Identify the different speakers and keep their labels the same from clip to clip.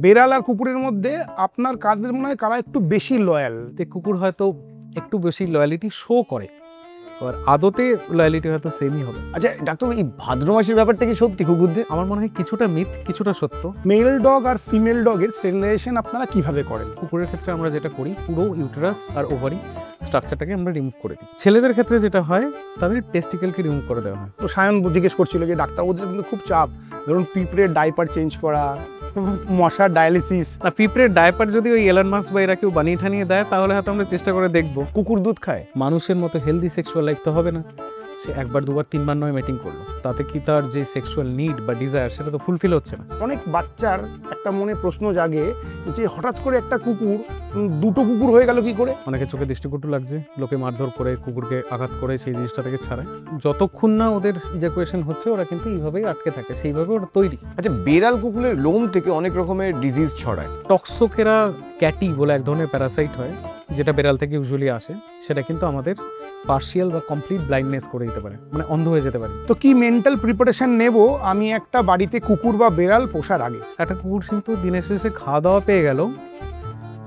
Speaker 1: বেড়াল আর কুকুরের মধ্যে আপনার কাদের মনে হয় কারা একটু বেশি লয়াল?
Speaker 2: কুকুর হয়তো একটু বেশি লয়ালিটি শো করে, আর আদতে লয়ালিটি হয়তো সেমই হবে।
Speaker 3: আচ্ছা ডাক্তার, এই ভাদ্র মাসের ব্যাপারটা কি সত্যি কুকুরদের?
Speaker 2: আমার মনে হয় কিছুটা মিথ কিছুটা সত্য।
Speaker 1: মেল ডগ আর ফিমেল ডগের স্টেরিলাইজেশন আপনারা কিভাবে করেন?
Speaker 2: কুকুরের ক্ষেত্রে আমরা যেটা করি, পুরো ইউটেরাস আর ওভারি স্ট্রাকচারটাকে আমরা রিমুভ করে দিই। ছেলেদের ক্ষেত্রে যেটা হয়, তাদের টেস্টিকেলকে রিমুভ করে দেওয়া হয়।
Speaker 1: তো সায়ন জিজ্ঞেস করছিল যে ডাক্তারবাবুদের কিন্তু খুব চাপ, ধরুন পিঁপড়ের ডাইপার চেঞ্জ করা, মশার ডায়ালিসিস।
Speaker 2: না, পিঁপড়ের ডায়পার যদি ওই এলন মাস্ক বা এরা কেউ বানিয়ে ঠানিয়ে দেয়, তাহলে হয়তো আমরা চেষ্টা করে দেখবো।
Speaker 3: কুকুর দুধ খায়?
Speaker 2: মানুষের মতো হেলদি সেক্সুয়াল লাইফ তো হবে না। সে একবার দুবার তিনবার নয় মেটিং করলো, তাতে কি তার যে সেক্সুয়াল নিড বা ডিজায়ার সেটা তো ফুলফিল হচ্ছে না।
Speaker 1: অনেক বাচ্চার একটা মনে প্রশ্ন জাগে যে হঠাৎ করে একটা কুকুর দুটো কুকুর হয়ে গেল কি করে?
Speaker 2: অনেকে চোখে দৃষ্টিকটু লাগছে, লোকে মারধর করে কুকুরকে আঘাত করে সেই জিনিসটা থেকে ছাড়ায়। যতক্ষণ না ওদের ইজাকুয়েশন হচ্ছে, ওরা কিন্তু এইভাবেই আটকে থাকে, সেইভাবে ওরা তৈরি।
Speaker 3: আচ্ছা, বেড়াল কুকুরের লোম থেকে অনেক রকমের ডিজিজ ছড়ায়।
Speaker 2: টক্সোকেরা ক্যাটি বলে এক ধরনের প্যারাসাইট হয়, যেটা বেড়াল থেকে ইউজুয়ালি আসে। সেটা কিন্তু আমাদের পার্শিয়াল বা কমপ্লিট ব্লাইন্ডনেস করে দিতে পারে, মানে অন্ধ হয়ে যেতে পারে।
Speaker 1: তো কি মেন্টাল প্রিপারেশন নেব আমি একটা বাড়িতে কুকুর বা বেড়াল পোষার আগে?
Speaker 2: একটা কুকুর কিন্তু দিনের শেষে খাওয়া দাওয়া পেয়ে গেল,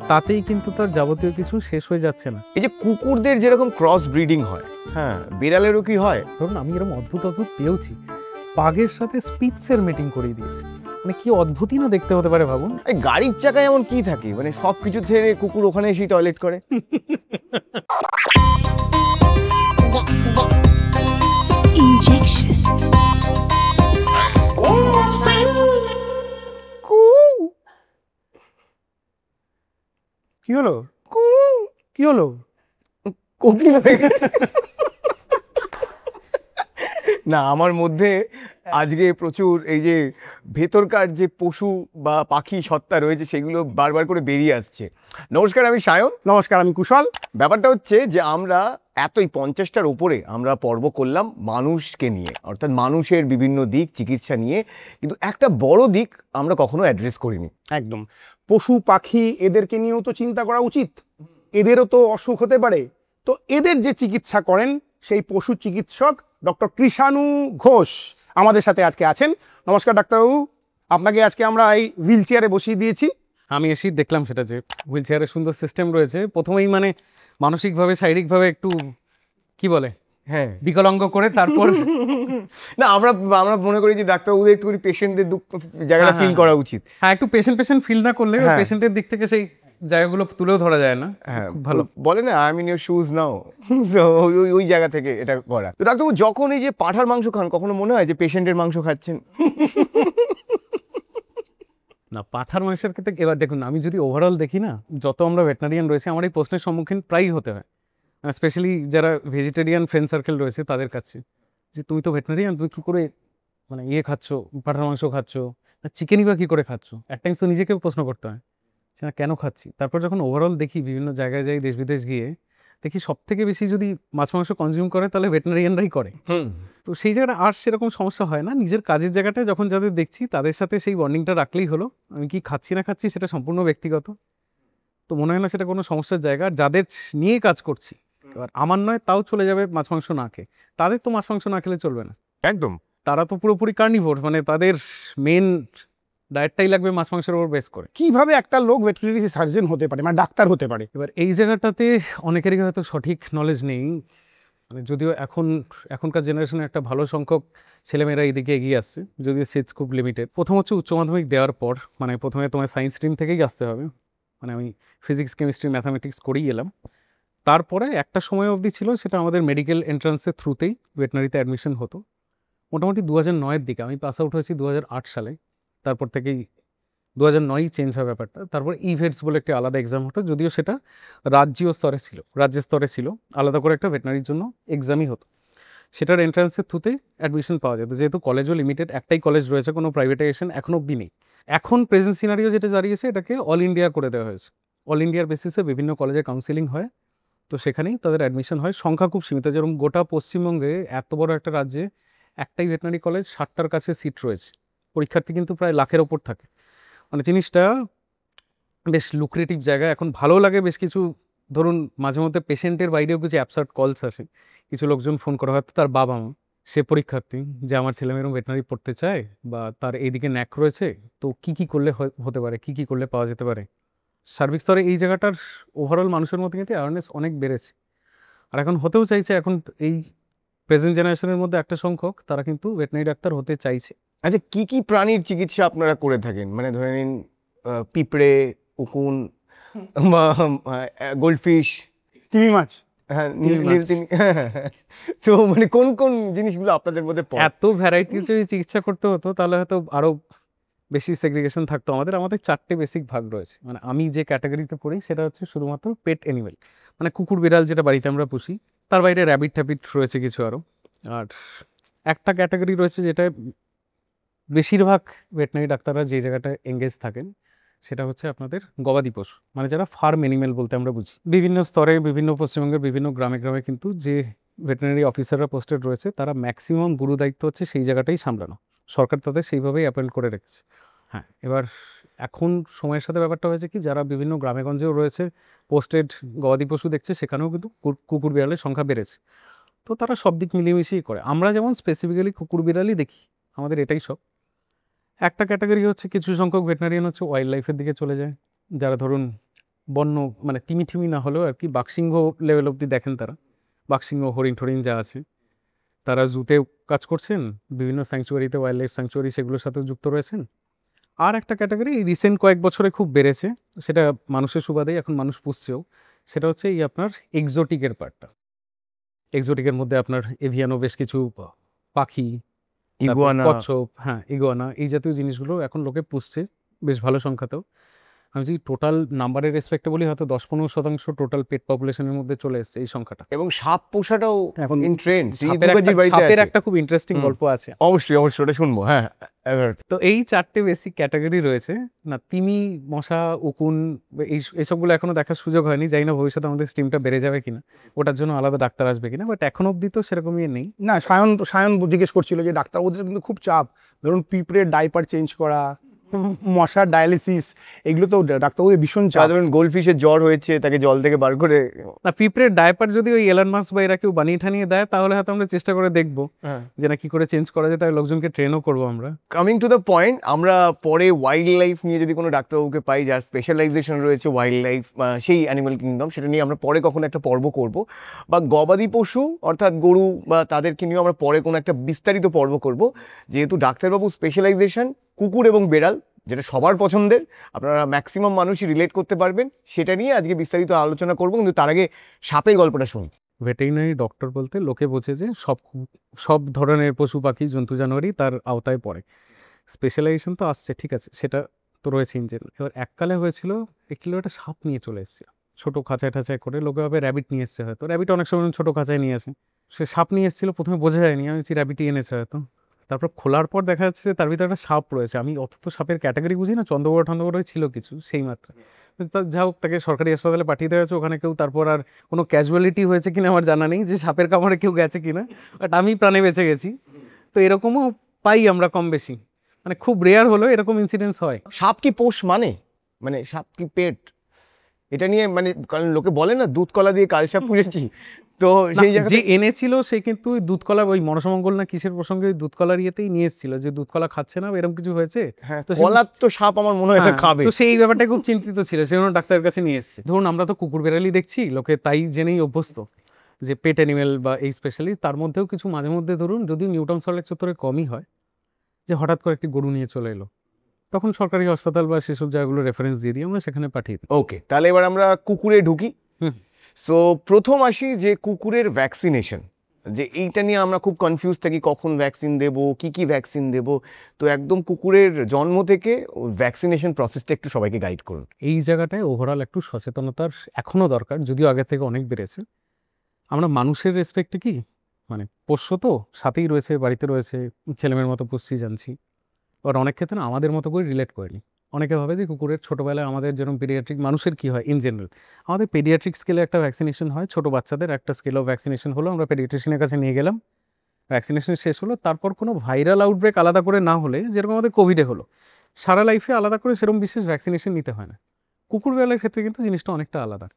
Speaker 2: তাতেই কিন্তু তার যাবতীয় কিছু শেষ হয়ে যাচ্ছে না।
Speaker 3: এই যে কুকুরদের যেরকম ক্রস ব্রিডিং হয়, হ্যাঁ, বেড়ালেরও কি হয়?
Speaker 2: ধরুন আমি এরকম অদ্ভুত অদ্ভুত পেয়েছি, বাঘের সাথে স্পিচের মিটিং করিয়ে দিয়েছে। মানে কি অদ্ভুতই না দেখতে হতে পারে ভাবুন।
Speaker 3: এই গাড়ির চাকায় এমন কি থাকে, মানে সব কিছু ছেড়ে কুকুর ওখানে এসে টয়লেট করে?
Speaker 4: Injection.
Speaker 1: কি হলো? কি হলো?
Speaker 3: কোকিল হয়ে গেছে। না, আমার মধ্যে আজকে প্রচুর এই যে ভেতরকার যে পশু বা পাখি সত্তা রয়েছে সেগুলো বারবার করে বেরিয়ে আসছে। নমস্কার, আমি সায়ন।
Speaker 1: নমস্কার, আমি কুশল।
Speaker 3: ব্যাপারটা হচ্ছে যে আমরা এতই 50টার উপরে আমরা পর্ব করলাম মানুষকে নিয়ে, অর্থাৎ মানুষের বিভিন্ন দিক চিকিৎসা নিয়ে, কিন্তু একটা বড় দিক আমরা কখনো অ্যাড্রেস করিনি।
Speaker 1: একদম। পশু পাখি এদেরকে নিয়েও তো চিন্তা করা উচিত, এদেরও তো অসুখ হতে পারে। তো এদের যে চিকিৎসা করেন সেই পশু চিকিৎসক ডক্টর কৃষাণু ঘোষ আমাদের সাথে আজকে আছেন। নমস্কার ডাক্তারবাবু, আপনাকে আজকে আমরা এই হুইল চেয়ারে বসিয়ে দিয়েছি।
Speaker 2: আমি এসেই দেখলাম সেটা, যে হুইল চেয়ারের সুন্দর সিস্টেম রয়েছে। প্রথমেই মানে মানসিকভাবে শারীরিকভাবে একটু কি বলে,
Speaker 3: হ্যাঁ,
Speaker 2: বিকলাঙ্গ করে তারপর
Speaker 3: না আমরা আমরা মনে করি যে ডাক্তারবাবুদের একটুখানি পেশেন্টদের দুঃখ জায়গাটা ফিল করা উচিত।
Speaker 2: হ্যাঁ, একটু পেশেন্ট ফিল না করলে
Speaker 3: হ্যাঁ।
Speaker 2: পেশেন্টের দিক থেকে সেই জায়গাগুলো তুলেও ধরা যায় না।
Speaker 3: হ্যাঁ,
Speaker 2: খুব ভালো।
Speaker 3: বলে না, I mean your shoes now, so ওই জায়গা থেকে এটা করা। তো ডাক্তারবাবু, যখন এই যে পাঁঠার মাংস খান, কখনো মনে হয় যে পেশেন্টের মাংস খাচ্ছেন?
Speaker 2: না, পাঁঠার মাংসের ক্ষেত্রে এবার দেখুন, আমি যদি ওভারঅল দেখি না, যত আমরা ভেটেরিনারিয়ান রয়েছে আমার এই প্রশ্নের সম্মুখীন প্রায়ই হতে হয়, স্পেশালি যারা ভেজিটেরিয়ান ফ্রেন্ড সার্কেল রয়েছে তাদের কাছে, যে তুমি তো ভেটেরিনারিয়ান, তুমি কী করে মানে খাচ্ছ, পাঁঠার মাংস খাচ্ছ, চিকেনই বা কী করে খাচ্ছ? এক টাইম তো নিজেকেও প্রশ্ন করতে হয় যে না কেন খাচ্ছি। তারপর যখন ওভারঅল দেখি, বিভিন্ন জায়গায় যাই, দেশ বিদেশ গিয়ে দেখি সব থেকে বেশি যদি মাছ মাংস কনজিউম করে তাহলে ভেটেরিনারিয়ানরাই করে। তো সেই জায়গাটা আর সেরকম সমস্যা হয় না। নিজের কাজের জায়গাটায় যখন যাদের দেখছি তাদের সাথে সেই বন্ডিংটা রাখলেই হলো। আমি কি খাচ্ছি না খাচ্ছি সেটা সম্পূর্ণ ব্যক্তিগত, তো মনে হয় না সেটা কোনো সমস্যার জায়গা। আর যাদের নিয়ে কাজ করছি, এবার আমার নয় তাও চলে যাবে মাছ মাংস না খেয়ে, তাদের তো মাছ মাংস না খেলে চলবে না।
Speaker 3: একদম।
Speaker 2: তারা তো পুরোপুরি কার্নিভোর, মানে তাদের মেন ডায়েটটাই লাগবে মাছ মাংসের উপর বেস করে।
Speaker 1: কিভাবে একটা লোক ভেটেরিনারি সার্জন হতে পারে, মানে ডাক্তার হতে পারে?
Speaker 2: এবার এই জায়গাটাতে অনেকেরই হয়তো সঠিক নলেজ নেই, মানে যদিও এখনকার জেনারেশনে একটা ভালো সংখ্যক ছেলেমেয়েরা এইদিকে এগিয়ে আসছে, যদিও সিটস খুব লিমিটেড। প্রথম হচ্ছে উচ্চ মাধ্যমিক দেওয়ার পর, মানে প্রথমে তোমার সায়েন্স স্ট্রিম থেকেই আসতে হবে, মানে আমি ফিজিক্স কেমিস্ট্রি ম্যাথামেটিক্স করেই এলাম। তারপরে একটা সময় অবধি ছিল সেটা আমাদের মেডিকেল এন্ট্রান্সের থ্রুতেই ভেটেরিনারিতে অ্যাডমিশন হতো। মোটামুটি 2009-এর দিকে, আমি পাস আউট হয়েছি 2008 সালে, তারপর থেকেই 2009 চেঞ্জ হয় ব্যাপারটা। তারপর ইভেটস বলে একটি আলাদা এক্সাম হতো, যদিও সেটা রাজ্যের স্তরে ছিল, আলাদা করে একটা ভেটেরিনারির জন্য এক্সামই হতো। সেটার এন্ট্রান্সের থ্রুতেই অ্যাডমিশন পাওয়া যেত, যেহেতু কলেজও লিমিটেড, একটাই কলেজ রয়েছে, কোনো প্রাইভেটাইজেশন এখন অবধি নেই। এখন প্রেজেন্ট সিনারিও যেটা দাঁড়িয়েছে, এটাকে অল ইন্ডিয়া করে দেওয়া হয়েছে। অল ইন্ডিয়ার বেসিসে বিভিন্ন কলেজে কাউন্সিলিং হয়, তো সেখানেই তাদের অ্যাডমিশন হয়। সংখ্যা খুব সীমিত, যেরকম গোটা পশ্চিমবঙ্গে এত বড় একটা রাজ্যে একটাই ভেটেরিনারি কলেজ, 60টার কাছে সিট রয়েছে, পরীক্ষার্থী কিন্তু প্রায় লাখের ওপর থাকে। মানে জিনিসটা বেশ লুক্রেটিভ জায়গা। এখন ভালো লাগে বেশ কিছু, ধরুন মাঝে মধ্যে পেশেন্টের বাইরেও কিছু অ্যাবসার্ড কলস আসে, কিছু লোকজন ফোন করা হয়তো তার বাবা মা, সে পরীক্ষার্থী যে আমার ছেলেমেয়েরও ভেটেনারি পড়তে চায় বা তার এইদিকে ন্যাক রয়েছে, তো কি কি করলে হতে পারে, কি কি করলে পাওয়া যেতে পারে, সার্বিক স্তরে এই জায়গাটার ওভারঅল মানুষের মধ্যে কিন্তু অ্যাওয়ারনেস অনেক বেড়েছে। আর এখন হতেও চাইছে, এখন এই প্রেজেন্ট জেনারেশনের মধ্যে একটা সংখ্যক তারা কিন্তু ভেটেনারি ডাক্তার হতে চাইছে।
Speaker 3: আচ্ছা, কি কি প্রাণীর চিকিৎসা আপনারা করে থাকেন? মানে ধরে নিন পিঁপড়ে, উকুন বা গোল্ডফিশ,
Speaker 1: তিমি মাছ।
Speaker 3: হ্যাঁ,
Speaker 2: তিমি মাছ।
Speaker 3: তো মানে কোন কোন জিনিসগুলো আপনাদের মধ্যে পড়ে?
Speaker 2: এত ভ্যারাইটি যদি চিকিৎসা করতে হতো তাহলে হয়তো আরও বেশি সেগ্রিগেশন থাকতো। আমাদের 4টে বেসিক ভাগ রয়েছে। মানে আমি যে ক্যাটাগরিতে পড়ি সেটা হচ্ছে শুধুমাত্র পেট অ্যানিমেল, মানে কুকুর বিড়াল যেটা বাড়িতে আমরা পুষি। তার বাইরে র্যাবিট ট্যাবিট রয়েছে কিছু আরও। আর একটা ক্যাটাগরি রয়েছে যেটা বেশিরভাগ ভেটেনারি ডাক্তাররা যে জায়গাটা এঙ্গেজ থাকেন সেটা হচ্ছে আপনাদের গবাদি পশু, মানে যারা ফার্ম অ্যানিমেল বলতে আমরা বুঝি। বিভিন্ন স্তরে, বিভিন্ন পশ্চিমবঙ্গের বিভিন্ন গ্রামে গ্রামে কিন্তু যে ভেটেনারি অফিসাররা পোস্টেড রয়েছে তারা ম্যাক্সিমাম গুরু দায়িত্ব হচ্ছে সেই জায়গাটাই সামলানো। সরকার তাদের সেইভাবেই অ্যাপয়েন্ট করে রেখেছে। হ্যাঁ, এবার এখন সময়ের সাথে ব্যাপারটা হয়েছে কি, যারা বিভিন্ন গ্রামেগঞ্জেও রয়েছে পোস্টেড গবাদি পশু দেখছে, সেখানেও কিন্তু কুকুর বিড়ালের সংখ্যা বেড়েছে। তো তারা সব দিক মিলিয়ে করে। আমরা যেমন স্পেসিফিক্যালি কুকুর বিড়ালই দেখি, আমাদের এটাই সব। একটা ক্যাটাগরি হচ্ছে কিছু সংখ্যক ভেটেনারিয়ান হচ্ছে ওয়াইল্ড লাইফের দিকে চলে যায়, যারা ধরুন বন্য, মানে তিমি ঠিমি না হলেও আর কি বাঘসিংহ লেভেল অবধি দেখেন তারা। বাঘসিংহ, হরিণ ঠরিণ যা আছে, তারা জুতে কাজ করছেন, বিভিন্ন স্যাংচুয়ারিতে, ওয়াইল্ড লাইফ স্যাংচুয়ারি সেগুলোর সাথেও যুক্ত রয়েছেন। আর একটা ক্যাটাগরি রিসেন্ট কয়েক বছরে খুব বেড়েছে, সেটা মানুষের সুবাদেই এখন মানুষ পুষছেও, সেটা হচ্ছে এই আপনার এক্সোটিকের পার্টটা। এক্সোটিকের মধ্যে আপনার এভিয়ানো বেশ কিছু পাখি, তারপর
Speaker 3: ইগুয়ানা।
Speaker 2: কচ্ছপ, হ্যাঁ ইগুয়ানা, এই জাতীয় জিনিসগুলো এখন লোকে পুষছে বেশ ভালো সংখ্যাতেও। আমি যদি টোটাল নাম্বারের রেসপেক্টে বলি, হয়তো 10-15% টোটাল পেট পপুলেশনের মধ্যে চলে এসছে এই সংখ্যাটা।
Speaker 3: এবং সাপ পোষাটাও
Speaker 1: এখন
Speaker 3: এখন ইন ট্রেন্ড।
Speaker 2: সাপের একটা খুব ইন্টারেস্টিং
Speaker 3: হুম।
Speaker 2: গল্প আছে।
Speaker 3: অবশ্যই অবশ্যই ওটা শুনবো। হ্যাঁ, এবার
Speaker 2: তো এই 4টে বেসিক ক্যাটাগরি রয়েছে না, তিমি, মশা, উকুন, এইসবগুলো এখনো দেখার সুযোগ হয়নি। জানি না ভবিষ্যতে আমাদের স্ট্রিমটা বেড়ে যাবে কিনা, ওটার জন্য আলাদা ডাক্তার আসবে কিনা, বাট এখন অবধি তো সেরকমই নেই।
Speaker 1: না, সায়ন জিজ্ঞেস করছিল যে ডাক্তারবাবুদের কিন্তু খুব চাপ, ধরুন পিঁপড়ের ডাইপার চেঞ্জ করা, মশার ডায়ালিসিস, এগুলো তো ডাক্তারবাবুদের ভীষণ চাপ।
Speaker 3: ধরুন গোল্ডফিশের জ্বর হয়েছে, তাকে জল থেকে বার করে।
Speaker 2: না, পিঁপড়ের ডায়াপার যদি ওই এলন মাস্ক বা এরা কেউ বানিয়ে ঠানিয়ে দেয় তাহলে হয়তো আমরা চেষ্টা করে দেখবো যে না কি করে চেঞ্জ করা যায়, তাই লোকজনকে ট্রেনও করবো আমরা।
Speaker 3: কামিং টু দ্য পয়েন্ট, আমরা পরে ওয়াইল্ড লাইফ নিয়ে যদি কোনো ডাক্তারবাবুকে পাই যার স্পেশালাইজেশন রয়েছে ওয়াইল্ড লাইফ, সেই অ্যানিমাল কিংডম, সেটা নিয়ে আমরা পরে কখনো একটা পর্ব করব। বা গবাদি পশু অর্থাৎ গরু বা তাদেরকে নিয়েও আমরা পরে কোনো একটা বিস্তারিত পর্ব করব, যেহেতু ডাক্তারবাবু স্পেশালাইজেশন কুকুর এবং বেড়াল, যেটা সবার পছন্দের, আপনারা ম্যাক্সিমাম মানুষই রিলেট করতে পারবেন, সেটা নিয়ে আজকে বিস্তারিত আলোচনা করব। কিন্তু তার আগে সাপের গল্পটা শুনি।
Speaker 2: ভেটেরিনারি ডক্টর বলতে লোকে বোঝে যে সব ধরনের পশু পাখি জন্তু জানোয়ারই তার আওতায় পড়ে। স্পেশালাইজেশন তো আসছে, ঠিক আছে, সেটা তো রয়েছে ইন জেনারেল। এবার এককালে হয়েছিল একটি একটা সাপ নিয়ে চলে এসেছে ছোটো খাঁচায় ঠাঁচায় করে, লোকে ভাবে র্যাবিট নিয়ে এসছে, হয়তো র্যাবিট অনেক সময় ছোটো খাঁচায় নিয়ে আসে, সে সাপ নিয়ে এসেছিলো, প্রথমে বোঝা যায়নি, আমি র্যাবিটই এনেছে হয়তো। তারপর খোলার পর দেখা যাচ্ছে যে তার ভিতরে একটা সাপ রয়েছে। আমি অত তো সাপের ক্যাটাগরি বুঝি না, চন্দ্রগড় ছিল কিছু সেই মাত্রা। যা হোক, তাকে সরকারি হাসপাতালে পাঠিয়ে দেওয়া হয়েছে, ওখানে কেউ তারপর আর কোনো ক্যাজুয়ালিটি হয়েছে কিনা আমার জানা নেই, যে সাপের কামড়ে কেউ গেছে কিনা, বাট আমি প্রাণে বেঁচে গেছি। তো এরকমও পাই আমরা কম বেশি, মানে খুব রেয়ার হলো এরকম ইনসিডেন্স হয়।
Speaker 3: সাপ কি পোষ মানে সাপ কি পেট, এটা নিয়ে মানে, কারণ লোকে বলে না দুধ কলা দিয়ে কাল সাপ পুষেছি, তো সেই
Speaker 2: যে এনেছিল সে কিন্তু ওই দুধকলা, ওই মনসামঙ্গল না কিসের প্রসঙ্গে ওই দুধকলার ইয়েতেই নিয়ে এসেছিল, যে দুধকলা খাচ্ছে না এরকম কিছু হয়েছে।
Speaker 3: হ্যাঁ,
Speaker 2: তো
Speaker 3: কলার তো সাপ আমার মনে হয় না খাবে।
Speaker 2: তো সেই ব্যাপারটা খুব চিন্তিত ছিল, সেই জন্য ডাক্তারের কাছে নিয়ে এসেছে। ধরুন আমরা তো কুকুর বেড়ালি দেখছি, লোকে তাই জেনেই অভ্যস্ত যে পেট অ্যানিমেল বা এই স্পেশালি, তার মধ্যেও কিছু মাঝে মধ্যে ধরুন যদি নিউটন সল্ট লেক চত্বরে কমই হয়, যে হঠাৎ করে একটি গরু নিয়ে চলে এলো, তখন সরকারি হাসপাতাল বা সেসব জায়গাগুলো রেফারেন্স দিয়ে দিই আমরা, সেখানে পাঠিয়ে দিই।
Speaker 3: ওকে, তাহলে এবার আমরা কুকুরে ঢুকি।
Speaker 2: হুম।
Speaker 3: সো প্রথম আসি যে কুকুরের ভ্যাকসিনেশন, যে এইটা নিয়ে আমরা খুব কনফিউজ থাকি, কখন ভ্যাকসিন দেব, কি ভ্যাকসিন দেব। তো একদম কুকুরের জন্ম থেকে ভ্যাকসিনেশন প্রসেসটা একটু সবাইকে গাইড করুন।
Speaker 2: এই জায়গাটায় ওভারঅল একটু সচেতনতার এখনও দরকার, যদিও আগে থেকে অনেক বেড়েছে। আমরা মানুষের রেসপেক্টে কি, মানে পোষ্য তো সাথেই রয়েছে, বাড়িতে রয়েছে, ছেলেমেয়ের মতো পুষছি জানছি, এবার অনেক ক্ষেত্রে না আমাদের মতো করে রিলেট করেনি। অনেকে ভাবে যে কুকুরের ছোটোবেলায় আমাদের যেরকম পেডিয়াট্রিক মানুষের কী হয় ইন জেনারেল, আমাদের পেডিয়াট্রিক স্কেলে একটা ভ্যাকসিনেশন হয়, ছোটো বাচ্চাদের একটা স্কেল অফ ভ্যাকসিনেশন হলো, আমরা পেডিয়াট্রিশিয়ানের কাছে নিয়ে গেলাম, ভ্যাকসিনেশন শেষ হলো, তারপর কোনো ভাইরাল আউটব্রেক আলাদা করে না হলে, যেরকম আমাদের কোভিডে হলো, সারা লাইফে আলাদা করে সেরকম বিশেষ ভ্যাকসিনেশন নিতে হয় না। কুকুর বেলার ক্ষেত্রে কিন্তু জিনিসটা অনেকটা আলাদা।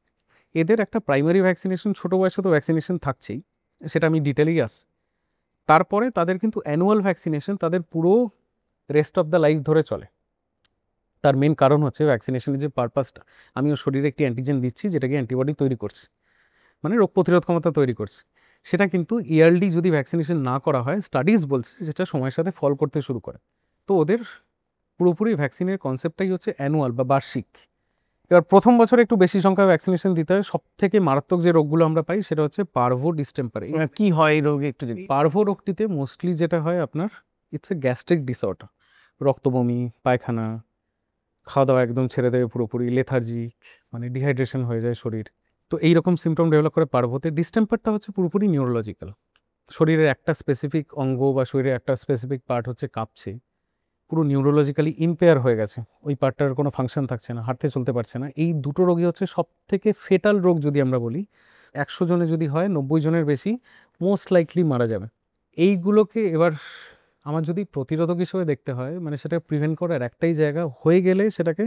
Speaker 2: এদের একটা প্রাইমারি ভ্যাকসিনেশন ছোটো বয়সে তো ভ্যাকসিনেশন থাকছেই, সেটা আমি ডিটেলেই আসছি। তারপরে তাদের কিন্তু অ্যানুয়াল ভ্যাকসিনেশন তাদের পুরো রেস্ট অফ দ্য লাইফ ধরে চলে। তার মেন কারণ হচ্ছে ভ্যাকসিনেশনের যে পারপাসটা, আমি ওর শরীরে একটি অ্যান্টিজেন দিচ্ছি যেটাকে অ্যান্টিবডি তৈরি করছে, মানে রোগ প্রতিরোধ ক্ষমতা তৈরি করছে। সেটা কিন্তু ইয়ারলি যদি ভ্যাকসিনেশন না করা হয়, স্টাডিজ বলছে যেটা সময়ের সাথে ফল করতে শুরু করে। তো ওদের পুরোপুরি ভ্যাকসিনের কনসেপ্টটাই হচ্ছে অ্যানুয়াল বা বার্ষিক। এবার প্রথম বছরে একটু বেশি সংখ্যায় ভ্যাকসিনেশন দিতে হয়। সব থেকে মারাত্মক যে রোগগুলো আমরা পাই সেটা হচ্ছে পার্ভো ডিস্টেম্পার।
Speaker 3: কি হয় এই রোগে একটু যদি
Speaker 2: পার্ভো রোগটিতে মোস্টলি যেটা হয় আপনার, ইটস এ গ্যাস্ট্রিক ডিসঅর্ডার, রক্তবমি, পায়খানা, খাওয়া দাওয়া একদম ছেড়ে দেবে পুরোপুরি, লেথার্জিক, মানে ডিহাইড্রেশন হয়ে যায় শরীর। তো এইরকম সিমটম ডেভেলপ করে পার্ভোতে। ডিস্টেম্পারটা হচ্ছে পুরোপুরি নিউরোলজিক্যাল, শরীরের একটা স্পেসিফিক অঙ্গ বা শরীরের একটা স্পেসিফিক পার্ট হচ্ছে কাঁপছে, পুরো নিউরোলজিক্যালি ইম্পেয়ার হয়ে গেছে, ওই পার্টটার কোনো ফাংশন থাকছে না, হাঁটতে চলতে পারছে না। এই দুটো রোগই হচ্ছে সব থেকে ফেটাল রোগ যদি আমরা বলি। 100 জনে যদি হয় 90 জনের বেশি মোস্ট লাইকলি মারা যাবে। এইগুলোকে এবার আমার যদি প্রতিরোধক হিসেবে দেখতে হয়, মানে সেটা প্রিভেন্ট করার একটাই জায়গা, হয়ে গেলে সেটাকে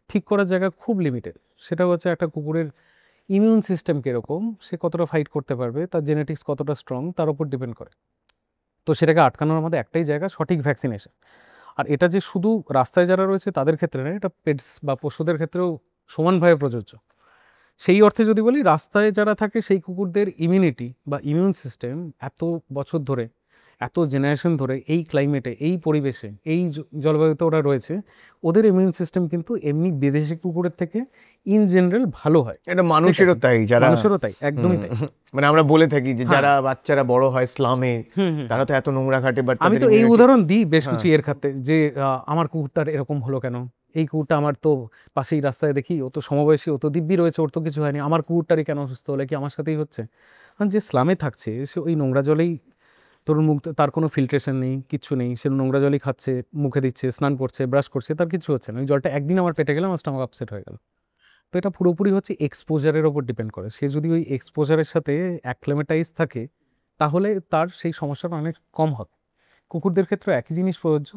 Speaker 2: ঠিক করার জায়গা খুব লিমিটেড। সেটা হচ্ছে একটা কুকুরের ইমিউন সিস্টেম কীরকম, সে কতটা ফাইট করতে পারবে, তার জেনেটিক্স কতটা স্ট্রং, তার উপর ডিপেন্ড করে। তো সেটাকে আটকানোর আমাদের একটাই জায়গা, সঠিক ভ্যাকসিনেশন। আর এটা যে শুধু রাস্তায় যারা রয়েছে তাদের ক্ষেত্রে নয়, এটা পেটস বা পশুদের ক্ষেত্রেও সমানভাবে প্রযোজ্য। সেই অর্থে যদি বলি, রাস্তায় যারা থাকে সেই কুকুরদের ইমিউনিটি বা ইমিউন সিস্টেম এত বছর ধরে, এত জেনারেশন ধরে এই ক্লাইমেটে, এই পরিবেশে, এই জলবায়ুতে ওরা রয়েছে, ওদের ইমিউন সিস্টেম কিন্তু এমনি বিদেশি কুকুরের থেকে ইন জেনারেল ভালো হয়।
Speaker 3: এটা মানুষেরও তাই, যারা
Speaker 2: মানুষেরও তাই, একদমই তাই।
Speaker 3: মানে আমরা বলে থাকি যে যারা বাচ্চারা বড় হয় স্লামে, তারা তো এত নোংরা ঘাটে, বাট
Speaker 2: আমি তো এই উদাহরণ দিই বেশ কিছু এর ক্ষেত্রে, যে আমার কুকুরটার এরকম হলো কেন, এই কুকুরটা আমার তো পাশেই রাস্তায় দেখি, ও তো সমবয়সী, ও তো দিব্যি রয়েছে, ওর তো কিছু হয়নি, আমার কুকুরটারই কেন অসুস্থ হলে, কি আমার সাথেই হচ্ছে? কারণ যে স্লামে থাকছে সে ওই নোংরা জলেই, তোর মুখ, তার কোনো ফিল্ট্রেশন নেই, কিচ্ছু নেই, সে নোংরা জলই খাচ্ছে, মুখে দিচ্ছে, স্নান করছে, ব্রাশ করছে, তার কিছু হচ্ছে না। ওই জলটা একদিন আমার পেটে গেলে আমার স্টমাক আপসেট হয়ে গেল। তো এটা পুরোপুরি হচ্ছে এক্সপোজারের ওপর ডিপেন্ড করে। সে যদি ওই এক্সপোজারের সাথে অ্যাক্লেমেটাইজ থাকে তাহলে তার সেই সমস্যাটা অনেক কম হবে। কুকুরদের ক্ষেত্রে একই জিনিস প্রযোজ্য।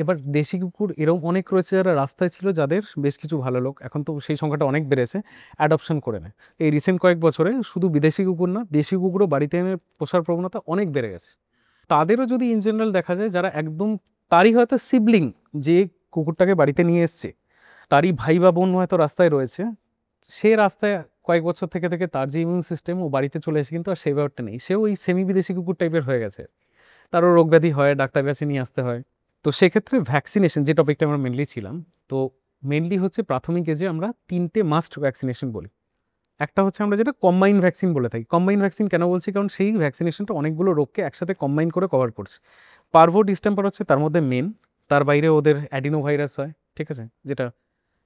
Speaker 2: এবার দেশি কুকুর এরকম অনেক রয়েছে যারা রাস্তায় ছিল, যাদের বেশ কিছু ভালো লোক, এখন তো সেই সংখ্যাটা অনেক বেড়েছে, অ্যাডপশন করে নেয়। এই রিসেন্ট কয়েক বছরে শুধু বিদেশি কুকুর না, দেশি কুকুরও বাড়িতে এনে পোষার প্রবণতা অনেক বেড়ে গেছে। তাদেরও যদি ইন জেনারেল দেখা যায়, যারা একদম তারই হয়তো সিবলিং, যে কুকুরটাকে বাড়িতে নিয়ে এসছে, তারই ভাই বা বোন হয়তো রাস্তায় রয়েছে, সে রাস্তায় কয়েক বছর থেকে থেকে তার যে ইমিউন সিস্টেম, ও বাড়িতে চলে এসে কিন্তু আর সেই ব্যাপারটা নেই, সেও ওই সেমি বিদেশি কুকুর টাইপের হয়ে গেছে, তারও রোগ ব্যাধি হয়, ডাক্তার কাছে নিয়ে আসতে হয়। তো সেক্ষেত্রে ভ্যাকসিনেশন যে টপিকটা আমরা মেনলি ছিলাম, তো মেনলি হচ্ছে প্রাথমিক এজে আমরা 3টে মাস্ট ভ্যাকসিনেশন বলি। একটা হচ্ছে আমরা যেটা কম্বাইন ভ্যাকসিন বলে থাকি। কম্বাইন ভ্যাকসিন কেন বলছি, কারণ সেই ভ্যাকসিনেশনটা অনেকগুলো রোগকে একসাথে কম্বাইন করে কভার করছে। পার্ভো ডিস্টেম্পার হচ্ছে তার মধ্যে মেন, তার বাইরে ওদের অ্যাডিনো ভাইরাস হয়, ঠিক আছে, যেটা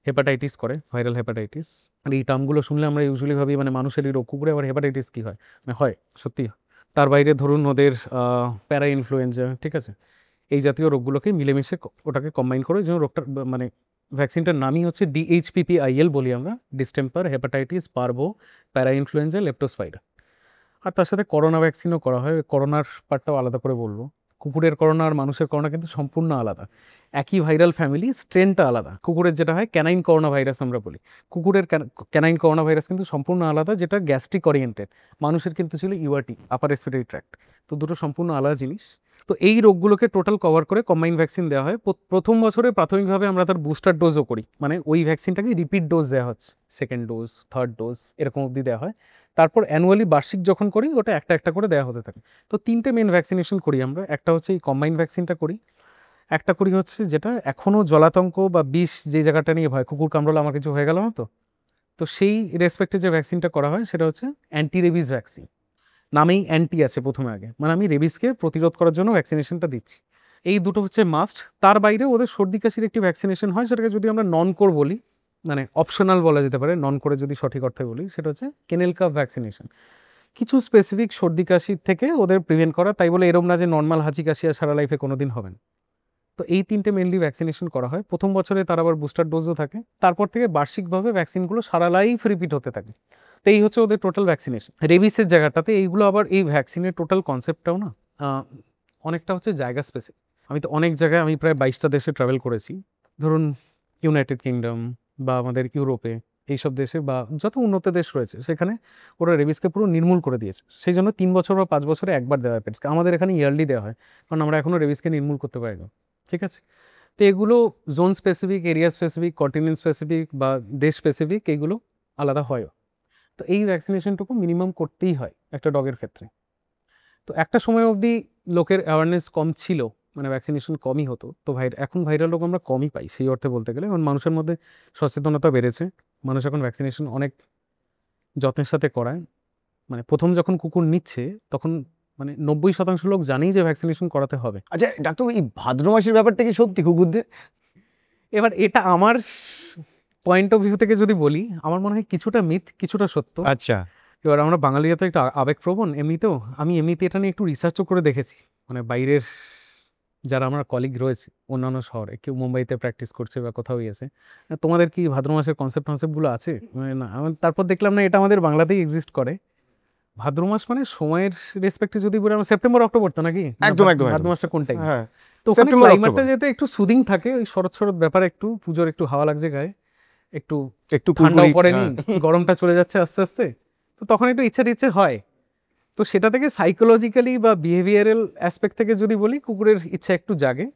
Speaker 2: হেপাটাইটিস করে, ভাইরাল হেপাটাইটিস। আর এই টার্মগুলো শুনলে আমরা ইউজুয়ালি ভাবি মানে মানুষেরই রোগ, কুকুরে আবার হেপাটাইটিস কী হয়, মানে হয়, সত্যি। তার বাইরে ধরুন ওদের প্যারা ইনফ্লুয়েঞ্জা, ঠিক আছে, এই জাতীয় রোগগুলোকে মিলেমিশে ওটাকে কম্বাইন করে, যেন রোগটার মানে ভ্যাকসিনটার নামই হচ্ছে DHPPIL বলি আমরা, ডিস্টেম্পার, হেপাটাইটিস, পার্ভো, প্যারা ইনফ্লুয়েঞ্জা, লেপ্টোস্পাইরা। আর তার সাথে করোনা ভ্যাকসিনও করা হয়। করোনার পার্টটাও আলাদা করে বলবো। কুকুরের করোনা আর মানুষের করোনা কিন্তু সম্পূর্ণ আলাদা, একই ভাইরাল ফ্যামিলি, স্ট্রেনটা আলাদা। কুকুরের যেটা হয় ক্যানাইন করোনা ভাইরাস আমরা বলি, কুকুরের ক্যানাইন করোনা ভাইরাস কিন্তু সম্পূর্ণ আলাদা, যেটা গ্যাস্ট্রিক ওরিয়েন্টেড। মানুষের কিন্তু ছিল URT, আপার রেসপিরেটরি ট্র্যাক্ট। তো দুটো সম্পূর্ণ আলাদা জিনিস। তো এই রোগগুলোকে টোটাল কভার করে কম্বাইন ভ্যাকসিন দেওয়া হয়। প্রথম বছরে প্রাথমিকভাবে আমরা তার বুস্টার ডোজও করি, মানে ওই ভ্যাকসিনটাকে রিপিট ডোজ দেওয়া হচ্ছে, সেকেন্ড ডোজ, থার্ড ডোজ এরকম অবধি দেওয়া হয়। তারপর অ্যানুয়ালি বার্ষিক যখন করি, ওটা একটা একটা করে দেওয়া হতে থাকে। তো 3টে মেন ভ্যাকসিনেশন করি আমরা। একটা হচ্ছে এই কম্বাইন ভ্যাকসিনটা করি, একটা করি হচ্ছে যেটা এখনও জলাতঙ্ক বা বিষ যে জায়গাটা নিয়ে ভয়, কুকুর কামড়ালে আমার কিছু হয়ে গেল না তো, তো সেই রেসপেক্টে যে ভ্যাকসিনটা করা হয় সেটা হচ্ছে অ্যান্টি রেবিস ভ্যাকসিন। নামেই অ্যান্টি আছে প্রথমে, আগে মানে আমি রেবিসকে প্রতিরোধ করার জন্য ভ্যাকসিনেশনটা দিচ্ছি। এই দুটো হচ্ছে মাস্ট। তার বাইরে ওদের সর্দি কাশির একটি ভ্যাকসিনেশন হয়, সেটাকে যদি আমরা নন কোর বলি, মানে অপশনাল বলা যেতে পারে, নন করে যদি সঠিক অর্থে বলি, সেটা হচ্ছে কেনেল কাফ ভ্যাকসিনেশন। কিছু স্পেসিফিক সর্দি কাশির থেকে ওদের প্রিভেন্ট করা, তাই বলে এরম না যে নর্মাল হাঁচি কাশি আর সারা লাইফে কোনো দিন হবে না। তো এই 3টে মেনলি ভ্যাকসিনেশন করা হয়। প্রথম বছরে তার আবার বুস্টার ডোজও থাকে, তারপর থেকে বার্ষিকভাবে ভ্যাকসিনগুলো সারা লাইফ রিপিট হতে থাকে। তো এই হচ্ছে ওদের টোটাল ভ্যাকসিনেশন। রেবিসের জায়গাটাতে এইগুলো আবার, এই ভ্যাকসিনের টোটাল কনসেপ্টটাও না অনেকটা হচ্ছে জায়গা স্পেসিফিক। আমি তো অনেক জায়গায়, আমি প্রায় 22টা দেশে ট্রাভেল করেছি, ধরুন ইউনাইটেড কিংডম বা আমাদের ইউরোপে, এইসব দেশে বা যত উন্নত দেশ রয়েছে সেখানে ওরা রেবিসকে পুরো নির্মূল করে দিয়েছে। সেই জন্য 3 বছর বা 5 বছরে একবার দেওয়া হয় পেটসকে। আমাদের এখানে ইয়ারলি দেওয়া হয়, কারণ আমরা এখনও রেবিসকে নির্মূল করতে পারিনি। ঠিক আছে, তো এগুলো zone specific, area specific, continent specific বা দেশ স্পেসিফিক, এগুলো আলাদা হয়। তো এই ভ্যাকসিনেশনটুকু মিনিমাম করতেই হয় একটা ডগের ক্ষেত্রে। তো একটা সময় অবধি লোকের অ্যাওয়ারনেস কম ছিল, মানে ভ্যাকসিনেশন কমই হতো। তো এখন ভাইরাল রোগ আমরা কমই পাই সেই অর্থে বলতে গেলে, কারণ মানুষের মধ্যে সচেতনতা বেড়েছে। মানুষ এখন ভ্যাকসিনেশন অনেক যত্নের সাথে করায়। মানে প্রথম যখন কুকুর নিচ্ছে তখন মানে 90% লোক জানেই যে ভ্যাকসিনেশন করাতে হবে।
Speaker 3: আচ্ছা ডাক্তারবাবু, এই ভাদ্র মাসের ব্যাপারটা কি সত্যি কুকুরদের?
Speaker 2: এবার এটা আমার পয়েন্ট অফ ভিউ থেকে যদি বলি, আমার মনে হয় কিছুটা মিথ কিছুটা সত্য।
Speaker 3: আচ্ছা,
Speaker 2: এবার আমরা বাঙালিরা তো একটু আবেগপ্রবণ এমনিতেও। আমি এমনিতে এটা নিয়ে একটু রিসার্চও করে দেখেছি, মানে বাইরের যারা আমার কলিগ রয়েছে অন্যান্য শহরে, কেউ মুম্বাইতে প্র্যাকটিস করছে বা কোথাও গিয়েছে, তোমাদের কি ভাদ্র মাসের কনসেপ্টগুলো আছে? মানে না, তারপর দেখলাম না, এটা আমাদের বাংলাতেই এক্সিস্ট করে। ভাদ্র মাস মানে সময়ের রেসপেক্টে যদি বলি, আমরা সেপ্টেম্বর অক্টোবর তো নাকি?
Speaker 3: একদম একদম
Speaker 2: ভাদ্র মাসটা কোন টাইম?
Speaker 3: হ্যাঁ,
Speaker 2: তো ওখানে
Speaker 3: সেপ্টেম্বর,
Speaker 2: ক্লাইমেটটা
Speaker 3: অক্টোবর।
Speaker 2: যেহেতু একটু সুদিং থাকে, ওই শরৎ শরৎ ব্যাপারে, একটু পুজোর একটু হাওয়া লাগছে গায়ে, একটু
Speaker 3: একটু
Speaker 2: ঠান্ডাও
Speaker 3: কুকুরই,
Speaker 2: পড়েনি,
Speaker 3: হ্যাঁ।
Speaker 2: গরমটা চলে যাচ্ছে আস্তে আস্তে, তো তখন একটু ইচ্ছে হয়। তো সেটা থেকে সাইকোলজিক্যালি বা বিহেভিয়ারাল অ্যাসপেক্ট থেকে যদি বলি, কুকুরের ইচ্ছা একটু জাগে।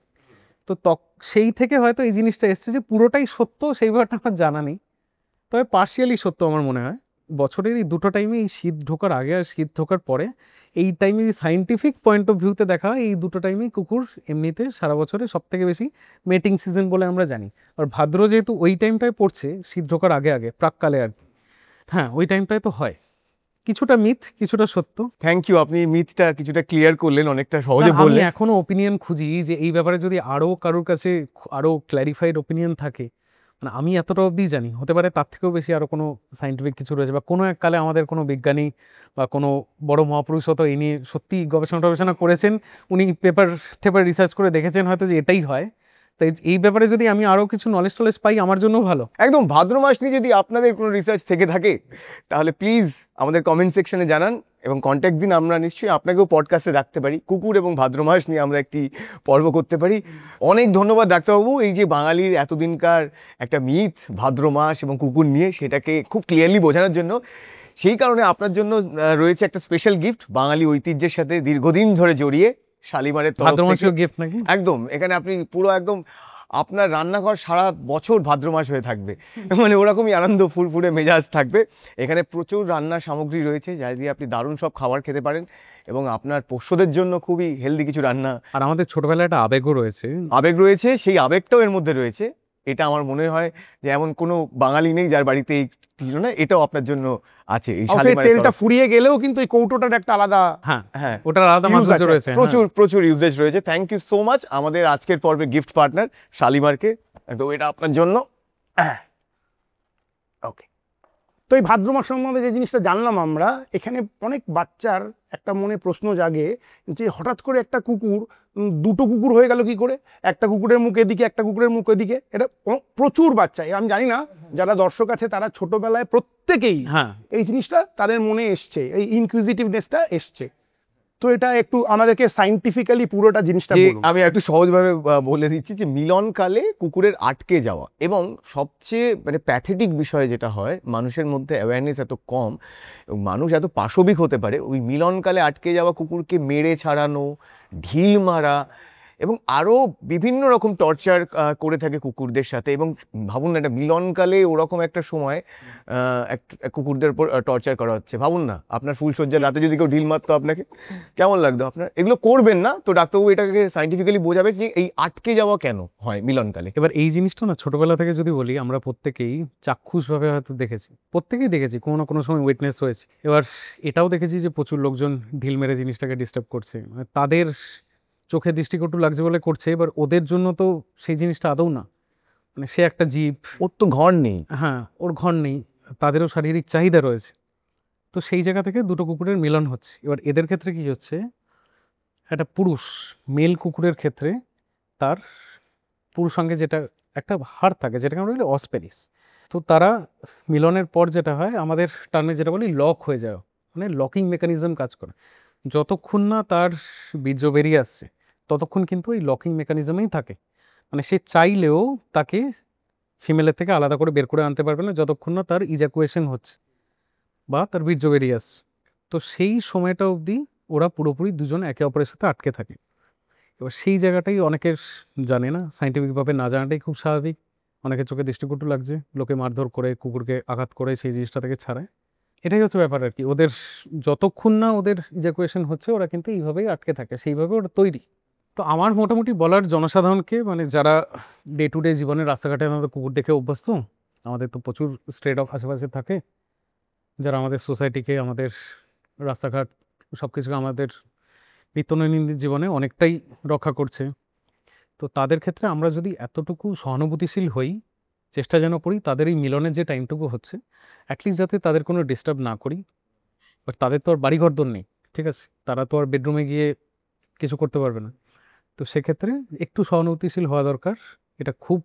Speaker 2: তো সেই থেকে হয়তো এই জিনিসটা এসছে, যে পুরোটাই সত্য সেই ব্যাপারটা আমার জানা নেই, তবে পার্শিয়ালি সত্য আমার মনে হয়। বছরের এই দুটো টাইমে, এই শীত ঢোকার আগে আর শীত ঢোকার পরে, এই টাইমে সাইন্টিফিক পয়েন্ট অফ ভিউতে দেখা হয়, এই দুটো টাইমেই কুকুর এমনিতে সারা বছরে সব থেকে বেশি মেটিং সিজন বলে আমরা জানি। আর ভাদ্র যেহেতু ওই টাইমটায় পড়ছে, শীত ঢোকার আগে আগে প্রাককালে আর কি, হ্যাঁ ওই টাইমটায় তো হয়। কিছুটা মিথ কিছুটা সত্য।
Speaker 3: থ্যাংক ইউ, আপনি মিথটা কিছুটা ক্লিয়ার করলেন, অনেকটা সহজে
Speaker 2: আমি
Speaker 3: বললেন।
Speaker 2: এখনো ওপিনিয়ন খুঁজি যে এই ব্যাপারে যদি আরো কারোর কাছে আরো ক্ল্যারিফাইড ওপিনিয়ন থাকে, মানে আমি এতটা অবধি জানি, হতে পারে তার থেকেও বেশি আরো কোনো সাইন্টিফিক কিছু রয়েছে, বা কোনো এক কালে আমাদের কোনো বিজ্ঞানী বা কোনো বড় মহাপুরুষ হয়তো এই নিয়ে সত্যি গবেষণা করেছেন, উনি টেপার রিসার্চ করে দেখেছেন হয়তো যে এটাই হয়। তাই এই ব্যাপারে যদি আমি আরো কিছু নলেজ পাই, আমার জন্য ভালো।
Speaker 3: একদম, ভাদ্র মাস নিয়ে যদি আপনাদের কোনো রিসার্চ থেকে থাকে তাহলে প্লিজ আমাদের কমেন্ট সেকশনে জানান এবং কন্ট্যাক্ট দিন। আমরা নিশ্চয়ই আপনাকেও পডকাস্টে রাখতে পারি, কুকুর এবং ভাদ্র মাস নিয়ে আমরা একটি পর্ব করতে পারি। অনেক ধন্যবাদ ডাক্তারবাবু, এই যে বাঙালির এতদিনকার একটা মিথ ভাদ্র মাস এবং কুকুর নিয়ে, সেটাকে খুব ক্লিয়ারলি বোঝানোর জন্য। সেই কারণে আপনার জন্য রয়েছে একটা স্পেশাল গিফট, বাঙালি ঐতিহ্যের সাথে দীর্ঘদিন ধরে জড়িয়ে শালিমারের তরফ
Speaker 2: ভাদ্র
Speaker 3: থেকে
Speaker 2: মাসেও গিফট নাকি?
Speaker 3: একদম, এখানে আপনি পুরো একদম আপনার রান্নাঘর সারা বছর ভাদ্র মাস হয়ে থাকবে, মানে ওরকমই আনন্দ ফুরফুরে মেজাজ থাকবে। এখানে প্রচুর রান্নার সামগ্রী রয়েছে যা দিয়ে আপনি দারুণ সব খাবার খেতে পারেন, এবং আপনার পোষ্যদের জন্য খুবই হেলদি কিছু রান্না।
Speaker 2: আর আমাদের ছোটবেলায় একটা আবেগও রয়েছে।
Speaker 3: আবেগ রয়েছে, সেই আবেগটাও এর মধ্যে রয়েছে। এটা আমার মনে হয় যে এমন কোনো বাঙালি নেই যার বাড়িতে এই ছিল না, এটাও আপনার জন্য আছে এই
Speaker 1: অবশ্যই
Speaker 3: শালিমারের
Speaker 1: তেলটা
Speaker 3: তরফ।
Speaker 1: ফুরিয়ে গেলেও কিন্তু এই কৌটোটার একটা আলাদা
Speaker 2: হ্যাঁ
Speaker 3: হ্যাঁ,
Speaker 2: ওটার আলাদা
Speaker 1: Use
Speaker 2: মাধুর্য
Speaker 1: আছে,
Speaker 2: রয়েছে।
Speaker 3: প্রচুর ইউজেজ রয়েছে। থ্যাংক ইউ সো মাচ আমাদের আজকের পর্বের গিফট পার্টনার শালিমারকে, একদম এটা আপনার জন্য। ওকে,
Speaker 1: তো এই ভাদ্র মাসের মধ্যে যে জিনিসটা জানলাম আমরা, এখানে অনেক বাচ্চার একটা মনে প্রশ্ন জাগে যে হঠাৎ করে একটা কুকুর, দুটো কুকুর হয়ে গেল কি করে, একটা কুকুরের মুখ এদিকে একটা কুকুরের মুখ এদিকে। এটা প্রচুর বাচ্চা, আমি জানি না যারা দর্শক আছে তারা ছোটবেলায় প্রত্যেকেই
Speaker 2: হ্যাঁ
Speaker 1: এই জিনিসটা তাদের মনে এসছে, এই ইনকুইজিটিভনেসটা এসছে। তো এটা একটু আমাদেরকে সাইন্টিফিক্যালি পুরোটা জিনিসটা
Speaker 3: যে
Speaker 1: বলুন।
Speaker 3: আমি একটু সহজভাবে বলে দিচ্ছি যে মিলনকালে কুকুরের আটকে যাওয়া, এবং সবচেয়ে মানে প্যাথেটিক বিষয় যেটা হয়, মানুষের মধ্যে অ্যাওয়ারনেস এত কম এবং মানুষ এত পাশবিক হতে পারে, ওই মিলনকালে আটকে যাওয়া কুকুরকে মেরে ছাড়ানো, ঢিল মারা এবং আরও বিভিন্ন রকম টর্চার করে থাকে কুকুরদের সাথে। এবং ভাবুন না, একটা মিলনকালে ওরকম একটা সময় কুকুরদের উপর টর্চার করা হচ্ছে। ভাবুন না, আপনার ফুলসজ্জার রাতে যদি কেউ ঢিল মারতো আপনাকে, কেমন লাগতো আপনার? এগুলো করবেন না। তো ডাক্তারবাবু এটাকে সাইন্টিফিক্যালি বোঝাবে যে এই আটকে যাওয়া কেন হয় মিলনকালে।
Speaker 2: এবার এই জিনিসটা না ছোটবেলা থেকে যদি বলি, আমরা প্রত্যেকেই চাক্ষুষভাবে হয়তো দেখেছি, প্রত্যেকেই দেখেছি, কোনো না কোনো সময় উইটনেস হয়েছে। এবার এটাও দেখেছি যে প্রচুর লোকজন ঢিল মেরে জিনিসটাকে ডিস্টার্ব করছে, মানে তাদের চোখে দৃষ্টিকটু লাগছে বলে করছে। এবার ওদের জন্য তো সেই জিনিসটা আদৌ না, মানে সে একটা জীব,
Speaker 3: ওর তো ঘর নেই।
Speaker 2: হ্যাঁ ওর ঘর নেই, তাদেরও শারীরিক চাহিদা রয়েছে। তো সেই জায়গা থেকে দুটো কুকুরের মিলন হচ্ছে। এবার এদের ক্ষেত্রে কি হচ্ছে, একটা পুরুষ মেল কুকুরের ক্ষেত্রে তার পুরুষাঙ্গে যেটা একটা হাড় থাকে, যেটাকে আমরা বলি অসপেরিস, তো তারা মিলনের পর যেটা হয় আমাদের টার্মে যেটা বলি লক হয়ে যায়, মানে লকিং মেকানিজম কাজ করে। যতক্ষণ না তার বীর্য বেরিয়ে আসছে ততক্ষণ কিন্তু এই লকিং মেকানিজমেই থাকে, মানে সে চাইলেও তাকে ফিমেলের থেকে আলাদা করে বের করে আনতে পারবে না যতক্ষণ না তার ইজাকুয়েশন হচ্ছে বা তার বীর্য বেরিয়ে আসছে। তো সেই সময়টা অবধি ওরা পুরোপুরি দুজন একে অপরের সাথে আটকে থাকে। এবার সেই জায়গাটাই অনেকের জানে না, সাইন্টিফিকভাবে না জানাটাই খুব স্বাভাবিক। অনেকের চোখে দৃষ্টিকটু লাগছে, লোকে মারধর করে কুকুরকে আঘাত করে সেই জিনিসটা থেকে ছাড়ায়। এটাই হচ্ছে ব্যাপার আর কি, ওদের যতক্ষণ না ওদের ইজাকুয়েশন হচ্ছে ওরা কিন্তু এইভাবেই আটকে থাকে, সেইভাবে ওরা তৈরি। তো আমার মোটামুটি বলার জনসাধারণকে, মানে যারা ডে টু ডে জীবনে রাস্তাঘাটে আমাদের কুকুর দেখে অভ্যস্ত, আমাদের তো প্রচুর স্ট্রে ডগ আশেপাশে থাকে যারা আমাদের সোসাইটিকে, আমাদের রাস্তাঘাট সব কিছুকে আমাদের নিত্যনৈমিত্তিক জীবনে অনেকটাই রক্ষা করছে। তো তাদের ক্ষেত্রে আমরা যদি এতটুকু সহানুভূতিশীল হই, চেষ্টা যেন করি তাদের এই মিলনের যে টাইমটুকু হচ্ছে অ্যাটলিস্ট যাতে তাদের কোনো ডিস্টার্ব না করি। বাট তাদের তো আর বাড়িঘরদোর নেই, ঠিক আছে, তারা তো আর বেডরুমে গিয়ে কিছু করতে পারবে না। তো সেক্ষেত্রে একটু সহানুভূতিশীল হওয়া দরকার। এটা খুব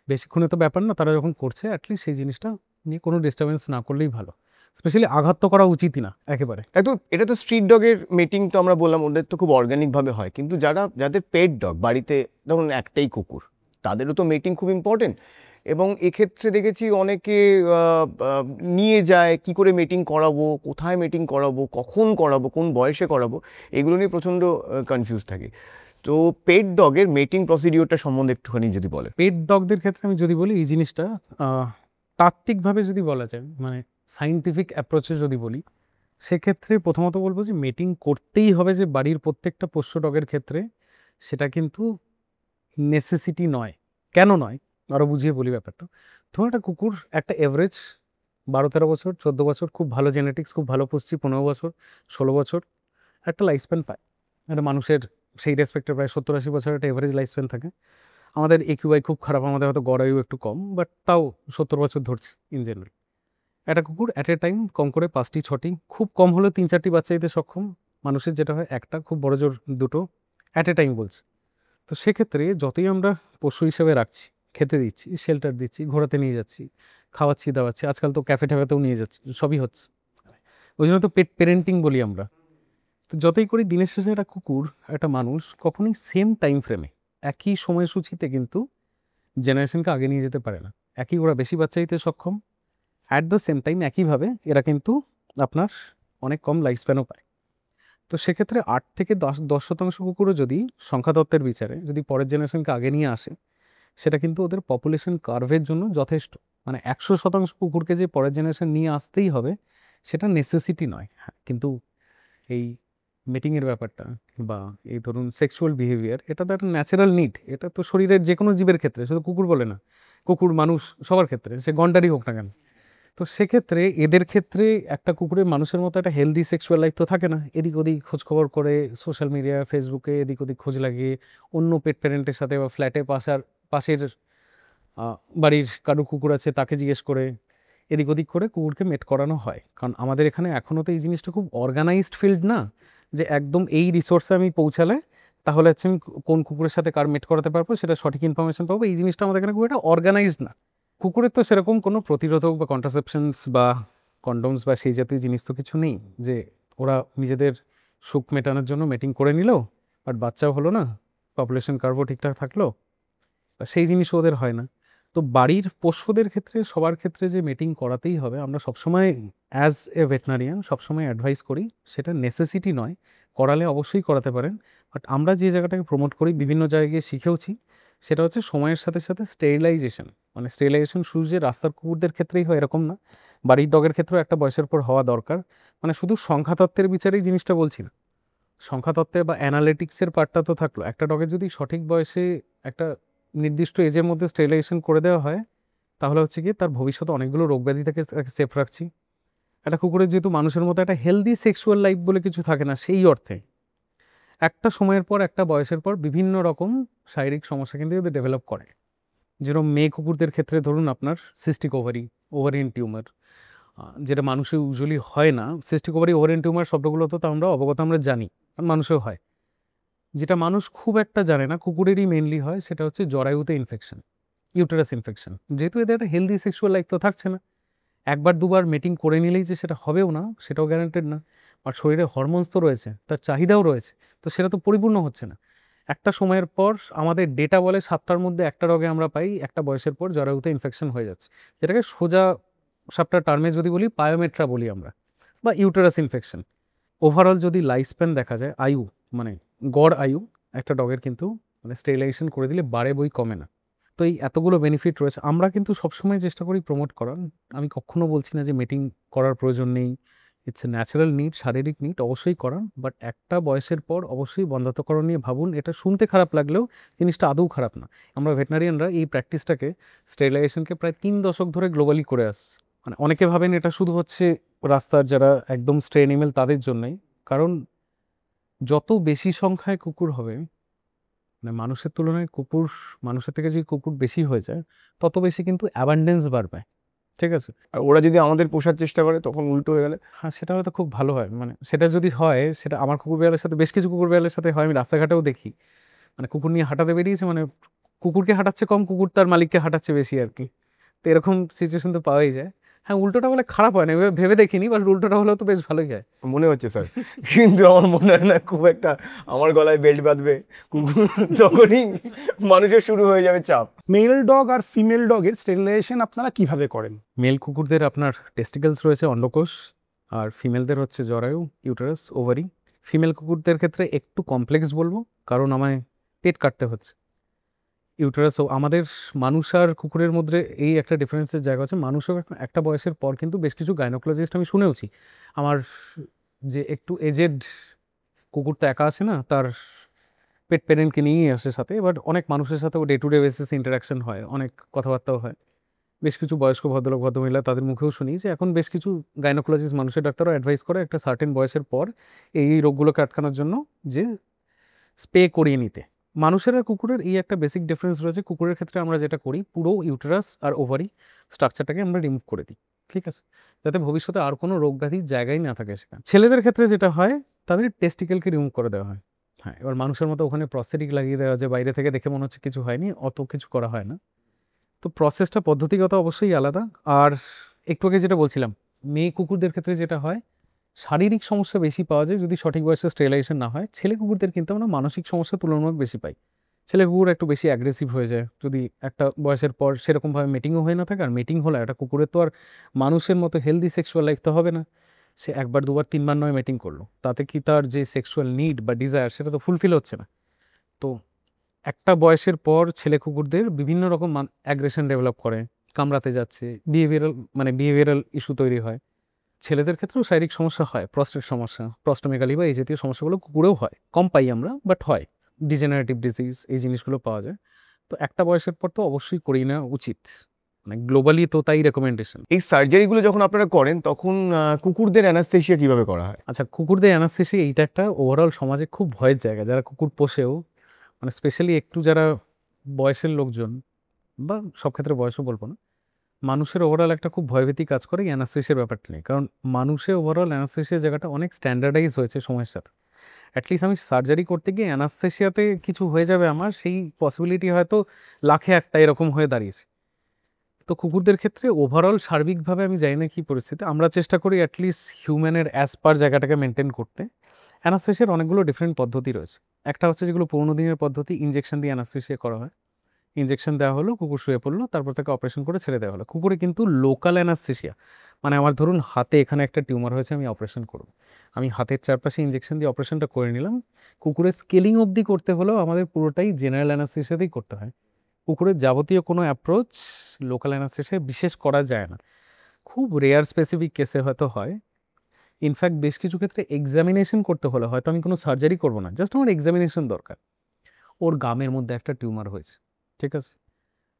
Speaker 2: বেশিক্ষণে তো ব্যাপার না, তারা যখন করছে অ্যাটলিস্ট সেই জিনিসটা নিয়ে কোনো ডিস্টারবেন্স না করলেই ভালো। স্পেশালি আঘাত তো করা উচিতই না একেবারে।
Speaker 3: এটা তো স্ট্রিট ডগের মেটিং তো আমরা বললাম, ওদের তো খুব অর্গানিকভাবে হয়, কিন্তু যাদের পেট ডগ বাড়িতে ধরুন একটাই কুকুর, তাদেরও তো মেটিং খুব ইম্পর্টেন্ট। এবং এক্ষেত্রে দেখেছি অনেকে নিয়ে যায় কি করে মিটিং করাবো, কোথায় মিটিং করাবো, কখন করাবো, কোন বয়সে করাবো, এগুলো নিয়ে প্রচণ্ড কনফিউজ থাকে। তো পেট ডগের মেটিং প্রসিডিওরটা সম্বন্ধে একটুখানি যদি বলেন।
Speaker 2: পেট ডগদের ক্ষেত্রে আমি যদি বলি এই জিনিসটা তাত্ত্বিকভাবে যদি বলা যায়, মানে সাইন্টিফিক অ্যাপ্রোচে যদি বলি, সেক্ষেত্রে প্রথমত বলবো যে মিটিং করতেই হবে যে বাড়ির প্রত্যেকটা পোষ্য ডগের ক্ষেত্রে, সেটা কিন্তু নেসেসিটি নয়। কেন নয় আরও বুঝিয়ে বলি ব্যাপারটা। ধরুন একটা কুকুর একটা এভারেজ 12-13 বছর 14 বছর খুব ভালো জেনেটিক্স, খুব ভালো পুষ্টি, 15 বছর 16 বছর একটা লাইফ স্প্যান পায়। একটা মানুষের সেই রেসপেক্টে প্রায় 70-80 বছর একটা এভারেজ লাইফ স্প্যান থাকে। আমাদের একিউআই খুব খারাপ, আমাদের হয়তো গড় আয়ু একটু কম, বাট তাও 70 বছর ধরছি ইন জেনারেল। একটা কুকুর অ্যাট এ টাইম কম করে 5টি 6টি, খুব কম হলেও 3-4টি বাচ্চা দিতে সক্ষম। মানুষের যেটা হয় একটা, খুব বড় জোর 2টো অ্যাট এ টাইম বলছে। তো সেক্ষেত্রে যতই আমরা পশু হিসেবে রাখছি, খেতে দিচ্ছি, শেল্টার দিচ্ছি, ঘোরাতে নিয়ে যাচ্ছি, খাওয়াচ্ছি দাওয়াচ্ছি, আজকাল তো ক্যাফে ট্যাফেতেও নিয়ে যাচ্ছি, সবই হচ্ছে, ওই জন্য তো পেট পেরেন্টিং বলি আমরা। তো যতই করি দিনের শেষে একটা কুকুর একটা মানুষ কখনোই সেম টাইম ফ্রেমে একই সময়সূচিতে কিন্তু জেনারেশনকে আগে নিয়ে যেতে পারে না। একই ওরা বেশি বাচ্চা দিতে সক্ষম, অ্যাট দ্য সেম টাইম একইভাবে এরা কিন্তু আপনার অনেক কম লাইফ স্প্যানও পায়। তো সেক্ষেত্রে 8 থেকে 10% কুকুরও যদি সংখ্যাতত্ত্বের বিচারে যদি পরের জেনারেশনকে আগে নিয়ে আসে, সেটা কিন্তু ওদের পপুলেশন কার্ভের জন্য যথেষ্ট। মানে 100% কুকুরকে যে পরের জেনারেশন নিয়ে আসতেই হবে সেটা নেসেসিটি নয়। হ্যাঁ, কিন্তু এই মিটিংয়ের ব্যাপারটা বা এই ধরুন সেক্সুয়াল বিহেভিয়ার, এটা তো একটা ন্যাচারাল নিড, এটা তো শরীরের যে কোনো জীবের ক্ষেত্রে, শুধু কুকুর বলে না, কুকুর মানুষ সবার ক্ষেত্রে, সে গন্ডারই হোক না কেন। তো সেক্ষেত্রে এদের ক্ষেত্রে একটা কুকুরের মানুষের মতো একটা হেলদি সেক্সুয়াল লাইফ তো থাকে না। এদিক ওদিক খোঁজখবর করে সোশ্যাল মিডিয়া ফেসবুকে এদিক ওদিক খোঁজ লাগিয়ে অন্য পেট প্যারেন্টের সাথে বা ফ্ল্যাটে পাশের বাড়ির কারো কুকুর আছে তাকে জিজ্ঞেস করে এদিক ওদিক করে কুকুরকে মেট করানো হয়। কারণ আমাদের এখানে এখনও তো এই জিনিসটা খুব অর্গানাইজড ফিল্ড না, যে একদম এই রিসোর্সে আমি পৌঁছালে তাহলে হচ্ছে আমি কোন কুকুরের সাথে কার মেট করাতে পারবো সেটা সঠিক ইনফরমেশন পাবো, এই জিনিসটা আমাদের এখানে খুব একটা অর্গানাইজড না। কুকুরের তো সেরকম কোনো প্রতিরোধক বা কন্ট্রাসেপশনস বা কন্ডোমস বা সেই জাতীয় জিনিস তো কিছু নেই যে ওরা নিজেদের সুখ মেটানোর জন্য মেটিং করে নিল, বাট বাচ্চাও হলো না, পপুলেশন কার্ভও ঠিকঠাক থাকলো, সেই জিনিস ওদের হয় না। তো বাড়ির পশুদের ক্ষেত্রে সবার ক্ষেত্রে যে মিটিং করাতেই হবে, আমরা সবসময় অ্যাজ এ ভেটেনারিয়ান সবসময় অ্যাডভাইস করি সেটা নেসেসিটি নয়, করালে অবশ্যই করাতে পারেন। বাট আমরা যে জায়গাটাকে প্রমোট করি, বিভিন্ন জায়গায় শিখেওছি, সেটা হচ্ছে সময়ের সাথে সাথে স্টেরিলাইজেশন। মানে স্টেরিলাইজেশন শুধু যে রাস্তার কুকুরদের ক্ষেত্রেই হয় এরকম না, বাড়ির ডগের ক্ষেত্রেও একটা বয়সের পর হওয়া দরকার। মানে শুধু সংখ্যাতত্ত্বের বিচারেই জিনিসটা বলছি না, সংখ্যাতত্ত্বে বা অ্যানালিটিক্সের পার্টটা তো থাকলো। একটা ডগের যদি সঠিক বয়সে একটা নির্দিষ্ট এজের মধ্যে স্টেরিলাইজেশন করে দেওয়া হয়, তাহলে হচ্ছে কি তার ভবিষ্যতে অনেকগুলো রোগব্যাধি থেকে সেফ রাখছি। একটা কুকুরের যেহেতু মানুষের মতো একটা হেলদি সেক্সুয়াল লাইফ বলে কিছু থাকে না, সেই অর্থে একটা সময়ের পর একটা বয়সের পর বিভিন্ন রকম শারীরিক সমস্যা কিন্তু এদের ডেভেলপ করে। যেরকম মেয়ে কুকুরদের ক্ষেত্রে ধরুন আপনার সিস্টিক ওভারিয়ান টিউমার, যেটা মানুষের ইউজুয়ালি হয় না। সিস্টিক ওভারিয়ান টিউমার শব্দগুলো তো আমরা অবগত, আমরা জানি, কারণ মানুষেও হয়। যেটা মানুষ খুব একটা জানে না কুকুরেরই মেনলি হয়, সেটা হচ্ছে জরায়ুতে ইনফেকশন, ইউটেরাস ইনফেকশন। যেহেতু এদের একটা হেলদি সেক্সুয়াল লাইফ তো থাকছে না, একবার দুবার মিটিং করে নিলেই যে সেটা হবেও না সেটাও গ্যারান্টেড না। আর শরীরে হরমোনস তো রয়েছে, তার চাহিদাও রয়েছে, তো সেটা তো পরিপূর্ণ হচ্ছে না। একটা সময়ের পর আমাদের ডেটা বলে 7টার মধ্যে একটা রোগে আমরা পাই একটা বয়সের পর জরায়ুতে ইনফেকশন হয়ে যাচ্ছে, যেটাকে সোজা সাপটা টার্মে যদি বলি পায়োমেট্রা বলি আমরা, বা ইউটেরাস ইনফেকশন। ওভারঅল যদি লাইফ স্প্যান দেখা যায়, আয়ু মানে গড় আয়ু একটা ডগের কিন্তু মানে স্টেরিলাইজেশন করে দিলে বাড়ে বই কমে না। তো এই এতগুলো বেনিফিট রয়েছে, আমরা কিন্তু সবসময় চেষ্টা করি প্রমোট করার। আমি কখনো বলছি না যে মিটিং করার প্রয়োজন নেই, ইটস এ ন্যাচারাল নিড, শারীরিক নিড, অবশ্যই করান, বাট একটা বয়সের পর অবশ্যই বন্ধ্যাত্বকরণ নিয়ে ভাবুন। এটা শুনতে খারাপ লাগলেও জিনিসটা আদৌ খারাপ না। আমরা ভেটেনারিয়ানরা এই প্র্যাকটিসটাকে, স্টেরিলাইজেশনকে প্রায় 3 দশক ধরে গ্লোবালি করে আসছি। মানে অনেকে ভাবেন এটা শুধু হচ্ছে রাস্তার যারা একদম স্ট্রে অ্যানিমেল তাদের জন্যই, কারণ যত বেশি সংখ্যায় কুকুর হবে, মানে মানুষের তুলনায় কুকুর, মানুষের থেকে যদি কুকুর বেশি হয়ে যায় তত বেশি কিন্তু অ্যাবান্ডেন্স বাড়বে, ঠিক আছে?
Speaker 3: আর ওরা যদি আমাদের পোষার চেষ্টা করে তখন উল্টো হয়ে গেলে?
Speaker 2: হ্যাঁ, সেটা হয়তো খুব ভালো হয়। মানে সেটা যদি হয়, সেটা আমার কুকুর বিড়ালের সাথে, বেশ কিছু কুকুর বিড়ালের সাথে হয়, আমি রাস্তাঘাটেও দেখি। মানে কুকুর নিয়ে হাঁটাতে বেরিয়েছে, মানে কুকুরকে হাঁটাচ্ছে কম, কুকুর তার মালিককে হাঁটাচ্ছে বেশি আর কি। তো এরকম সিচুয়েশন তো পাওয়াই যায়। হ্যাঁ, উল্টোটা বলে খারাপ হয় না, এভাবে ভেবে দেখিনি, বাট উল্টোটা হলেও তো বেশ ভালোই হয়।
Speaker 3: মনে হচ্ছে স্যার, কিন্তু আমার মনে হয় না খুব একটা আমার গলায় বেল্ট বাঁধবে কুকুর, তখনই মানুষের শুরু হয়ে যাবে চাপ।
Speaker 1: মেল ডগ আর ফিমেল ডগের স্টেরিলাইজেশন আপনারা কিভাবে করেন?
Speaker 2: মেল কুকুরদের আপনার টেস্টিকলস রয়েছে, অন্ডকোষ, আর ফিমেলদের হচ্ছে জরায়ু, ইউটেরাস, ওভারি। ফিমেল কুকুরদের ক্ষেত্রে একটু কমপ্লেক্স বলবো, কারণ আমায় পেট কাটতে হচ্ছে। ইউটেরাসও আমাদের মানুষ আর কুকুরের মধ্যে এই একটা ডিফারেন্সের জায়গা আছে। মানুষও একটা বয়সের পর কিন্তু বেশ কিছু গাইনোকোলজিস্ট আমি শুনেওছি, আমার যে একটু এজেড কুকুর তো একা আসে না, তার পেট প্যারেন্টকে নিয়েই আসে সাথে, বাট অনেক মানুষের সাথে ও day to day basis interaction হয়, অনেক কথাবার্তাও হয়। বেশ কিছু বয়স্ক ভদ্রলোক ভদ্রমহিলা তাদের মুখেও শুনি যে এখন বেশ কিছু গাইনোকোলজিস্ট, মানুষের ডাক্তারও অ্যাডভাইস করে একটা সার্টেন বয়সের পর এই রোগগুলোকে আটকানোর জন্য যে স্প্রে করিয়ে নিতে। মানুষের আর কুকুরের এই একটা বেসিক ডিফারেন্স রয়েছে। কুকুরের ক্ষেত্রে আমরা যেটা করি, পুরো ইউটেরাস আর ওভারি স্ট্রাকচারটাকে আমরা রিমুভ করে দিই, ঠিক আছে, যাতে ভবিষ্যতে আর কোনো রোগ ব্যাধির জায়গায় না থাকে সেখানে। ছেলেদের ক্ষেত্রে যেটা হয়, তাদের টেস্টিকেলকে রিমুভ করে দেওয়া হয়। হ্যাঁ, এবার মানুষের মতো ওখানে প্রস্থেটিক লাগিয়ে দেওয়া, যে বাইরে থেকে দেখে মনে হচ্ছে কিছু হয়নি, অত কিছু করা হয় না। তো প্রসেসটা পদ্ধতিগত অবশ্যই আলাদা। আর একটু আগে যেটা বলছিলাম, মেয়ে কুকুরদের ক্ষেত্রে যেটা হয়, শারীরিক সমস্যা বেশি পাওয়া যায় যদি সঠিক বয়সে স্টেরিলাইজেশন না হয়। ছেলে কুকুরদের কিন্তু আমরা মানসিক সমস্যা তুলনামূলক বেশি পাই। ছেলে কুকুর একটু বেশি অ্যাগ্রেসিভ হয়ে যায় যদি একটা বয়সের পর সেরকমভাবে মিটিংও হয়ে না থাকে। আর মিটিং হলে একটা কুকুরের তো আর মানুষের মতো হেলদি সেক্সুয়াল লাইফ তো হবে না। সে একবার দুবার তিনবার নয় মিটিং করলো, তাতে কি তার যে সেক্সুয়াল নিড বা ডিজায়ার সেটা তো ফুলফিল হচ্ছে না। তো একটা বয়সের পর ছেলে কুকুরদের বিভিন্ন রকম অ্যাগ্রেশন ডেভেলপ করে, কামড়াতে যাচ্ছে, বিহেভিয়ারাল ইস্যু তৈরি হয়। ছেলেদের ক্ষেত্রেও শারীরিক সমস্যা হয়, প্রস্টেট সমস্যা, প্রস্টোমেগালি বা এই জাতীয় সমস্যাগুলো কুকুরেও হয়, কম পাই আমরা, বাট হয়। ডিজেনারেটিভ ডিজিজ, এই জিনিসগুলো পাওয়া যায়। তো একটা বয়সের পর তো অবশ্যই করিয়ে নেওয়া উচিত, মানে গ্লোবালি তো তাই রেকমেন্ডেশন।
Speaker 3: এই সার্জারিগুলো যখন আপনারা করেন তখন কুকুরদের অ্যানাস্থেসিয়া কিভাবে করা হয়?
Speaker 2: আচ্ছা, কুকুরদের অ্যানাস্থেসিয়া এইটা একটা ওভারঅল সমাজে খুব ভয়ের জায়গা। যারা কুকুর পোষেও, মানে স্পেশালি একটু যারা বয়সের লোকজন, বা সব ক্ষেত্রে বয়সও বলবো না, মানুষের ওভারঅল একটা খুব ভয়ভীতি কাজ করে এই অ্যানাস্থেসিয়ার ব্যাপারটা নিয়ে। কারণ মানুষের ওভারঅল অ্যানাস্থেসিয়ার জায়গাটা অনেক স্ট্যান্ডার্ডাইজ হয়েছে সময়ের সাথে। অ্যাটলিস্ট আমি সার্জারি করতে গিয়ে অ্যানাস্থেসিয়াতে কিছু হয়ে যাবে আমার, সেই পসিবিলিটি হয়তো লাখে একটা এরকম হয়ে দাঁড়িয়েছে। তো কুকুরদের ক্ষেত্রে ওভারঅল সার্বিকভাবে আমি জানি না কী পরিস্থিতি, আমরা চেষ্টা করি অ্যাটলিস্ট হিউম্যানের অ্যাজ পার জায়গাটাকে মেনটেন করতে। অ্যানাস্থেসিয়ার অনেকগুলো ডিফারেন্ট পদ্ধতি রয়েছে। একটা হচ্ছে যেগুলো পুরোনো দিনের পদ্ধতি, ইনজেকশন দিয়ে অ্যানাস্থেসিয়া করা হয়। ইনজেকশন দেওয়া হলো, কুকুর শুয়ে পড়লো, তারপর তাকে অপারেশন করে ছেড়ে দেওয়া হলো। কুকুরে কিন্তু লোকাল অ্যানাস্থেসিয়া, মানে আমার ধরুন হাতে এখানে একটা টিউমার হয়েছে, আমি অপারেশন করব, আমি হাতের চারপাশে ইনজেকশন দিয়ে অপারেশনটা করে নিলাম। কুকুরের স্কেলিং অবধি করতে হলেও আমাদের পুরোটাই জেনারেল অ্যানাস্থেসিয়াতেই করতে হয়। কুকুরের যাবতীয় কোনো অ্যাপ্রোচ লোকাল অ্যানাস্থেসিয়া বিশেষ করা যায় না, খুব রেয়ার স্পেসিফিক কেসে হয়তো হয়। ইনফ্যাক্ট বেশ কিছু ক্ষেত্রে এক্সামিনেশন করতে হলে হয়তো আমি কোনো সার্জারি করবো না, জাস্ট আমার এক্সামিনেশন দরকার। ওর গামের মধ্যে একটা টিউমার হয়েছে, ঠিক আছে,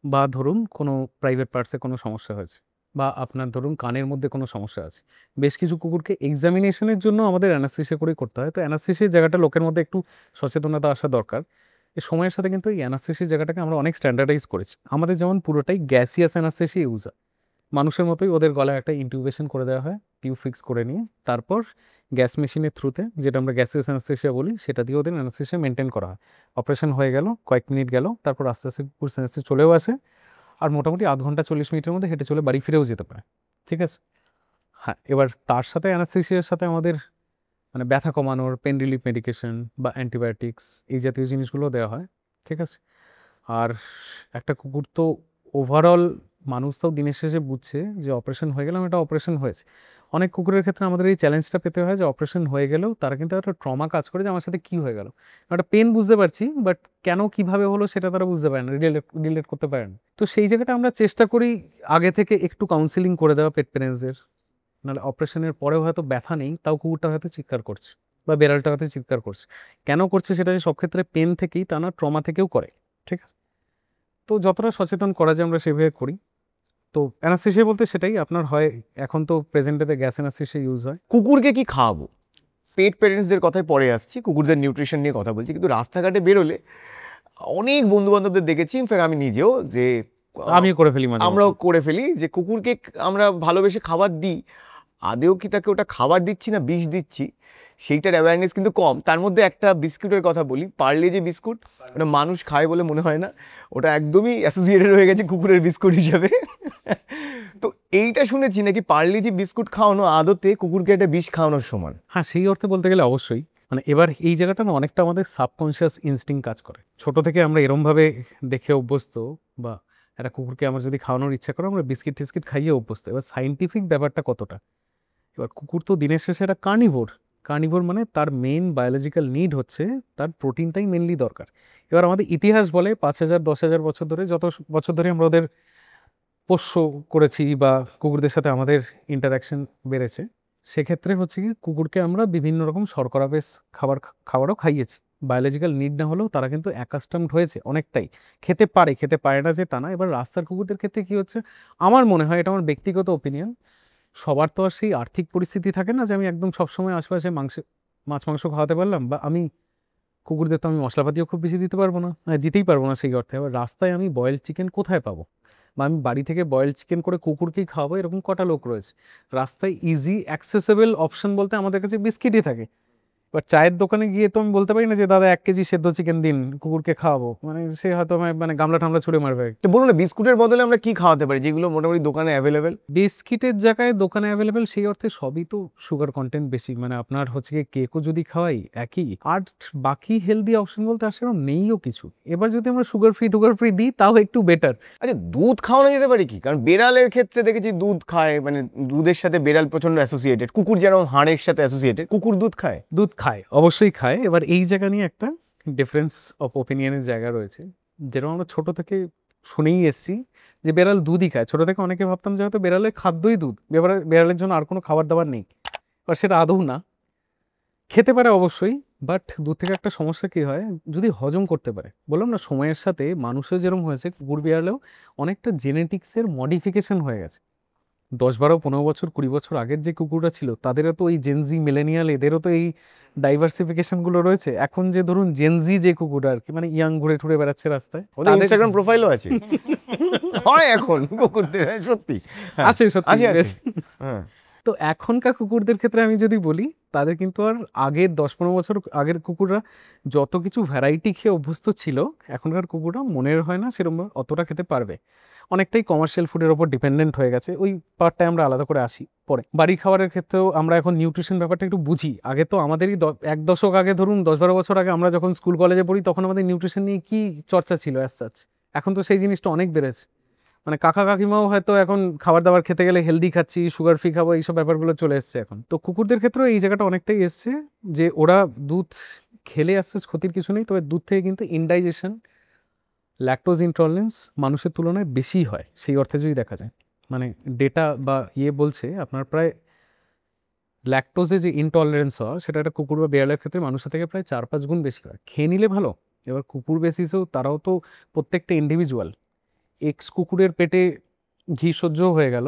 Speaker 2: বা ধরুন কোনো প্রাইভেট পার্টসে কোনো সমস্যা হয়েছে, বা আপনার ধরুন কানের মধ্যে কোনো সমস্যা আছে। বেশ কিছু কুকুরকে এক্সামিনেশনের জন্য আমাদের অ্যানাস্থেসিয়া করেই করতে হয়। তো অ্যানাস্থেসিয়ার জায়গাটা লোকের মধ্যে একটু সচেতনতা আসা দরকার। এই সময়ের সাথে কিন্তু এই অ্যানাস্থেসিয়ার জায়গাটাকে আমরা অনেক স্ট্যান্ডার্ডাইজ করেছি। আমাদের যেমন পুরোটাই গ্যাসিয়াস অ্যানাস্থেসিয়া ইউজ হয়, মানুষের মতোই ওদের গলায় একটা ইনটিউবেশন করে দেওয়া হয়, টিউব ফিক্স করে নিয়ে তারপর গ্যাস মেশিনের থ্রুতে, যেটা আমরা গ্যাসিয়াস অ্যানাস্থেসিয়া বলি, সেটা দিয়ে ওদের অ্যানাস্থেসিয়া মেনটেন করা হয়। অপারেশন হয়ে গেল, কয়েক মিনিট গেল, তারপর আস্তে আস্তে কুকুর সেন্সে চলেও আসে, আর মোটামুটি আধ ঘন্টা 40 মিনিটের মধ্যে হেঁটে চলে বাড়ি ফিরেও যেতে পারে, ঠিক আছে। হ্যাঁ, এবার তার সাথে অ্যানাস্থেসিয়ার সাথে আমাদের মানে ব্যথা কমানোর পেন রিলিফ মেডিকেশন বা অ্যান্টিবায়োটিক্স এই জাতীয় জিনিসগুলো দেওয়া হয়, ঠিক আছে। আর একটা কুকুর তো ওভারঅল মানুষ তাও দিনের শেষে বুঝছে যে অপারেশন হয়ে গেলাম, এটা অপারেশন হয়েছে। অনেক কুকুরের ক্ষেত্রে আমাদের এই চ্যালেঞ্জটা পেতে হয় যে অপারেশন হয়ে গেলেও তারা কিন্তু একটা ট্রমা কাজ করে যে আমার সাথে কী হয়ে গেল। একটা পেন বুঝতে পারছি, বাট কেন কিভাবে হলো সেটা তারা বুঝতে পারে না, রিলেট করতে পারে না। তো সেই জায়গাটা আমরা চেষ্টা করি আগে থেকে একটু কাউন্সিলিং করে দেওয়া পেট প্যারেন্টসদের। নাহলে অপারেশনের পরেও হয়তো ব্যথা নেই, তাও কুকুরটা হয়তো চিৎকার করছে বা বেড়ালটা হয়তো চিৎকার করছে। কেন করছে সেটা যে সব ক্ষেত্রে পেন থেকেই তা না, ট্রমা থেকেও করে, ঠিক আছে। তো যতটা সচেতন করা যায় আমরা সেভাবে করি। তো অ্যানাস্থেশিয়া বলতে সেটাই আপনার হয়, এখন তো প্রেজেন্টেতে গ্যাস অ্যানাস্থেশিয়া ইউজ হয়।
Speaker 3: কুকুরকে কি খাওয়াবো? পেট প্যারেন্টসদের কথায় পরে আসছি, কুকুরদের নিউট্রিশন নিয়ে কথা বলছি। কিন্তু রাস্তাঘাটে বেরোলে অনেক বন্ধু বান্ধবদের দেখেছি, ইনফ্যাক্ট আমি নিজেও, যে
Speaker 2: আমিও করে ফেলি, মানে
Speaker 3: আমরাও করে ফেলি, যে কুকুরকে আমরা ভালোবেসে খাবার দিই, আদেও কি তাকে ওটা খাবার দিচ্ছি না বিষ দিচ্ছি সেইটার অ্যাওয়ারনেস কিন্তু কম। তার মধ্যে একটা বিস্কুটের কথা বলি, পার্লে যে বিস্কুট, ওটা মানুষ খায় বলে মনে হয় না, ওটা একদমই অ্যাসোসিয়েটেড হয়ে গেছে কুকুরের বিস্কুট হিসাবে। তো এইটা শুনেছি নাকি পার্লে যে বিস্কুট খাওয়ানো আদতে কুকুরকে একটা বিষ খাওয়ানোর সমান।
Speaker 2: হ্যাঁ, সেই অর্থে বলতে গেলে অবশ্যই। মানে এবার এই জায়গাটা না অনেকটা আমাদের সাবকনশিয়াস ইনস্টিংক্ট কাজ করে। ছোট থেকে আমরা এরমভাবে দেখে অভ্যস্ত, বা একটা কুকুরকে আমার যদি খাওয়ানোর ইচ্ছা করে আমরা বিস্কিট টিস্কিট খাইয়ে অভ্যস্ত। এবার সাইন্টিফিক ব্যাপারটা কতটা, এবার কুকুর তো দিনের শেষে একটা কার্নিভোর মানে তার মেইন বায়োলজিক্যাল নিড হচ্ছে তার প্রোটিনটাই মেনলি দরকার। এবার আমাদের ইতিহাস বলে 5,000 10,000 বছর ধরে, যত বছর ধরে আমরা ওদের পোষ্য করেছি বা কুকুরদের সাথে আমাদের ইন্টারাকশন বেড়েছে, সেক্ষেত্রে হচ্ছে কি কুকুরকে আমরা বিভিন্ন রকম শর্করা বেশ খাবারও খাইয়েছি। বায়োলজিক্যাল নিড না হলেও তারা কিন্তু অ্যাকাস্টমড হয়েছে অনেকটাই, খেতে পারে না যে তা না। এবার রাস্তার কুকুরদের ক্ষেত্রে কি হচ্ছে, আমার মনে হয়, এটা আমার ব্যক্তিগত ওপিনিয়ন, সবার তো আর সেই আর্থিক পরিস্থিতি থাকে না যে আমি একদম সবসময় আশেপাশে মাছ মাংস খাওয়াতে পারলাম, বা আমি কুকুরদের তো আমি মশলাপাতিও খুব বেশি দিতেই পারবো না সেই অর্থে। এবার রাস্তায় আমি বয়েলড চিকেন কোথায় পাবো, বা আমি বাড়ি থেকে বয়েলড চিকেন করে কুকুরকেই খাওয়াবো, এরকম কটা লোক রয়েছে। রাস্তায় ইজি অ্যাক্সেসেবল অপশন বলতে আমাদের কাছে বিস্কিটই থাকে। এবার চায়ের দোকানে গিয়ে তো আমি বলতে পারি না যে দাদা 1 কেজি সেদ্ধ চিকেন দিন কুকুরকে খাওয়াবো, মানে সে হয়তো আমায় মানে গামলা টামলা ছুড়ে মারবে।
Speaker 3: তো বলুন না, বিস্কুটের বদলে আমরা কি খাওয়াতে পারি যেগুলো মোটামুটি দোকানে অ্যাভেলেবেল?
Speaker 2: বিস্কিটের জায়গায় দোকানে অ্যাভেলেবেল, সেই অর্থে সবই তো সুগার কন্টেন্ট বেশি, মানে আপনার হচ্ছে কি কেকও যদি খাওয়াই একই, আর বাকি হেলদি অপশন বলতে আর সেরকম নেইও কিছু। এবার যদি আমরা সুগার ফ্রি দিই তাও একটু বেটার।
Speaker 3: আচ্ছা, দুধ খাওয়ানো যেতে পারে কি? কারণ বেড়ালের ক্ষেত্রে দেখেছি দুধ খায়, মানে দুধের সাথে বেড়াল প্রচন্ড অ্যাসোসিয়েটেড, কুকুর যেরকম হাড়ের সাথে অ্যাসোসিয়েটেড, কুকুর দুধ খায়?
Speaker 2: দুধ খায়, অবশ্যই খায়। এবার এই জায়গা নিয়ে একটা ডিফারেন্স অফ ওপিনিয়নের জায়গা রয়েছে, যেরকম আমরা ছোট থেকে শুনেই এসছি যে বেড়াল দুধই খায়। ছোট থেকে অনেকে ভাবতাম যে হয়তো বেড়ালের খাদ্যই দুধ, বেড়ালের জন্য আর কোনো খাবার দাবার নেই। এবার সেটা আদৌ না, খেতে পারে অবশ্যই, বাট দুধ থেকে একটা সমস্যা কী হয়, যদি হজম করতে পারে। বললাম না, সময়ের সাথে মানুষের যেরকম হয়েছে, কুকুর বিড়ালেও অনেকটা জেনেটিক্সের মডিফিকেশন হয়ে গেছে। 10 12 15 বছর 20 বছর আগের যে কুকুররা ছিল তাদেরও তো এই জেনজি মিলেনিয়াল এদেরও তো এই ডাইভার্সিফিকেশনগুলো রয়েছে। এখন যে ধরুন জেনজি যে কুকুররা আর কি, মানে ইয়াং ঘুরে ঠুরে বেড়াচ্ছে রাস্তায়,
Speaker 3: ওদের ইনস্টাগ্রাম প্রোফাইলও আছে। হয় এখন কুকুরদের, সত্যি
Speaker 2: আছে সত্যি
Speaker 3: আছে, আছে।
Speaker 2: বেশ।
Speaker 3: হ্যাঁ।
Speaker 2: তো এখনকার কুকুরদের ক্ষেত্রে আমি যদি বলি, তাদের কিন্তু আর আগের 10-15 বছর আগের কুকুররা যত কিছু ভ্যারাইটি খেয়ে অভ্যস্ত ছিল, এখনকার কুকুররা মনের হয় না সেরকম অতটা খেতে পারবে। অনেকটাই কমার্শিয়াল ফুডের ওপর ডিপেন্ডেন্ট হয়ে গেছে। ওই পার্টটায় আমরা আলাদা করে আসি পরে। বাড়ি খাবারের ক্ষেত্রেও আমরা এখন নিউট্রিশন ব্যাপারটা একটু বুঝি। আগে তো আমাদেরই 1 দশক আগে, ধরুন 10-12 বছর আগে আমরা যখন স্কুল কলেজে পড়ি, তখন আমাদের নিউট্রিশন নিয়ে কি চর্চা ছিল অ্যাজ সাচ। এখন তো সেই জিনিসটা অনেক বেড়েছে, মানে কাকা কাকিমাও হয়তো এখন খাবার দাবার খেতে গেলে হেলদি খাচ্ছি, সুগার ফ্রি খাবো, এইসব ব্যাপারগুলো চলে এসছে এখন। তো কুকুরদের ক্ষেত্রেও এই জায়গাটা অনেকটাই এসছে যে ওরা দুধ খেলে আসছে, ক্ষতির কিছু নেই, তবে দুধ থেকে কিন্তু ইনডাইজেশন, ল্যাকটোজ ইনটলারেন্স মানুষের তুলনায় বেশি হয়। সেই অর্থে যদি দেখা যায়, মানে ডেটা বা বলছে আপনার প্রায় ল্যাকটোজে যে ইনটলারেন্স হয় সেটা একটা কুকুর বা বেড়ালের ক্ষেত্রে মানুষের থেকে প্রায় 4-5 গুণ বেশি হয়। খেয়ে নিলে ভালো। এবার কুকুর বেসিসেও তারাও তো প্রত্যেকটা ইন্ডিভিজুয়াল, এক্স কুকুরের পেটে ঘি সহ্য হয়ে গেল,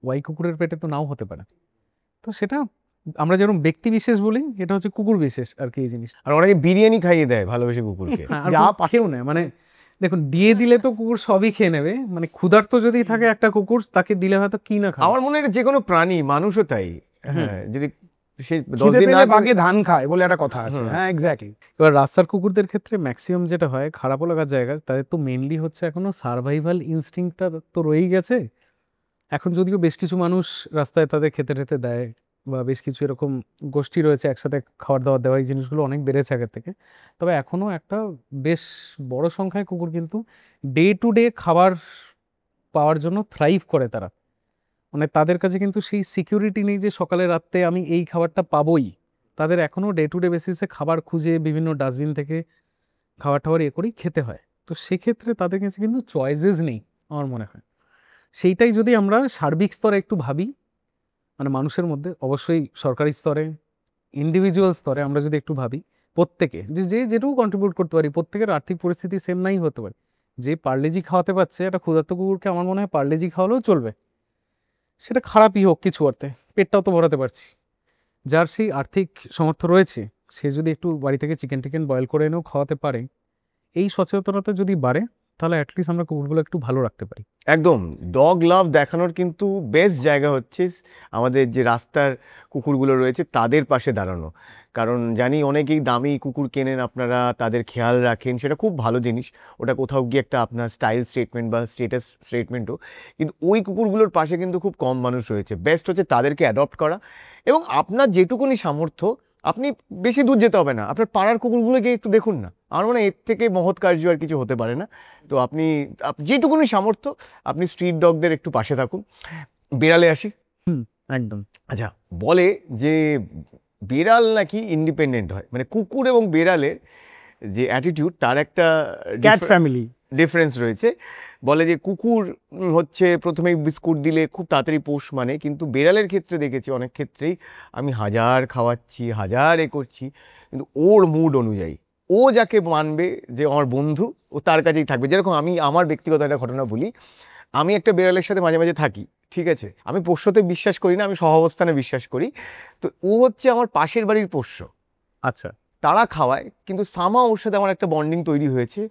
Speaker 2: ওয়াই কুকুরের পেটে তো নাও হতে পারে। তো সেটা আমরা যেরকম ব্যক্তি বিশেষ বলি, এটা হচ্ছে কুকুর বিশেষ আর কি এই জিনিস।
Speaker 3: আর অনেকে বিরিয়ানি খাইয়ে দেয় ভালোবেসে কুকুরকে।
Speaker 2: যা পাখেও নেয়, মানে দেখুন দিয়ে দিলে তো কুকুর সবই খেয়ে নেবে, মানে ক্ষুধার্ত যদি থাকে একটা কুকুর, তাকে দিলে হয়তো কি না খায়।
Speaker 3: আমার মনে হয় যে কোনো প্রাণী, মানুষও তাই, হ্যাঁ, যদি সে 10
Speaker 1: খিদে
Speaker 3: দিন না
Speaker 1: পেলে বাঘে ধান খায় বলে একটা কথা আছে। হ্যাঁ, এক্স্যাক্টলি।
Speaker 2: এবার রাস্তার কুকুরদের ক্ষেত্রে ম্যাক্সিমাম যেটা হয়, খারাপও লাগার জায়গা, তাদের তো মেনলি হচ্ছে এখনো সার্ভাইভাল ইনস্টিংক্টটা তো রয়েই গেছে। এখন যদিও বেশ কিছু মানুষ রাস্তায় তাদের খেতে টেতে দেয়, বা বেশ কিছু এরকম গোষ্ঠী রয়েছে একসাথে খাবার দাবার দেওয়া, এই জিনিসগুলো অনেক বেড়েছে আগের থেকে। তবে এখনও একটা বেশ বড় সংখ্যায় কুকুর কিন্তু ডে টু ডে খাবার পাওয়ার জন্য থ্রাইভ করে তারা। মানে তাদের কাছে কিন্তু সেই সিকিউরিটি নেই যে সকালে রাত্রে আমি এই খাবারটা পাবোই। তাদের এখনও ডে টু ডে বেসিসে খাবার খুঁজে বিভিন্ন ডাস্টবিন থেকে খাবার টাবার করেই খেতে হয়। তো সেক্ষেত্রে তাদের কাছে কিন্তু চয়েসেস নেই আমার মনে হয়। সেইটাই যদি আমরা সার্বিক স্তরে একটু ভাবি, মানে মানুষের মধ্যে, অবশ্যই সরকারি স্তরে, ইন্ডিভিজুয়াল স্তরে আমরা যদি একটু ভাবি, প্রত্যেকে যে যেটুকু কন্ট্রিবিউট করতে পারি, প্রত্যেকের আর্থিক পরিস্থিতি সেম নাই হতে পারে। যে পার্লেজি খাওয়াতে পারছে একটা ক্ষুধার্ত কুকুরকে, আমার মনে হয় পার্লেজি খাওয়ালেও চলবে, সেটা খারাপই হোক কিছু অর্থে, পেটটাও তো ভরাতে পারছি। যার সেই আর্থিক সামর্থ্য রয়েছে সে যদি একটু বাড়ি থেকে চিকেন টিকেন বয়েল করে এনেও খাওয়াতে পারে, এই সচেতনতা যদি বাড়ে, তাহলে অ্যাটলিস্ট আমরা কুকুরগুলো একটু ভালো রাখতে পারি।
Speaker 3: একদম ডগ লাভ দেখানোর কিন্তু বেস্ট জায়গা হচ্ছে আমাদের যে রাস্তার কুকুরগুলো রয়েছে তাদের পাশে দাঁড়ানো। কারণ জানি অনেকেই দামি কুকুর কেনেন আপনারা, তাদের খেয়াল রাখেন, সেটা খুব ভালো জিনিস, ওটা কোথাও গিয়ে একটা আপনার স্টাইল স্টেটমেন্ট বা স্টেটাস স্টেটমেন্টও। কিন্তু ওই কুকুরগুলোর পাশে কিন্তু খুব কম মানুষ রয়েছে। বেস্ট হচ্ছে তাদেরকে অ্যাডপ্ট করা, এবং আপনার যেটুকুনি সামর্থ্য, আপনি বেশি দূর যেতে হবে না, আপনার পাড়ার কুকুরগুলোকে একটু দেখুন না। আমার মনে হয় এর থেকে মহৎ কার্য আর কিছু হতে পারে না। তো আপনি যেটুকুনি সামর্থ্য আপনি স্ট্রিট ডগদের একটু পাশে থাকুন। বেড়ালে আসি।
Speaker 2: একদম।
Speaker 3: আচ্ছা, বলে যে বেড়াল নাকি ইন্ডিপেন্ডেন্ট হয়, মানে কুকুর এবং বেড়ালের যে অ্যাটিটিউড তার একটা
Speaker 1: ক্যাট ফ্যামিলি
Speaker 3: ডিফারেন্স রয়েছে। বলে যে কুকুর হচ্ছে প্রথমেই বিস্কুট দিলে খুব তাড়াতাড়ি পোষ মানে, কিন্তু বেড়ালের ক্ষেত্রে দেখেছি অনেক ক্ষেত্রেই আমি হাজার খাওয়াচ্ছি, হাজার করছি, কিন্তু ওর মুড অনুযায়ী ও যাকে মানবে যে আমার বন্ধু, ও তার কাছেই থাকবে। যেরকম আমি আমার ব্যক্তিগত একটা ঘটনা বলি, আমি একটা বেড়ালের সাথে মাঝে মাঝে থাকি, ঠিক আছে, আমি পোষ্যতে বিশ্বাস করি না, আমি সহাবস্থানে বিশ্বাস করি। তো ও হচ্ছে আমার পাশের বাড়ির পোষ্য,
Speaker 2: আচ্ছা।
Speaker 3: তারা খাওয়ায়, কিন্তু সামা ওর সাথে আমার একটা বন্ডিং তৈরি হয়েছে।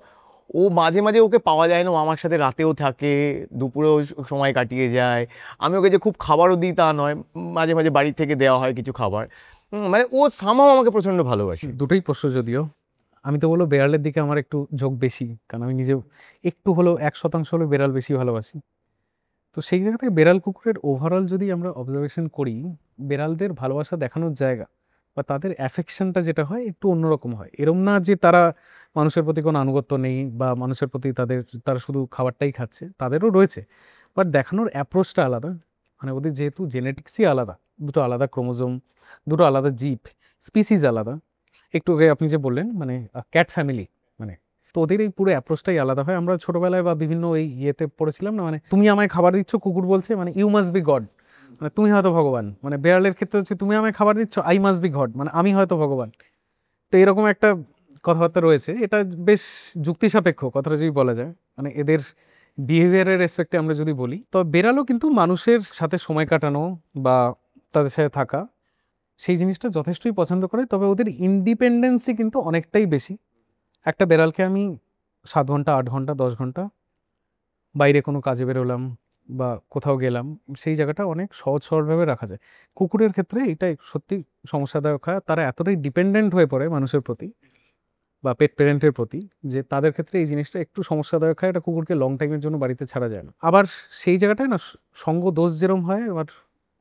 Speaker 3: ও মাঝে মাঝে ওকে পাওয়া যায় না, ও আমার সাথে রাতেও থাকে, দুপুরেও সময় কাটিয়ে যায়। আমি ওকে যে খুব খাবারও দিই তা নয়, মাঝে মাঝে বাড়ি থেকে দেওয়া হয় কিছু খাবার। মানে ও সামাও আমাকে প্রচণ্ড ভালোবাসে।
Speaker 2: দুটোই পোষ্য যদিও। আমি তো বলবো বেড়ালের দিকে আমার একটু ঝোঁক বেশি, কারণ আমি নিজেও একটু হলেও 1% হলেও বেড়াল বেশি ভালোবাসি। তো সেই জায়গা থেকে বেড়াল কুকুরের ওভারঅল যদি আমরা অবজারভেশন করি, বেড়ালদের ভালোবাসা দেখানোর জায়গা বা তাদের অ্যাফেকশনটা যেটা হয় একটু অন্যরকম হয়। এরম না যে তারা মানুষের প্রতি কোনো আনুগত্য নেই বা মানুষের প্রতি তারা শুধু খাবারটাই খাচ্ছে, তাদেরও রয়েছে, বাট দেখানোর অ্যাপ্রোচটা আলাদা। মানে ওদের যেহেতু জেনেটিক্সই আলাদা, দুটো আলাদা ক্রোমোজোম, দুটো আলাদা জিপ, স্পিসিস আলাদা। একটু আগে আপনি যে বললেন মানে ক্যাট ফ্যামিলি, মানে তো ওদের এই পুরো অ্যাপ্রোচটাই আলাদা হয়। আমরা ছোটবেলায় বা বিভিন্ন এই ইয়েতে পড়েছিলাম না, মানে তুমি আমায় খাবার দিচ্ছ, কুকুর বলছে মানে ইউ মাস্ট বি গড, মানে তুমি হয়তো ভগবান। মানে বেড়ালের ক্ষেত্রে হচ্ছে তুমি আমায় খাবার দিচ্ছ, আই মাস্ট বি গড, মানে আমি হয়তো ভগবান। তো এরকম একটা কথাবার্তা রয়েছে, এটা বেশ যুক্তি সাপেক্ষ কথাটা যদি বলা যায়। মানে এদের বিহেভিয়ারের রেসপেক্টে আমরা যদি বলি, তো বেড়ালও কিন্তু মানুষের সাথে সময় কাটানো বা তাদের সাথে থাকা, সেই জিনিসটা যথেষ্টই পছন্দ করে। তবে ওদের ইন্ডিপেন্ডেন্সই কিন্তু অনেকটাই বেশি। একটা বেড়ালকে আমি 7 ঘন্টা, 8 ঘন্টা, 10 ঘন্টা বাইরে কোনো কাজে বেরোলাম বা কোথাও গেলাম, সেই জায়গাটা অনেক সহজ সরলভাবে রাখা যায়। কুকুরের ক্ষেত্রে এটাই সত্যি সমস্যাদায়ক হয়। তারা এতটাই ডিপেন্ডেন্ট হয়ে পড়ে মানুষের প্রতি বা পেট প্যারেন্টের প্রতি, যে তাদের ক্ষেত্রে এই জিনিসটা একটু সমস্যাদায়ক হয়। এটা কুকুরকে লং টাইমের জন্য বাড়িতে ছাড়া যায় না। আবার সেই জায়গাটায় না সঙ্গ দোষ যেরম হয়, আবার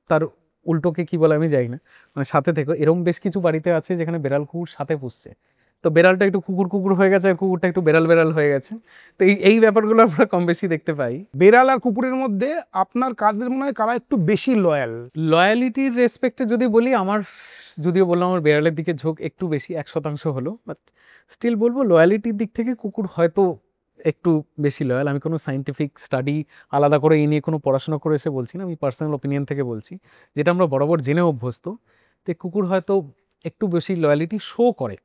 Speaker 2: তার উল্টোকে কি বলে আমি জানি না, মানে সাথে থেকে এরম বেশ কিছু বাড়িতে আছে যেখানে বেড়াল কুকুর সাথে পুষছে, তো বেড়ালটা একটু কুকুর কুকুর হয়ে গেছে আর কুকুরটা একটু বেড়াল বেড়াল হয়ে গেছে। তো এই ব্যাপারগুলো আমরা কম বেশি দেখতে পাই।
Speaker 1: বেড়াল আর কুকুরের মধ্যে আপনার কাদের মনে হয় কারা একটু বেশি লয়াল?
Speaker 2: লয়ালিটির রেসপেক্টে যদি বলি, আমার যদিও বললাম আমার বেড়ালের দিকে ঝোঁক একটু বেশি, 1% হলো, বাট স্টিল বলবো লয়ালিটির দিক থেকে কুকুর হয়তো একটু বেশি লয়াল। আমি কোনো সাইন্টিফিক স্টাডি আলাদা করে এই নিয়ে কোনো পড়াশোনা করে এসে বলছি না, আমি পার্সোনাল ওপিনিয়ন থেকে বলছি, যেটা আমরা বরাবর জেনে অভ্যস্ত। তো কুকুর হয়তো একটু বেশি লয়ালিটি শো করে,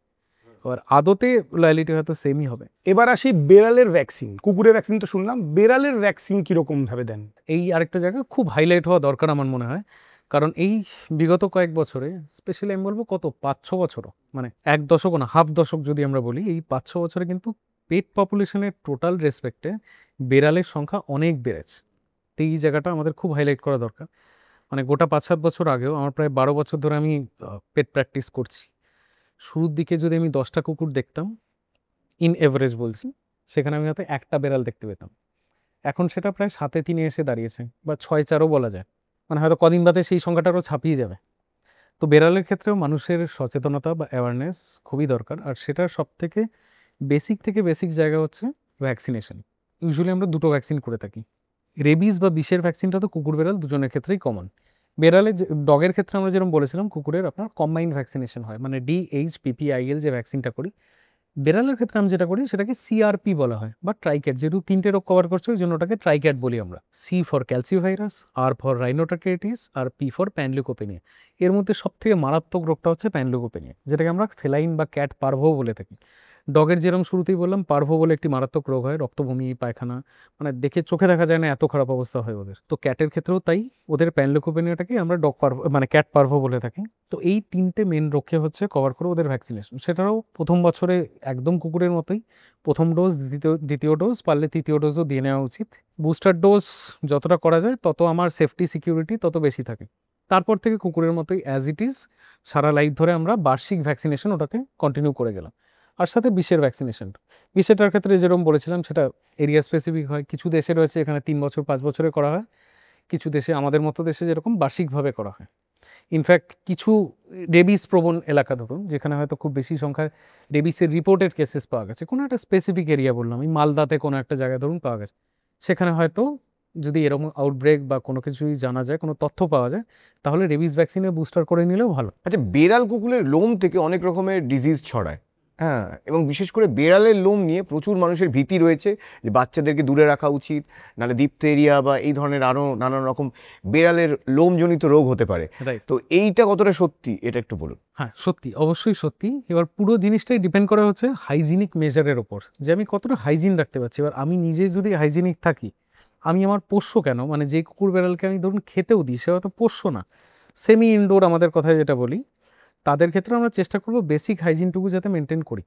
Speaker 2: আর আদতে লয়ালিটি হয়তো সেমই হবে।
Speaker 1: এবার আসি বেড়ালের ভ্যাকসিন। কুকুরের ভ্যাকসিন তো শুনলাম, বেড়ালের ভ্যাকসিন কিরকম ভাবে দেন?
Speaker 2: এই আরেকটা জায়গা খুব হাইলাইট হওয়া দরকার আমার মনে হয়, কারণ এই বিগত কয়েক বছরে, স্পেশালি আমি বলবো কত 5-6 বছরও, মানে 1 দশকও না, হাফ দশক যদি আমরা বলি, এই 5-6 বছরে কিন্তু পেট পপুলেশনের টোটাল রেসপেক্টে বেড়ালের সংখ্যা অনেক বেড়েছে। তো এই জায়গাটা আমাদের খুব হাইলাইট করা দরকার। মানে গোটা 5-7 বছর আগেও, আমার প্রায় 12 বছর ধরে আমি পেট প্র্যাকটিস করছি, শুরুর দিকে যদি আমি 10টা কুকুর দেখতাম, ইন এভারেজ বলছি, সেখানে আমি হয়তো একটা বেড়াল দেখতে পেতাম। এখন সেটা প্রায় 7-3 এসে দাঁড়িয়েছে, বা 6-4ও বলা যায়। মানে হয়তো কদিন বাদে সেই সংখ্যাটারও ছাপিয়ে যাবে। তো বেড়ালের ক্ষেত্রেও মানুষের সচেতনতা বা অ্যাওয়ারনেস খুবই দরকার, আর সেটার সব থেকে বেসিক জায়গা হচ্ছে ভ্যাকসিনেশন। ইউজুয়ালি আমরা দুটো ভ্যাকসিন করে থাকি। রেবিস বা বিষের ভ্যাকসিনটা তো কুকুর বেড়াল দুজনের ক্ষেত্রেই কমন। বেড়ালে ডগের ক্ষেত্রে আমরা যেরকম বলেছিলাম, কুকুরের আপনার কম্বাইন্ড ভ্যাকসিনেশন হয়, মানে DHPPIL যে ভ্যাকসিনটা করি। বেড়ালের ক্ষেত্রে আমি যেটা করি সেটাকে CRP বলা হয়, বা ট্রাইক্যাট, যেহেতু 3টে রোগ কভার করছে ওই জন্য ওটাকে ট্রাইক্যাট বলি আমরা। C for calicivirus, R for rhinotracheitis, আর P ফর প্যানলিউকোপেনিয়া। এর মধ্যে সবথেকে মারাত্মক রোগটা হচ্ছে প্যানলিউকোপেনিয়া, যেটাকে আমরা ফেলাইন বা ক্যাট পারভো বলে থাকি। ডগের যেরকম শুরুতেই বললাম, পারভো বলে একটি মারাত্মক রোগ হয়, রক্তবমি, পায়খানা, মানে দেখে চোখে দেখা যায় না, এত খারাপ অবস্থা হয় ওদের। তো ক্যাটের ক্ষেত্রেও তাই, ওদের প্যানলিউকোপেনিয়াটাকে আমরা ডগ পারভো মানে ক্যাট পারভো বলে থাকি। তো এই 3টে মেন রোগকে হচ্ছে কভার করে ওদের ভ্যাকসিনেশন। সেটাও প্রথম বছরে একদম কুকুরের মতোই প্রথম ডোজ, দ্বিতীয় ডোজ, পারলে তৃতীয় ডোজও দিয়ে নেওয়া উচিত। বুস্টার ডোজ যতটা করা যায় তত আমার সেফটি সিকিউরিটি তত বেশি থাকে। তারপর থেকে কুকুরের মতোই অ্যাজ ইট ইজ সারা লাইফ ধরে আমরা বার্ষিক ভ্যাকসিনেশন ওটাকে কন্টিনিউ করে গেলাম। আর সাথে বিষের ভ্যাকসিনেশন, বিষেটার ক্ষেত্রে যেরকম বলেছিলাম সেটা এরিয়া স্পেসিফিক হয়। কিছু দেশে রয়েছে এখানে 3 বছর 5 বছরে করা হয়, কিছু দেশে আমাদের মতো দেশে যেরকম বার্ষিকভাবে করা হয়। ইনফ্যাক্ট কিছু রেবিস প্রবণ এলাকা ধরুন, যেখানে হয়তো খুব বেশি সংখ্যায় রেবিসের রিপোর্টেড কেসেস পাওয়া গেছে, কোনো একটা স্পেসিফিক এরিয়া বললাম, এই মালদাতে কোনো একটা জায়গায় ধরুন পাওয়া গেছে, সেখানে হয়তো যদি এরকম আউটব্রেক বা কোনো কিছুই জানা যায়, কোনো তথ্য পাওয়া যায়, তাহলে রেবিস ভ্যাকসিনের বুস্টার করে নিলেও ভালো।
Speaker 3: আচ্ছা, বেড়াল কুকুরের লোম থেকে অনেক রকমের ডিজিজ ছড়ায়, হ্যাঁ, এবং বিশেষ করে বেড়ালের লোম নিয়ে প্রচুর মানুষের ভীতি রয়েছে যে বাচ্চাদেরকে দূরে রাখা উচিত, নাহলে ডিপথেরিয়া বা এই ধরনের আরও নানান রকম বেড়ালের লোমজনিত রোগ হতে পারে।
Speaker 2: রাইট।
Speaker 3: তো এইটা কতটা সত্যি এটা একটু বলুন।
Speaker 2: হ্যাঁ, সত্যি, অবশ্যই সত্যি। এবার পুরো জিনিসটাই ডিপেন্ড করে হচ্ছে হাইজিনিক মেজারের ওপর, যে আমি কতটা হাইজিন রাখতে পারছি। এবার আমি নিজে যদি হাইজিনিক থাকি, আমি আমার পোষ্য কেন, মানে যে কুকুর বেড়ালকে আমি ধরুন খেতেও দিই, সে হয়তো পোষ্য না, সেমি ইনডোর আমাদের কথায় যেটা বলি, তাদের ক্ষেত্রে আমরা চেষ্টা করব বেসিক হাইজিনটুকু যাতে মেনটেন করি।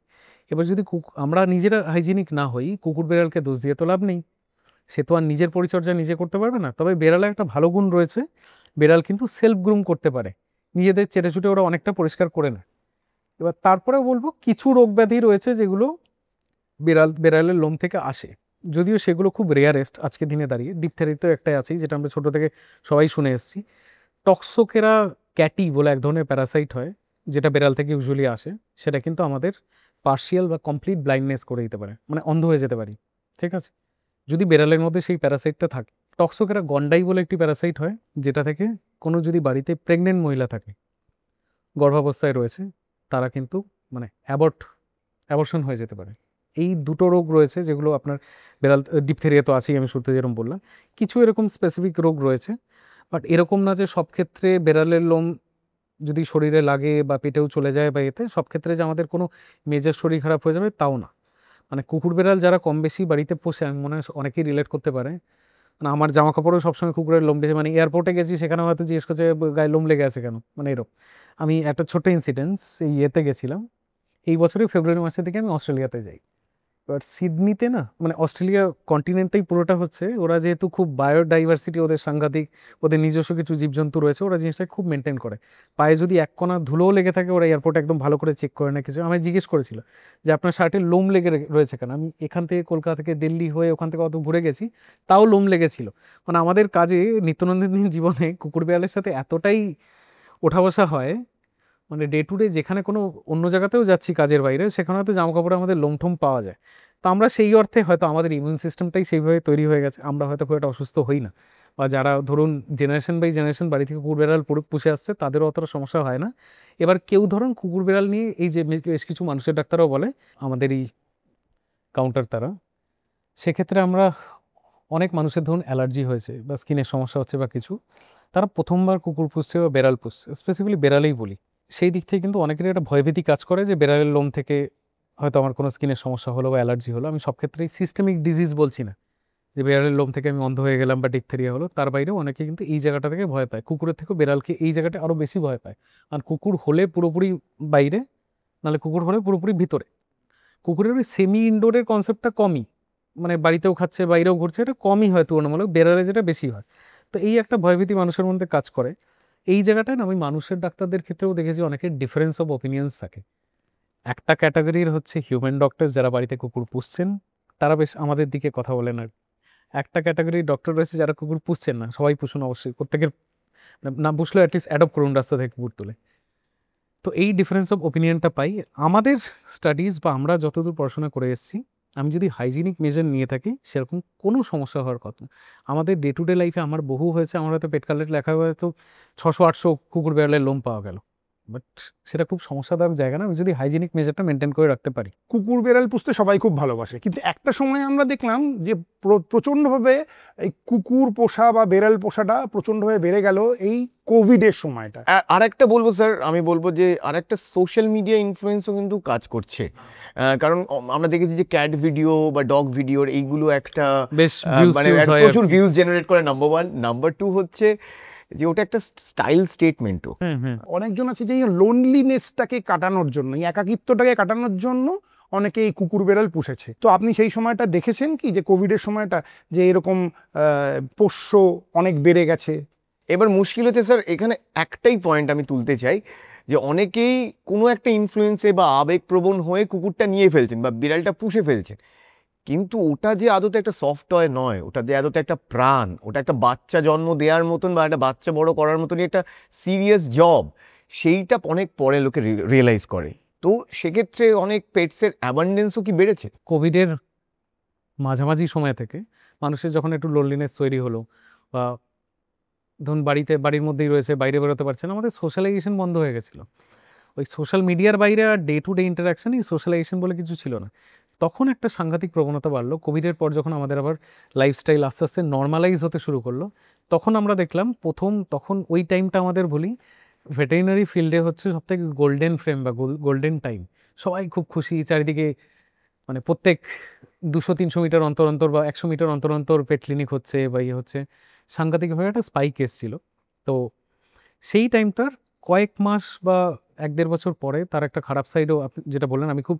Speaker 2: এবার যদি আমরা নিজেরা হাইজিনিক না হই, কুকুর বেড়ালকে দোষ দিয়ে তো লাভ নেই, সে তো আর নিজের পরিচর্যা নিজে করতে পারবে না। তবে বেড়ালের একটা ভালো গুণ রয়েছে, বেড়াল কিন্তু সেলফ গ্রুম করতে পারে, নিজেদের চেটে চুটে ওরা অনেকটা পরিষ্কার করে নেয়। এবার তারপরেও বলবো কিছু রোগ ব্যাধি রয়েছে যেগুলো বেড়ালের লোম থেকে আসে, যদিও সেগুলো খুব রেয়ারেস্ট আজকে দিনে দাঁড়িয়ে। ডিপথেরিয়াতেও একটাই আছেই, যেটা আমরা ছোটো থেকে সবাই শুনে এসেছি। টক্সোকেরা ক্যাটি বলে এক ধরনের প্যারাসাইট হয়, যেটা বেড়াল থেকে ইউজুয়ালি আসে, সেটা কিন্তু আমাদের পার্শিয়াল বা কমপ্লিট ব্লাইন্ডনেস করে দিতে পারে, মানে অন্ধ হয়ে যেতে পারি, ঠিক আছে, যদি বেড়ালের মধ্যে সেই প্যারাসাইটটা থাকে। টক্সোকেরা গন্ডাই বলে একটি প্যারাসাইট হয়, যেটা থেকে কোনো যদি বাড়িতে প্রেগনেন্ট মহিলা থাকে, গর্ভাবস্থায় রয়েছে, তারা কিন্তু মানে অ্যাবর্শন হয়ে যেতে পারে। এই দুটো রোগ রয়েছে যেগুলো আপনার বেড়াল, ডিপথেরিয়া তো আছেই, আমি শুরুতে যেরকম বললাম, কিছু এরকম স্পেসিফিক রোগ রয়েছে। বাট এরকম না যে সব ক্ষেত্রে বেড়ালের লোম যদি শরীরে লাগে বা পেটেও চলে যায় বা এতে সব ক্ষেত্রে যে আমাদের কোনো মেজর শরীর খারাপ হয়ে যাবে তাও না। মানে কুকুর বেড়াল যারা কম বেশি বাড়িতে পোষে, আমি মনে হয় অনেকেই রিলেট করতে পারে। মানে আমার জামা কাপড়েও সবসময় কুকুরের লোম বেশি, মানে এয়ারপোর্টে গেছি সেখানে হয়তো জিজ্ঞেস করছে গায়ে লোম লেগে আছে কেন, মানে এরকম। আমি একটা ছোট্ট ইনসিডেন্টস, এই ইয়েতে গেছিলাম, এই বছরই ফেব্রুয়ারি মাসের দিকে আমি অস্ট্রেলিয়াতে যাই। এবার সিডনিতে না, মানে অস্ট্রেলিয়া কন্টিনেন্টটাই পুরোটা হচ্ছে, ওরা যেহেতু খুব বায়োডাইভার্সিটি ওদের সাংঘাতিক, ওদের নিজস্ব কিছু জীবজন্তু রয়েছে, ওরা জিনিসটাকে খুব মেনটেন করে। পায়ে যদি এক কণা ধুলোও লেগে থাকে, ওরা এয়ারপোর্টে একদম ভালো করে চেক করে না কিছু। আমায় জিজ্ঞেস করেছিল যে আপনার শার্টে লোম লেগে রয়েছে কেন। আমি এখান থেকে কলকাতা থেকে দিল্লি হয়ে ওখান থেকে অত ঘুরে গেছি, তাও লোম লেগেছিল। মানে আমাদের কাজে নিত্যনন্দিন জীবনে কুকুর বেড়ালের সাথে এতটাই ওঠা বসা হয়, মানে ডে টু ডে যেখানে কোনো অন্য জায়গাতেও যাচ্ছি কাজের বাইরে, সেখানে হয়তো জামাকাপড়ে আমাদের লোমঠোম পাওয়া যায়। তো আমরা সেই অর্থে হয়তো আমাদের ইমিউন সিস্টেমটাই সেইভাবে তৈরি হয়ে গেছে, আমরা হয়তো খুব একটা অসুস্থ হই না। বা যারা ধরুন জেনারেশন বাই জেনারেশন বাড়ি থেকে কুকুর বেড়াল পুষে আসছে, তাদেরও অতটা সমস্যা হয় না। এবার কেউ ধরুন কুকুর বেড়াল নিয়ে, এই যে বেশ কিছু মানুষের ডাক্তারও বলে আমাদের এই কাউন্টার তারা, সেক্ষেত্রে আমরা অনেক মানুষের ধরুন অ্যালার্জি হয়েছে বা স্কিনের সমস্যা হচ্ছে বা কিছু, তারা প্রথমবার কুকুর পুষছে বা বেড়াল পুষছে, স্পেসিফিক্যালি বেড়ালেই বলি, সেই দিক থেকে কিন্তু অনেকেরই একটা ভয়ভীতি কাজ করে যে বেড়ালের লোম থেকে হয়তো আমার কোনো স্কিনের সমস্যা হলো বা অ্যালার্জি হলো। আমি সব ক্ষেত্রেই সিস্টেমিক ডিজিজ বলছি না, যে বেড়ালের লোম থেকে আমি অন্ধ হয়ে গেলাম বা ডিপথেরিয়া হলো, তার বাইরেও অনেকে কিন্তু এই জায়গাটা থেকে ভয় পায়। কুকুরের থেকেও বেড়ালকে এই জায়গাটা আরও বেশি ভয় পায়। আর কুকুর হলে পুরোপুরি বাইরে, নাহলে কুকুর হলে পুরোপুরি ভিতরে। কুকুরের ওই সেমি ইনডোরের কনসেপ্টটা কমই, মানে বাড়িতেও খাচ্ছে বাইরেও ঘুরছে, এটা কমই হয় তুলনামূলক, বেড়ালে যেটা বেশি হয়। তো এই একটা ভয়ভীতি মানুষের মধ্যে কাজ করে। এই জায়গাটায় না আমি মানুষের ডাক্তারদের ক্ষেত্রেও দেখেছি অনেকের ডিফারেন্স অফ ওপিনিয়ন্স থাকে। একটা ক্যাটাগরির হচ্ছে হিউম্যান ডক্টর, যারা বাড়িতে কুকুর পুষছেন, তারা বেশ আমাদের দিকে কথা বলেন। আর একটা ক্যাটাগরির ডক্টর রয়েছে যারা কুকুর পুষছেন না, সবাই পুষুন অবশ্যই, প্রত্যেকের না পুষলেও অ্যাটলিস্ট অ্যাডপ্ট করুন রাস্তা থেকে কুকুর তুলে, তো এই ডিফারেন্স অফ ওপিনিয়নটা পাই আমাদের স্টাডিজ বা আমরা যতদূর পড়াশোনা করে এসেছি। আমি যদি হাইজিনিক মেজার নিয়ে থাকি সেরকম কোনো সমস্যা হওয়ার কথা না। আমাদের ডে টু ডে লাইফে আমার বহু হয়েছে, আমার হয়তো পেট কালেট লেখা হয়তো 600-800 কুকুর বেড়ালের লোম পাওয়া গেল, বাট সেটা খুব সমস্যাদায়ক জায়গা না, আমি যদি হাইজিনিক মেজারটা মেনটেন করে রাখতে পারি।
Speaker 1: কুকুর বেড়াল পুষতে সবাই খুব ভালোবাসে, কিন্তু একটা সময় আমরা দেখলাম যে প্রচণ্ডভাবে এই কুকুর পোষা বা বেড়াল পোষাটা প্রচণ্ডভাবে বেড়ে গেল এই কোভিডের সময়টা।
Speaker 3: আর একটা বলবো স্যার, আমি বলবো যে আর একটা সোশ্যাল মিডিয়া ইনফ্লুয়েন্সও কিন্তু কাজ করছে। কারণ আমরা দেখেছি যে ক্যাট ভিডিও বা ডগ ভিডিওর এইগুলো একটা
Speaker 2: বেশ views
Speaker 3: মানে
Speaker 2: টিউজ হয়
Speaker 3: প্রচুর
Speaker 2: আর কি।
Speaker 3: ভিউজ জেনারেট করে, নাম্বার 1। নাম্বার 2 হচ্ছে যে ওটা একটা স্টাইল স্টেটমেন্টও।
Speaker 1: অনেকজন আছে যে এই লোনলিনেসটাকে কাটানোর জন্য, এই একাকিত্বটাকে কাটানোর জন্য অনেকে এই কুকুর বেড়াল পুষেছে। তো আপনি সেই সময়টা দেখেছেন কি, যে কোভিডের সময়টা যে এরকম পোষ্য অনেক বেড়ে গেছে?
Speaker 3: এবার মুশকিল হচ্ছে স্যার, এখানে একটাই পয়েন্ট আমি তুলতে চাই, যে অনেকেই কোনো একটা ইনফ্লুয়েন্সে বা আবেগপ্রবণ হয়ে কুকুরটা নিয়ে ফেলছেন বা বিড়ালটা পুষে ফেলছেন, কিন্তু ওটা যে আদতে একটা সফট টয় নয়, ওটা যে আদতে একটা প্রাণ, ওটা একটা বাচ্চা জন্ম দেওয়ার মতন বা একটা বাচ্চা বড় করার মতনই একটা সিরিয়াস জব, সেইটা অনেক পরে লোকে রিয়েলাইজ করে। তো সেক্ষেত্রে অনেক পেটসের অ্যাবান্ডেন্সও কি বেড়েছে।
Speaker 2: কোভিডের মাঝামাঝি সময় থেকে মানুষের যখন একটু লোনলিনেস তৈরি হলো, বা ধরুন বাড়ির মধ্যেই রয়েছে, বাইরে বেরোতে পারছে না, আমাদের সোশ্যালাইজেশন বন্ধ হয়ে গেছিলো। ওই সোশ্যাল মিডিয়ার বাইরে আর ডে টু ডে ইন্টারাকশন, এই সোশ্যালাইজেশন বলে কিছু ছিল না। তখন একটা সাংঘাতিক প্রবণতা বাড়লো কোভিডের পর, যখন আমাদের আবার লাইফস্টাইল আস্তে আস্তে নর্মালাইজ হতে শুরু করলো, তখন আমরা দেখলাম তখন ওই টাইমটা আমাদের বলি ভেটেরিনারি ফিল্ডে হচ্ছে সবথেকে গোল্ডেন ফ্রেম বা গোল্ডেন টাইম। সবাই খুব খুশি, চারিদিকে মানে প্রত্যেক 200-300 মিটার অন্তর অন্তর বা 100 মিটার অন্তর অন্তর পেট ক্লিনিক হচ্ছে বা ইয়ে হচ্ছে, সাংঘাতিকভাবে একটা স্পাইক এসেছিল। তো সেই টাইমটার কয়েক মাস বা 1-1.5 বছর পরে তার একটা খারাপ সাইডও আপনি যেটা বললেন আমি খুব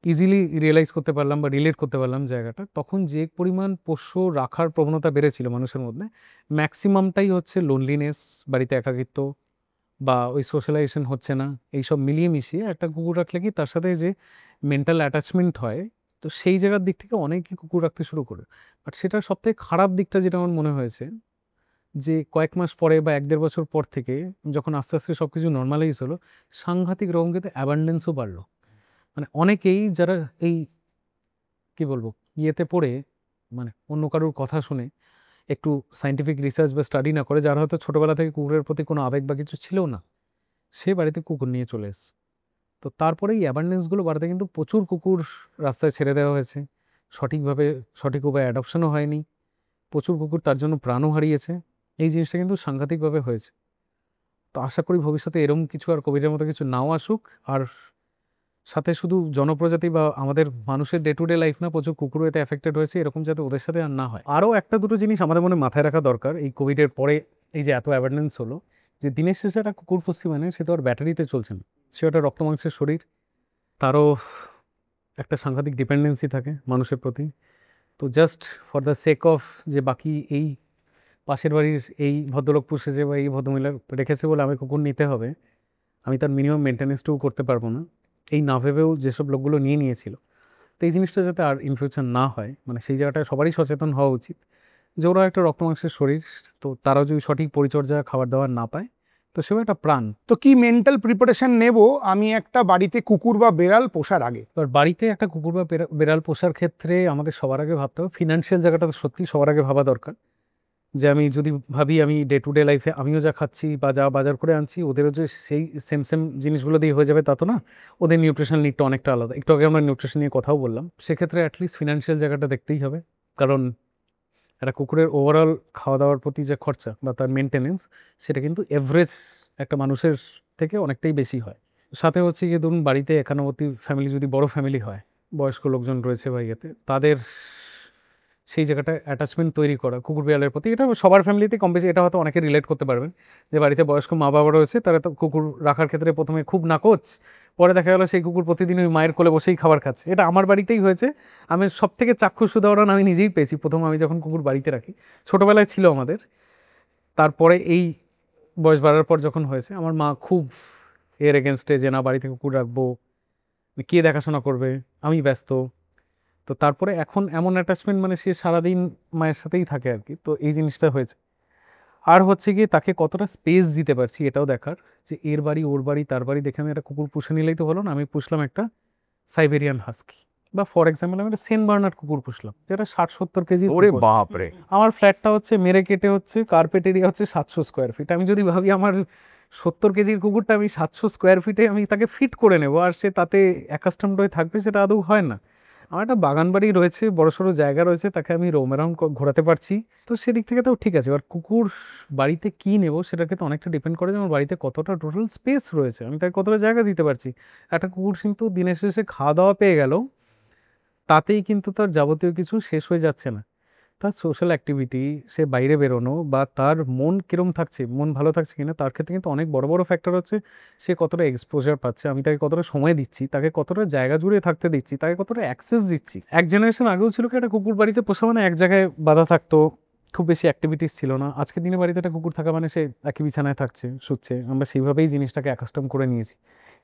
Speaker 2: ইজিলি রিয়েলাইজ করতে পারলাম বা রিলেট করতে পারলাম জায়গাটা। তখন যে পরিমাণ পোষ্য রাখার প্রবণতা বেড়েছিল মানুষের মধ্যে, ম্যাক্সিমামটাই হচ্ছে লোনলিনেস, বাড়িতে একাকিত্ব বা ওই সোশ্যালাইজেশন হচ্ছে না, এইসব মিলিয়ে মিশিয়ে একটা কুকুর রাখলে কি তার সাথে যে মেন্টাল অ্যাটাচমেন্ট হয়, তো সেই জায়গার দিক থেকে অনেকেই কুকুর রাখতে শুরু করে। বাট সেটার সবথেকে খারাপ দিকটা যেটা আমার মনে হয়েছে, যে কয়েক মাস পরে বা 1-1.5 বছর পর থেকে যখন আস্তে আস্তে সব কিছু নর্মালাইজ হলো, সাংঘাতিক রকম কিন্তু অ্যাবান্ডেন্সও বাড়লো। মানে অনেকেই যারা এই কি বলবো ইয়েতে পড়ে, মানে অন্য কারোর কথা শুনে একটু সায়েন্টিফিক রিসার্চ বা স্টাডি না করে, যারা হয়তো ছোটোবেলা থেকে কুকুরের প্রতি কোনো আবেগ বা কিছু ছিল না, সে বাড়িতে কুকুর নিয়ে চলে এসছে। তো তারপরে এই অ্যাবান্ডেন্সগুলো বাড়াতে কিন্তু প্রচুর কুকুর রাস্তায় ছেড়ে দেওয়া হয়েছে, সঠিক উপায়ে অ্যাডপশনও হয়নি, প্রচুর কুকুর তার জন্য প্রাণও হারিয়েছে। এই জিনিসটা কিন্তু সাংঘাতিকভাবে হয়েছে। তো আশা করি ভবিষ্যতে এরকম কিছু আর কোভিডের মতো কিছু নাও আসুক, আর সাথে শুধু জনপ্রজাতি বা আমাদের মানুষের ডে টু ডে লাইফ না, প্রচুর কুকুরও এতে এফেক্টেড হয়েছে, এরকম যাতে ওদের সাথে আর না হয়। আরও একটা দুটো জিনিস আমাদের মনে মাথায় রাখা দরকার এই কোভিডের পরে, এই যে এত অ্যাওয়ারনেস হলো, যে দিনের শেষে একটা কুকুর পুষছি মানে সে তো আর ব্যাটারিতে চলছে না, সে একটা রক্ত মাংসের শরীর, তারও একটা সাংঘাতিক ডিপেন্ডেন্সি থাকে মানুষের প্রতি। তো just for the sake of যে বাকি এই পাশের বাড়ির এই ভদ্রলোক পুষেছে বা এই ভদ্রমহিলা রেখেছে বলে আমি কুকুর নিতে হবে, আমি তার মিনিমাম মেনটেন্যান্সটাও করতে পারবো না, এই না ভেবেও যেসব লোকগুলো নিয়েছিল। তো এই জিনিসটা যাতে আর ইন ফিউচার না হয়, মানে সেই জায়গাটায় সবারই সচেতন হওয়া উচিত যে ওরা একটা রক্ত মাংসের শরীর, তো তারাও যদি সঠিক পরিচর্যা খাবার দাবার না পায়, তো সেও একটা প্রাণ।
Speaker 1: তো কি মেন্টাল প্রিপারেশন নেব আমি একটা বাড়িতে কুকুর বা বেড়াল পোষার আগে?
Speaker 2: এবার বাড়িতে একটা কুকুর বা বেড়াল পোষার ক্ষেত্রে আমাদের সবার আগে ভাবতে হবে ফিনান্সিয়াল জায়গাটা, তো সত্যি সবার আগে ভাবা দরকার। যে আমি যদি ভাবি আমি ডে টু ডে লাইফে আমিও যা খাচ্ছি বা যা বাজার করে আনছি ওদেরও যে সেই সেম জিনিসগুলো দিয়ে হয়ে যাবে তা তো না, ওদের নিউট্রিশনাল নিডটা অনেকটা আলাদা। একটু আগে আমরা নিউট্রিশন নিয়ে কথাও বললাম, সেক্ষেত্রে অ্যাটলিস্ট ফিনান্সিয়াল জায়গাটা দেখতেই হবে, কারণ একটা কুকুরের ওভারঅল খাওয়া দাওয়ার প্রতি যে খরচা বা তার মেনটেনেন্স, সেটা কিন্তু এভারেজ একটা মানুষের থেকে অনেকটাই বেশি হয়। সাথে হচ্ছে গিয়ে ধরুন বাড়িতে একান্নবর্তী ফ্যামিলি, যদি বড় ফ্যামিলি হয়, বয়স্ক লোকজন রয়েছে বা ইয়েতে, তাদের সেই জায়গাটায় অ্যাটাচমেন্ট তৈরি করা কুকুর বিড়ালের প্রতি, এটা সবার ফ্যামিলিতে কম বেশি, এটা হয়তো অনেকে রিলেট করতে পারবেন, যে বাড়িতে বয়স্ক মা বাবা রয়েছে, তারা তো কুকুর রাখার ক্ষেত্রে প্রথমে খুব নাকচ, পরে দেখা গেলো সেই কুকুর প্রতিদিন ওই মায়ের কোলে বসেই খাবার খাচ্ছে। এটা আমার বাড়িতেই হয়েছে, আমি সব থেকে চাক্ষুষ উদাহরণ আমি নিজেই পেয়েছি। প্রথম আমি যখন কুকুর বাড়িতে রাখি, ছোটোবেলায় ছিল আমাদের, তারপরে এই বয়স বাড়ার পর যখন হয়েছে, আমার মা খুব এর এগেনস্টে যে না বাড়িতে কুকুর রাখবো, কে দেখাশোনা করবে, আমি ব্যস্ত। তো তারপরে এখন এমন অ্যাটাচমেন্ট, মানে সে সারাদিন মায়ের সাথেই থাকে আর কি, তো এই জিনিসটা হয়েছে। আর হচ্ছে গিয়ে তাকে কতটা স্পেস দিতে পারছি এটাও দেখার, যে এর বাড়ি ওর বাড়ি তার বাড়ি দেখে আমি একটা কুকুর পুষে নিলেই তো হলো না। আমি পুষলাম একটা সাইবেরিয়ান হাস্কি, বা ফর এক্সাম্পল আমি একটা সেন্ট বার্নার্ড কুকুর পুষলাম যেটা 60-70 কেজি।
Speaker 3: ওরে বাপ রে,
Speaker 2: আমার ফ্ল্যাটটা হচ্ছে মেরে কেটে হচ্ছে কার্পেট এরিয়া হচ্ছে 700 স্কোয়ার ফিট। আমি যদি ভাবি আমার 70 কেজির কুকুরটা আমি 700 স্কোয়ার ফিটে আমি তাকে ফিট করে নেবো আর সে তাতে অ্যাকাস্টমড হয়ে থাকবে, সেটা আদৌ হয় না। আমার একটা বাগান বাড়ি রয়েছে, বড়সড় জায়গা রয়েছে, তাকে আমি রোম অ্যারাউন্ড ঘোরাতে পারছি, তো সেদিক থেকে তাও ঠিক আছে। এবার কুকুর বাড়িতে কী নেবো সেটাকে তো অনেকটা ডিপেন্ড করে যে আমার বাড়িতে কতটা টোটাল স্পেস রয়েছে, আমি তাকে কতটা জায়গা দিতে পারছি। একটা কুকুর কিন্তু দিনের শেষে খাওয়া দাওয়া পেয়ে গেল, তাতেই কিন্তু তার যাবতীয় কিছু শেষ হয়ে যাচ্ছে না। তার সোশ্যাল অ্যাক্টিভিটি, সে বাইরে বেরোনো, বা তার মন কীরকম থাকছে, মন ভালো থাকছে কিনা, তার ক্ষেত্রে কিন্তু অনেক বড় বড় ফ্যাক্টর হচ্ছে সে কতটা এক্সপোজার পাচ্ছে, আমি তাকে কতটা সময় দিচ্ছি, তাকে কতটা জায়গা জুড়ে থাকতে দিচ্ছি, তাকে কতটা অ্যাক্সেস দিচ্ছি। এক জেনারেশন আগেও ছিল কি একটা কুকুর বাড়িতে পোষা মানে এক জায়গায় বাঁধা থাকতো, খুব বেশি অ্যাক্টিভিটিস ছিল না। আজকের দিনে বাড়িতে একটা কুকুর থাকা মানে সে একই বিছানায় থাকছে, শুচ্ছে, আমরা সেইভাবেই জিনিসটাকে অ্যাকাস্টম করে নিয়েছি।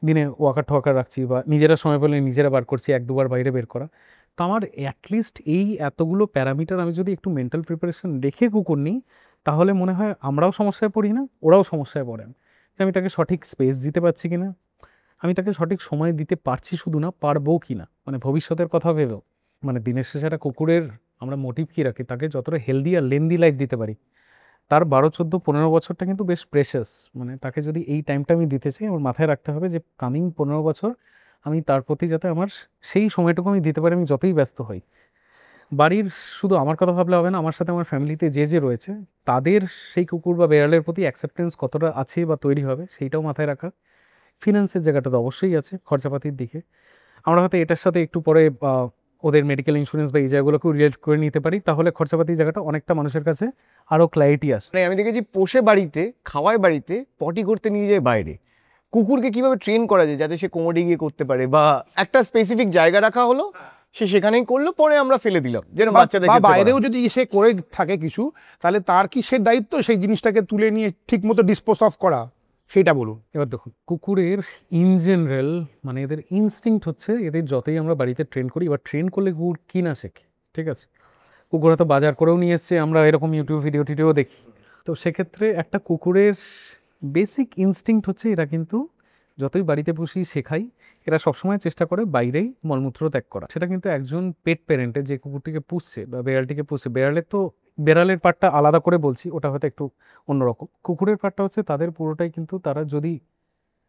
Speaker 2: দিনে ওয়াকার ঠোয়াকার রাখছি, বা নিজেরা সময় পেলে নিজেরা বার করছি, 1-2 বার বাইরে বের করা। তো আমার অ্যাটলিস্ট এই এতগুলো প্যারামিটার আমি যদি একটু মেন্টাল প্রিপারেশন রেখে কুকুর নিই, তাহলে মনে হয় আমরাও সমস্যায় পড়ি না, ওরাও সমস্যায় পড়েন। যে আমি তাকে সঠিক স্পেস দিতে পারছি কিনা, আমি তাকে সঠিক সময় দিতে পারছি শুধু না, পারবো কিনা, মানে ভবিষ্যতের কথা ভেবেও। মানে দিনের শেষে একটা কুকুরের আমরা মোটিভ কী রাখি, তাকে যতটা হেলদি আর লেন্দি লাইফ দিতে পারি, তার 12, 14, 15 বছরটা কিন্তু বেশ প্রেশাস। মানে তাকে যদি এই টাইমটা আমি দিতে চাই, আমার মাথায় রাখতে হবে যে কামিং 15 বছর আমি তার প্রতি যাতে আমার সেই সময়টুকু আমি দিতে পারি, আমি যতই ব্যস্ত হই। বাড়ির শুধু আমার কথা ভাবলে হবে না, আমার সাথে আমার ফ্যামিলিতে যে যে রয়েছে তাদের সেই কুকুর বা বেড়ালের প্রতি অ্যাকসেপ্টেন্স কতটা আছে বা তৈরি হবে সেইটাও মাথায় রাখা। ফিনান্সের জায়গাটা তো অবশ্যই আছে, খরচাপাতির দিকে আমরা হয়তো এটার সাথে একটু পরে ওদের মেডিকেল ইন্স্যুরেন্স বা এই জায়গাগুলোকেও রিলেট করে নিতে পারি, তাহলে খরচাপাতির জায়গাটা অনেকটা মানুষের কাছে আরও ক্ল্যারিটি আসে।
Speaker 3: মানে আমি দেখেছি পোষে বাড়িতে, খাওয়ায় বাড়িতে, পটি করতে নিয়ে যায় বাইরে। কুকুরকে কিভাবে ট্রেন করা যায় যাতে সে কোমোডে গিয়ে করতে পারে, বা একটা স্পেসিফিক জায়গা রাখা হলো, সে সেখানেই করলো, পরে আমরা ফেলে দিলাম, যেরকম বাচ্চাদের
Speaker 1: বা
Speaker 3: ক্ষেত্রে করা
Speaker 1: বাইরেও
Speaker 3: হয়।
Speaker 1: যদি সে করে থাকে কিছু, তাহলে তার কি সে দায়িত্ব সেই জিনিসটাকে তুলে নিয়ে ঠিক মতো ডিসপোজ অফ করা, সেটা বলুন।
Speaker 2: এবার দেখুন, কুকুরের ইন জেনারেল মানে এদের ইনস্টিংক্ট হচ্ছে, এদের যতই আমরা বাড়িতে ট্রেন করি, এবার ট্রেন করলে কুকুর কি না শেখে, ঠিক আছে। কুকুর হয়তো বাজার করেও নিয়ে এসছে, আমরা এরকম ইউটিউব ভিডিও টিডিও দেখি। তো সেক্ষেত্রে একটা কুকুরের বেসিক ইনস্টিংক্ট হচ্ছে এরা কিন্তু যতই বাড়িতে পুষি শেখাই, এরা সবসময় চেষ্টা করে বাইরেই মলমূত্র ত্যাগ করা। সেটা কিন্তু একজন পেট প্যারেন্টে যে কুকুরটিকে পুষছে বা বেড়ালটিকে পুষছে, বেড়ালের পার্টটা আলাদা করে বলছি, ওটা হয়তো একটু অন্যরকম। কুকুরের পার্টটা হচ্ছে তাদের পুরোটাই কিন্তু তারা যদি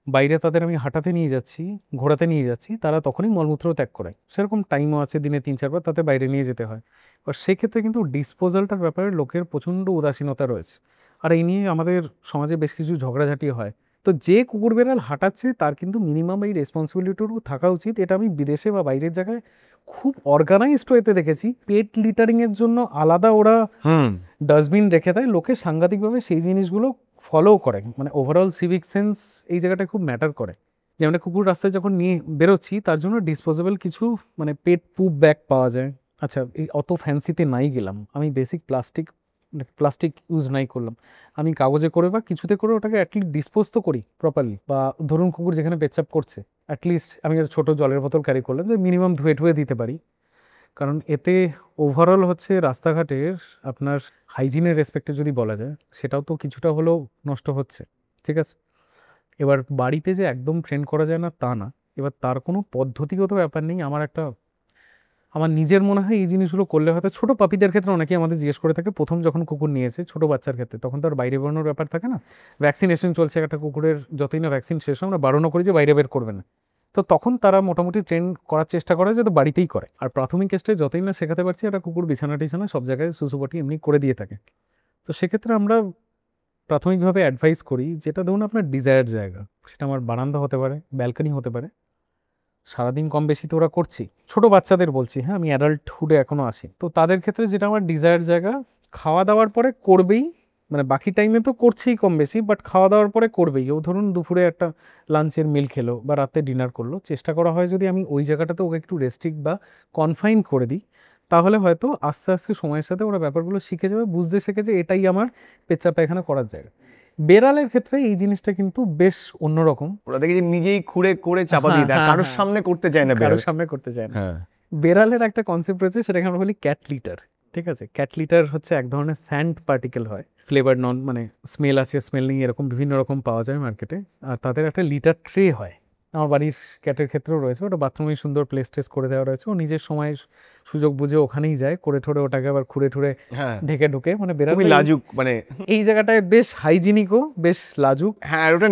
Speaker 2: বাইরে তাদের আমি হাঁটাতে নিয়ে যাচ্ছি, ঘোরাতে নিয়ে যাচ্ছি, তারা তখনই মলমূত্র ত্যাগ করে। সেরকম টাইমও আছে, দিনে 3-4 বার তাতে বাইরে নিয়ে যেতে হয়। আর সেক্ষেত্রে কিন্তু ডিসপোজালটার ব্যাপারে লোকের প্রচণ্ড উদাসীনতা রয়েছে, আর এই নিয়ে আমাদের সমাজে বেশ কিছু ঝগড়াঝাটি হয়। তো যে কুকুর বেড়াল হাঁটাচ্ছে তার কিন্তু মিনিমাম এই রেসপন্সিবিলিটিও থাকা উচিত। এটা আমি বিদেশে বা বাইরের জায়গায় খুব অর্গানাইজড হয়েতে দেখেছি, পেট লিটারিংয়ের জন্য আলাদা ওরা ডাস্টবিন রেখে দেয়, লোকে সাংঘাতিকভাবে সেই জিনিসগুলো ফলো করে। মানে ওভারঅল সিভিক সেন্স এই জায়গাটা খুব ম্যাটার করে। যেমন কুকুর রাস্তায় যখন নিয়ে বেরোচ্ছি, তার জন্য ডিসপোজেবল কিছু মানে পেট পুপ ব্যাগ পাওয়া যায়। আচ্ছা, এই অত ফ্যান্সিতে নাই গেলাম, আমি বেসিক প্লাস্টিক ইউজ নাই করলাম, আমি কাগজে করে বা কিছুতে করে ওটাকে অ্যাটলিস্ট ডিসপোজ তো করি প্রপারলি। বা ধরুন কুকুর যেখানে পেচ্ছাপ করছে, অ্যাটলিস্ট আমি একটা ছোটো জলের বোতল ক্যারি করলাম, যে মিনিমাম ধুয়ে দিতে পারি। কারণ এতে ওভারঅল হচ্ছে রাস্তাঘাটের আপনার হাইজিনের রেসপেক্টে যদি বলা যায়, সেটাও তো কিছুটা হলেও নষ্ট হচ্ছে, ঠিক আছে। এবার বাড়িতে যে একদম ট্রেন করা যায় না তা না, এবার তার কোনো পদ্ধতিগত ব্যাপার নেই। আমার নিজের মনে হয় এই জিনিসগুলো করলে হয়তো ছোটো পাপিদের ক্ষেত্রে অনেকেই আমাদের জিজ্ঞেস করে থাকে, প্রথম যখন কুকুর নিয়েছে ছোটো বাচ্চার ক্ষেত্রে, তখন তো আর বাইরে বেরোনোর ব্যাপার থাকে না, ভ্যাকসিনেশন চলছে একটা কুকুরের, যতই না ভ্যাকসিন শেষ আমরা বারণও করি যে বাইরে বের করবে না। তো তখন তারা মোটামুটি ট্রেন করার চেষ্টা করে যাতে বাড়িতেই করে। আর প্রাথমিক স্টেজে যতই না শেখাতে পারছি, একটা কুকুর বিছানা টিছানা সব জায়গায় সুসুপটি এমনি করে দিয়ে থাকে। তো সেক্ষেত্রে আমরা প্রাথমিকভাবে অ্যাডভাইস করি, যেটা ধরুন আপনার ডিজায়ার্ড জায়গা, সেটা আমার বারান্দা হতে পারে, ব্যালকনি হতে পারে। সারাদিন কম বেশি তো ওরা করছি, ছোটো বাচ্চাদের বলছি, হ্যাঁ, আমি অ্যাডাল্টহুডে এখনও আসি। তো তাদের ক্ষেত্রে যেটা আমার ডিজায়ার্ড জায়গা, খাওয়া দাওয়ার পরে করবেই, মানে বাকি টাইমে তো করছেই কম বেশি, বাট খাওয়া দাওয়ার পরে করবেই। ও ধরুন দুপুরে একটা লাঞ্চের মিল খেলো বা রাতে ডিনার করলো, চেষ্টা করা হয় যদি আমি ওই জায়গাটাতে ওকে একটু রেস্ট্রিক্ট বা কনফাইন করে দিই, তাহলে হয়তো আস্তে আস্তে সময়ের সাথে ওরা ব্যাপারগুলো শিখে যাবে, বুঝতে শিখে যে এটাই আমার পেচ্ছাপ পায়খানা করার জায়গা। বেড়ালের ক্ষেত্রে এই জিনিসটা কিন্তু বেশ অন্যরকম।
Speaker 3: ওরা দেখি যে নিজেই খুঁড়ে করে চাপা দিয়ে দেয়, কারোর সামনে করতে চায় না,
Speaker 2: কারোর সামনে করতে চায় না।
Speaker 3: হ্যাঁ,
Speaker 2: বেড়ালের একটা কনসেপ্ট রয়েছে, সেটাকে আমরা বলি ক্যাট লিটার, ঠিক আছে, ক্যাট লিটার হচ্ছে এক ধরনের স্যান্ড পার্টিকেল হয়, ফ্লেভার নন, মানে স্মেল আছে স্মেল নেই এরকম বিভিন্ন রকম পাওয়া যায় মার্কেটে। আর তাদের একটা লিটার ট্রে হয়, আমার বাড়ির ক্যাটের ক্ষেত্রেও রয়েছে, ওটা বাথরুমে সুন্দর প্লেস টেস করে দেওয়া রয়েছে, ও নিজের সময় সুযোগ বুঝে ওখানেই যায়, করে ঠোরে ওটাকে আবার খুঁড়ে ঠুরে
Speaker 3: হ্যাঁ
Speaker 2: ঢেকে ঢুকে মানে
Speaker 3: খুবই
Speaker 2: বেরাবে।
Speaker 3: লাজুক মানে।
Speaker 2: এই জায়গাটায় বেশ হাইজিনিকও, বেশ লাজুক।
Speaker 3: হ্যাঁ আর ওটা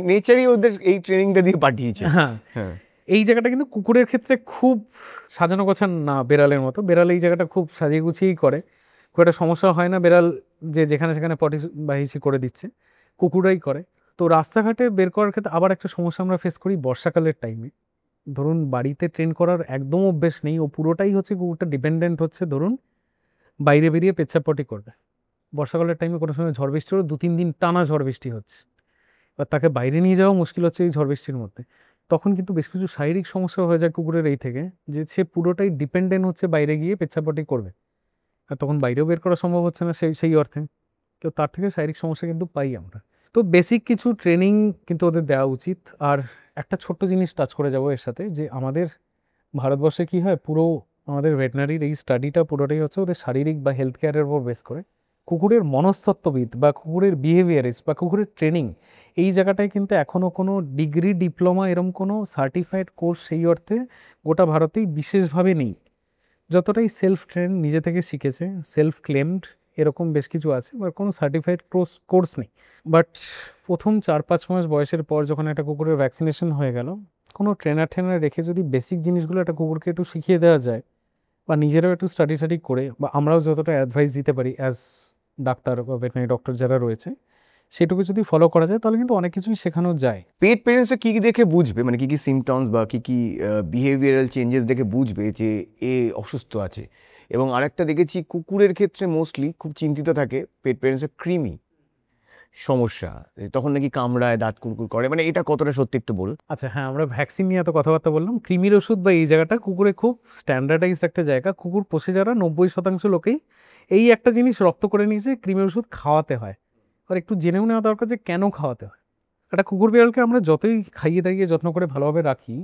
Speaker 3: নেচারই ওদের এই ট্রেনিংটা দিয়ে পাঠিয়েছে।
Speaker 2: হ্যাঁ,
Speaker 3: হ্যাঁ
Speaker 2: এই জায়গাটা কিন্তু কুকুরের ক্ষেত্রে খুব সাজানো গোছানো না বেড়ালের মতো। বেড়াল এই জায়গাটা খুব সাজিয়ে গুছিয়েই করে, খুব একটা সমস্যা হয় না। বেড়াল যে যেখানে সেখানে পটি বাহিসি করে দিচ্ছে, কুকুরাই করে। তো রাস্তাঘাটে বের করার ক্ষেত্রে আবার একটা সমস্যা আমরা ফেস করি বর্ষাকালের টাইমে। ধরুন বাড়িতে ট্রেন করার একদম অভ্যেস নেই, ও পুরোটাই হচ্ছে কুকুরটা ডিপেন্ডেন্ট হচ্ছে ধরুন বাইরে বেরিয়ে পেচ্ছাপ পটি করবে। বর্ষাকালের টাইমে কোনো সময় ঝড় বৃষ্টি হলো, 2-3 দিন টানা ঝড় বৃষ্টি হচ্ছে, এবার তাকে বাইরে নিয়ে যাওয়া মুশকিল হচ্ছে এই ঝড় বৃষ্টির মধ্যে। তখন কিন্তু বেশ কিছু শারীরিক সমস্যা হয়ে যায় কুকুরের এই থেকে, যে সে পুরোটাই ডিপেন্ডেন্ট হচ্ছে বাইরে গিয়ে পেচ্ছাপটি করবে, আর তখন বাইরেও বের করা সম্ভব হচ্ছে না সেই অর্থে। তো তার থেকে শারীরিক সমস্যা কিন্তু পাই আমরা। তো বেসিক কিছু ট্রেনিং কিন্তু ওদের দেওয়া উচিত। আর একটা ছোট্ট জিনিস টাচ করে যাবো এর সাথে, যে আমাদের ভারতবর্ষে কি হয়, পুরো আমাদের ভেটেনারির এই স্টাডিটা পুরোটাই হচ্ছে ওদের শারীরিক বা হেলথ কেয়ারের উপর বেস করে। কুকুরের মনস্তত্ত্ববিদ বা কুকুরের বিহেভিয়ারিস্ট বা কুকুরের ট্রেনিং, এই জায়গাটায় কিন্তু এখনও কোনো ডিগ্রি ডিপ্লোমা এরম কোনো সার্টিফাইড কোর্স সেই অর্থে গোটা ভারতেই বিশেষভাবে নেই। যতটাই সেলফ ট্রেন, নিজে থেকে শিখেছে, সেলফ ক্লেমড, এরকম বেশ কিছু আছে, বাট কোনো সার্টিফাইড কোর্স নেই। বাট প্রথম 4-5 মাস বয়সের পর যখন একটা কুকুরের ভ্যাকসিনেশন হয়ে গেল, কোনো ট্রেনার রেখে যদি বেসিক জিনিসগুলো একটা কুকুরকে একটু শিখিয়ে দেওয়া যায়, বা নিজেরাও একটু স্টাডি করে, বা আমরাও যতটা অ্যাডভাইস দিতে পারি অ্যাজ ডাক্তার বা ভেটেনারি ডক্টর যারা রয়েছে, সেটুকু যদি ফলো করা যায় তাহলে কিন্তু অনেক কিছুই শেখানো যায়।
Speaker 3: পেট পেরেন্টসরা কী কী দেখে বুঝবে, মানে কী কী সিমটমস বা কী কী বিহেভিয়ারাল চেঞ্জেস দেখে বুঝবে যে এ অসুস্থ আছে? এবং আরেকটা দেখেছি কুকুরের ক্ষেত্রে মোস্টলি খুব চিন্তিত থাকে পেট পেরেন্টসরা ক্রিমি সমস্যা, তখন নাকি কামড়ায়, দাঁত কুরকুর করে, মানে এটা কতটা সত্যি একটু বলুন।
Speaker 2: আচ্ছা হ্যাঁ, আমরা ভ্যাকসিন নিয়ে এত কথাবার্তা বললাম, কৃমির ওষুধ বা এই জায়গাটা কুকুরে খুব স্ট্যান্ডার্ডাইজড একটা জায়গা। কুকুর পোষে যারা 90% লোকেই এই একটা জিনিস রপ্ত করে নিয়েছে, কৃমির ওষুধ খাওয়াতে হয়। আর একটু জেনেও নেওয়া দরকার যে কেন খাওয়াতে হয়। একটা কুকুর বিড়ালকে আমরা যতই খাইয়ে দাইয়ে যত্ন করে ভালোভাবে রাখি,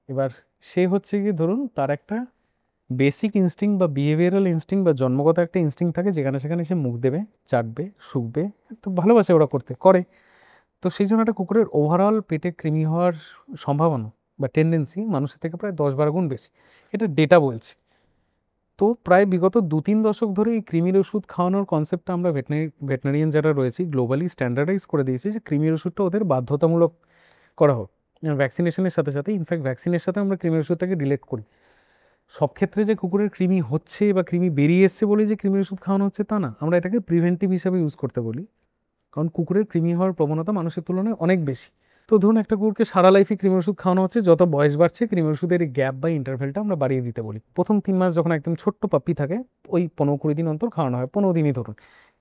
Speaker 2: এবার সে হচ্ছে কি ধরুন তার একটা বেসিক ইনস্টিং বা বিহেভিয়ারাল ইনস্টিং বা জন্মগত একটা ইনস্টিং থাকে, যেখানে সেখানে সে মুখ দেবে, চাটবে, শুকবে, তো ভালোবাসে ওরা করে। তো সেই জন্য একটা কুকুরের ওভারঅল পেটে কৃমি হওয়ার সম্ভাবনা বা টেন্ডেন্সি মানুষের থেকে প্রায় 10-12 গুণ বেশি, এটা ডেটা বলছে। তো প্রায় বিগত 2-3 দশক ধরে এই কৃমির ওষুধ খাওয়ানোর কনসেপ্টটা আমরা ভেটেনারিয়ান যারা রয়েছি গ্লোবালি স্ট্যান্ডার্ডাইজ করে দিয়েছি, যে কৃমির ওষুধটা ওদের বাধ্যতামূলক করা হোক ভ্যাকসিনেশনের সাথে সাথে। ইনফ্যাক্ট ভ্যাকসিনের সাথে আমরা কৃমির ওষুধটাকে রিলেট করি। সব ক্ষেত্রে যে কুকুরের কৃমি হচ্ছে বা কৃমি বেরিয়ে এসছে বলে যে কৃমির ওষুধ খাওয়ানো হচ্ছে তা না, আমরা এটাকে প্রিভেন্টিভ হিসাবে ইউজ করতে বলি, কারণ কুকুরের কৃমি হওয়ার প্রবণতা মানুষের তুলনায় অনেক বেশি। তো ধরুন একটা কুকুরকে সারা লাইফে কৃমির ওষুধ খাওয়ানো হচ্ছে, যত বয়স বাড়ছে কৃমির ওষুধের এই গ্যাপ বা ইন্টারভেলটা আমরা বাড়িয়ে দিতে বলি। প্রথম 3 মাস যখন একদম ছোট্ট পাপ্পি থাকে, ওই 15-20 দিন অন্তর খাওয়ানো হয়, 15 দিনই ধরুন।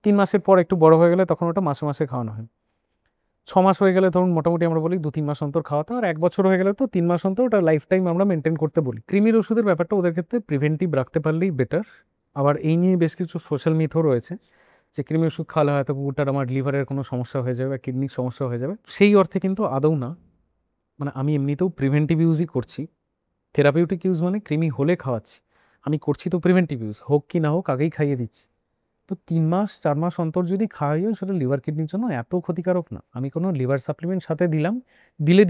Speaker 2: 3 মাসের পর একটু বড় হয়ে গেলে তখন ওটা মাসে মাসে খাওয়ানো হয়। 6 মাস হয়ে গেলে ধরুন মোটামুটি আমরা বলি 2-3 মাস অন্তর খাওয়াতে, আর 1 বছর হয়ে গেলে তো 3 মাস অন্তর, ওটা লাইফ টাইম আমরা মেনটেন করতে বলি। কৃমির ওষুধের ব্যাপারটা ওদের ক্ষেত্রে প্রিভেন্টিভ রাখতে পারলেই বেটার। আবার এই নিয়ে বেশ কিছু সোশ্যাল মিথও রয়েছে, যে কৃমির ওষুধ খাওয়ালে হয়তো কুকুরটার আমার লিভারের কোনো সমস্যা হয়ে যাবে বা কিডনির সমস্যা হয়ে যাবে, সেই অর্থে কিন্তু আদৌ না। মানে আমি এমনিতেও প্রিভেন্টিভ ইউজই করছি। থেরাপিউটিক ইউজ মানে কৃমি হলে খাওয়াচ্ছি, আমি করছি তো প্রিভেন্টিভ ইউজ, হোক কি না হোক আগেই খাইয়ে দিচ্ছি। তো 3 মাস 4 মাস অন্তর যদি খাওয়াই হয়, সেটা লিভার কিডনির জন্য এত ক্ষতিকারক না। আমি কোনো লিভার সাপ্লিমেন্ট সাথে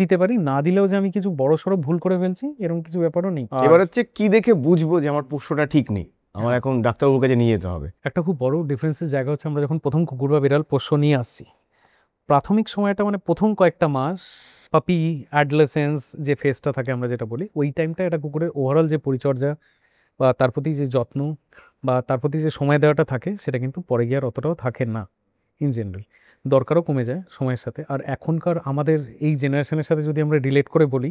Speaker 2: দিতে পারি, না দিলেও যে আমি কিছু বড় সড়ো ভুল করে ফেলছি এরকম কিছু ব্যাপারও নেই।
Speaker 3: এবার হচ্ছে কি দেখে বুঝবো যে আমার পোষ্যটা ঠিক নেই, আমার এখন ডাক্তারবাবুর কাছে নিয়ে যেতে হবে?
Speaker 2: একটা খুব বড় ডিফারেন্সের জায়গা হচ্ছে, আমরা যখন প্রথম কুকুর বা বিড়াল পোষ্য নিয়ে আসছি, প্রাথমিক সময়টা মানে প্রথম কয়েকটা মাস, পাপি অ্যাডলেসেন্স যে ফেজটা থাকে আমরা যেটা বলি, ওই টাইমটা একটা কুকুরের ওভারঅল যে পরিচর্যা বা তার প্রতি যে যত্ন বা তার প্রতি যে সময় দেওয়াটা থাকে, সেটা কিন্তু পরে গিয়ে আর অতটাও থাকে না ইন জেনারেল, দরকারও কমে যায় সময়ের সাথে। আর এখনকার আমাদের এই জেনারেশনের সাথে যদি আমরা রিলেট করে বলি,